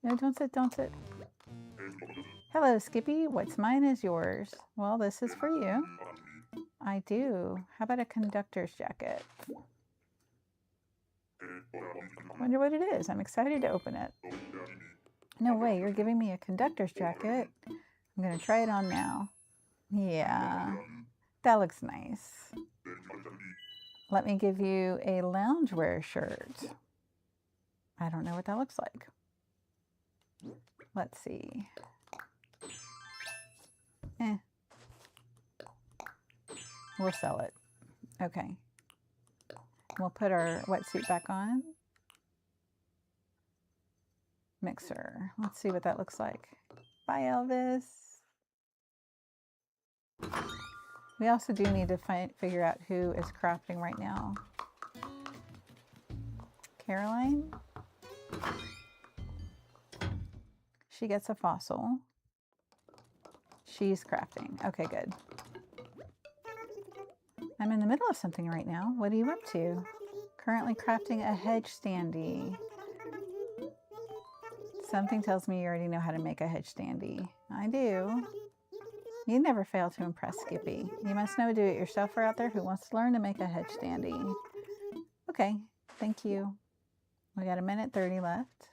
No, don't sit, don't sit. Hello, Skippy. What's mine is yours. Well, this is for you. I do. How about a conductor's jacket? Wonder what it is. I'm excited to open it. No way, you're giving me a conductor's jacket. I'm gonna try it on now. Yeah, that looks nice. let me give you a loungewear shirt. I don't know what that looks like. Let's see. We'll sell it. Okay. We'll put our wetsuit back on. Mixer. Let's see what that looks like. Bye, Elvis. We also do need to figure out who is crafting right now. Caroline. She gets a fossil. She's crafting. Okay, good. I'm in the middle of something right now. What are you up to? Currently crafting a hedge standee. Something tells me you already know how to make a hedge standee. I do. You never fail to impress, Skippy. You must know a do-it-yourselfer out there who wants to learn to make a hedge standee. Okay, thank you. We got 1:30 left.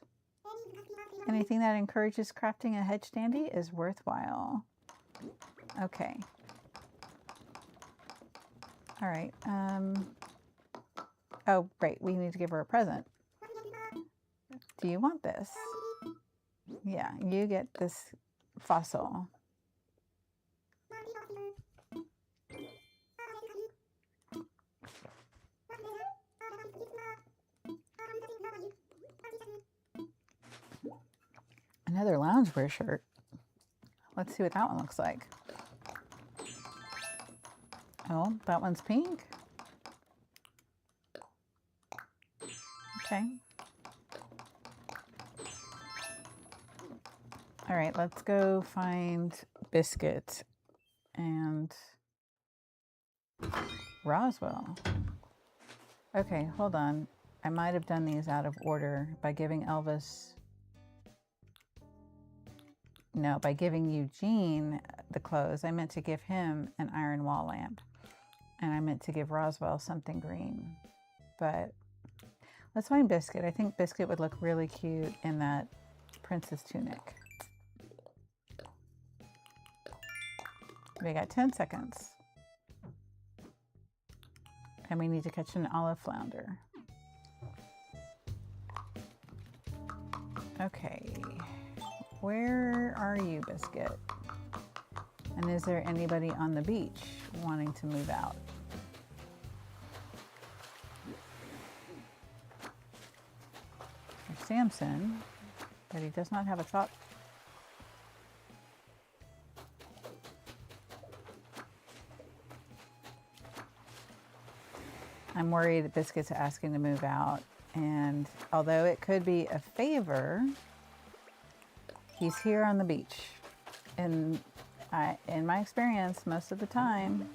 Anything that encourages crafting a hedge standee is worthwhile. Okay. All right. Oh, great. We need to give her a present. Do you want this? Yeah, you get this fossil. Another loungewear shirt. Let's see what that one looks like. Oh, that one's pink. Okay. All right, let's go find Biscuit and Roswell. Okay, hold on. I might have done these out of order by giving Elvis... No, by giving Eugene the clothes. I meant to give him an iron wall lamp. And I meant to give Roswell something green. But let's find Biscuit. I think Biscuit would look really cute in that princess tunic. We got 10 seconds. And we need to catch an olive flounder. Okay. Where are you, Biscuit? And is there anybody on the beach wanting to move out? There's Samson, but he does not have a top. I'm worried that Biscuit's asking to move out, and although it could be a favor, he's here on the beach. And in my experience, most of the time,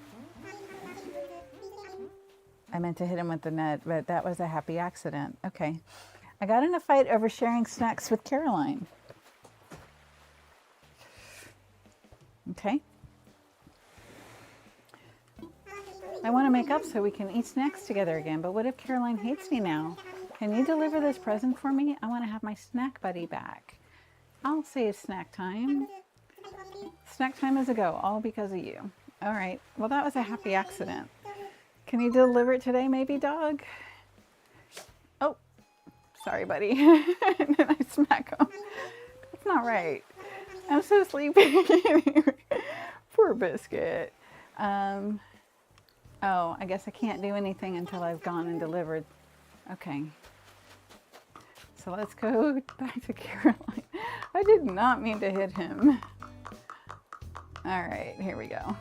I meant to hit him with the net, but that was a happy accident. Okay. I got in a fight over sharing snacks with Caroline. Okay. I want to make up so we can eat snacks together again, but what if Caroline hates me now? Can you deliver this present for me? I want to have my snack buddy back. I'll save snack time. Snack time is a go, all because of you. All right. Well, that was a happy accident. Can you deliver it today, maybe, dog? Oh, sorry, buddy. And then I smack him. That's not right. I'm so sleepy. Poor Biscuit. Oh, I guess I can't do anything until I've gone and delivered. Okay. So let's go back to Caroline. I did not mean to hit him. All right, here we go.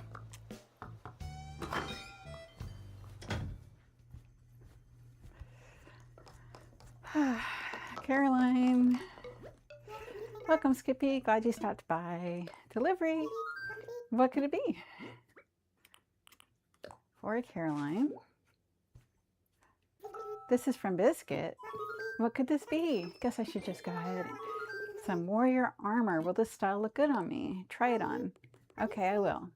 Caroline. Welcome, Skippy. Glad you stopped by. Delivery. What could it be? For Caroline. This is from Biscuit. What could this be? Guess I should just go ahead. Some warrior armor. Will this style look good on me? Try it on. Okay, I will.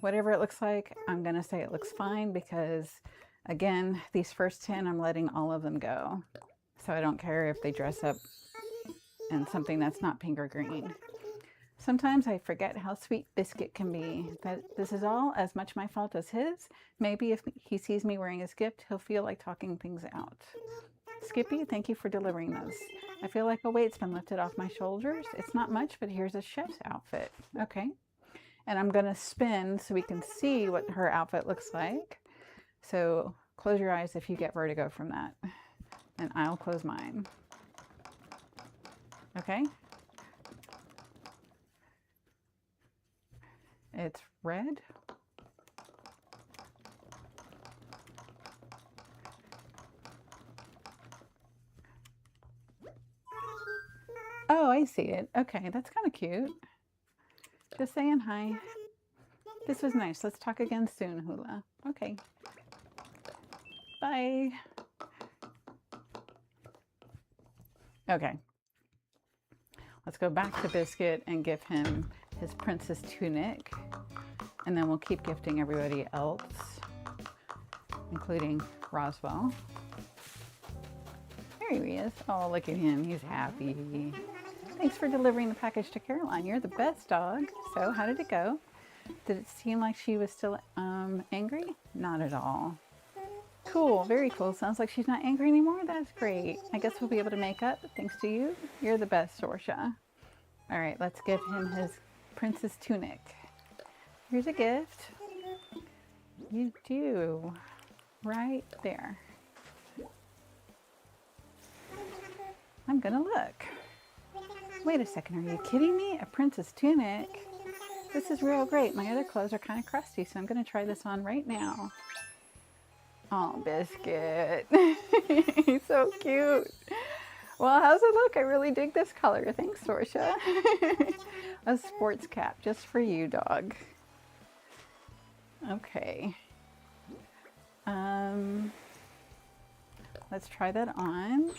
Whatever it looks like, I'm going to say it looks fine because, again, these first 10, I'm letting all of them go. So I don't care if they dress up in something that's not pink or green. Sometimes I forget how sweet Biscuit can be. That this is all as much my fault as his. Maybe if he sees me wearing his gift, he'll feel like talking things out. Skippy, thank you for delivering this. I feel like a weight's been lifted off my shoulders. It's not much, but here's a chef's outfit. Okay. And I'm going to spin so we can see what her outfit looks like. So close your eyes if you get vertigo from that. And I'll close mine. Okay. It's red. Oh, I see it. Okay, that's kind of cute. Just saying hi. This was nice. Let's talk again soon, Hula. Okay. Bye. Okay. Let's go back to Biscuit and give him his princess tunic. And then we'll keep gifting everybody else, including Roswell. There he is. Oh, look at him. He's happy. Thanks for delivering the package to Caroline. You're the best dog. So how did it go? Did it seem like she was still angry? Not at all. Cool. Very cool. Sounds like she's not angry anymore. That's great. I guess we'll be able to make up thanks to you. You're the best, Sorsha. All right, let's give him his princess tunic. Here's a gift. You do. Right there. I'm gonna look. Wait a second, are you kidding me? A princess tunic? This is real great. My other clothes are kind of crusty, so I'm gonna try this on right now. Oh, Biscuit. He's so cute. Well, how's it look? I really dig this color. Thanks, Sorsha. A sports cap just for you, dog. Okay. Let's try that on.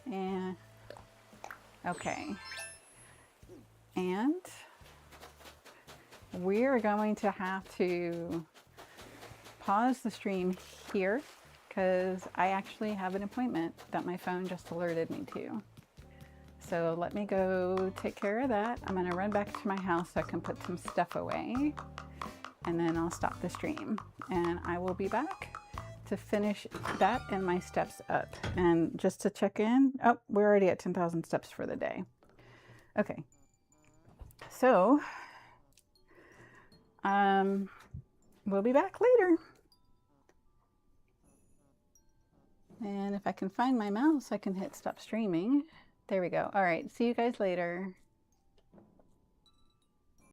And okay. And we're going to have to pause the stream here because I actually have an appointment that my phone just alerted me to. So let me go take care of that. I'm gonna run back to my house so I can put some stuff away, and then I'll stop the stream. And I will be back to finish that and my steps up. And just to check in, oh, we're already at 10,000 steps for the day. Okay, so we'll be back later. And if I can find my mouse, I can hit stop streaming. There we go. All right, see you guys later.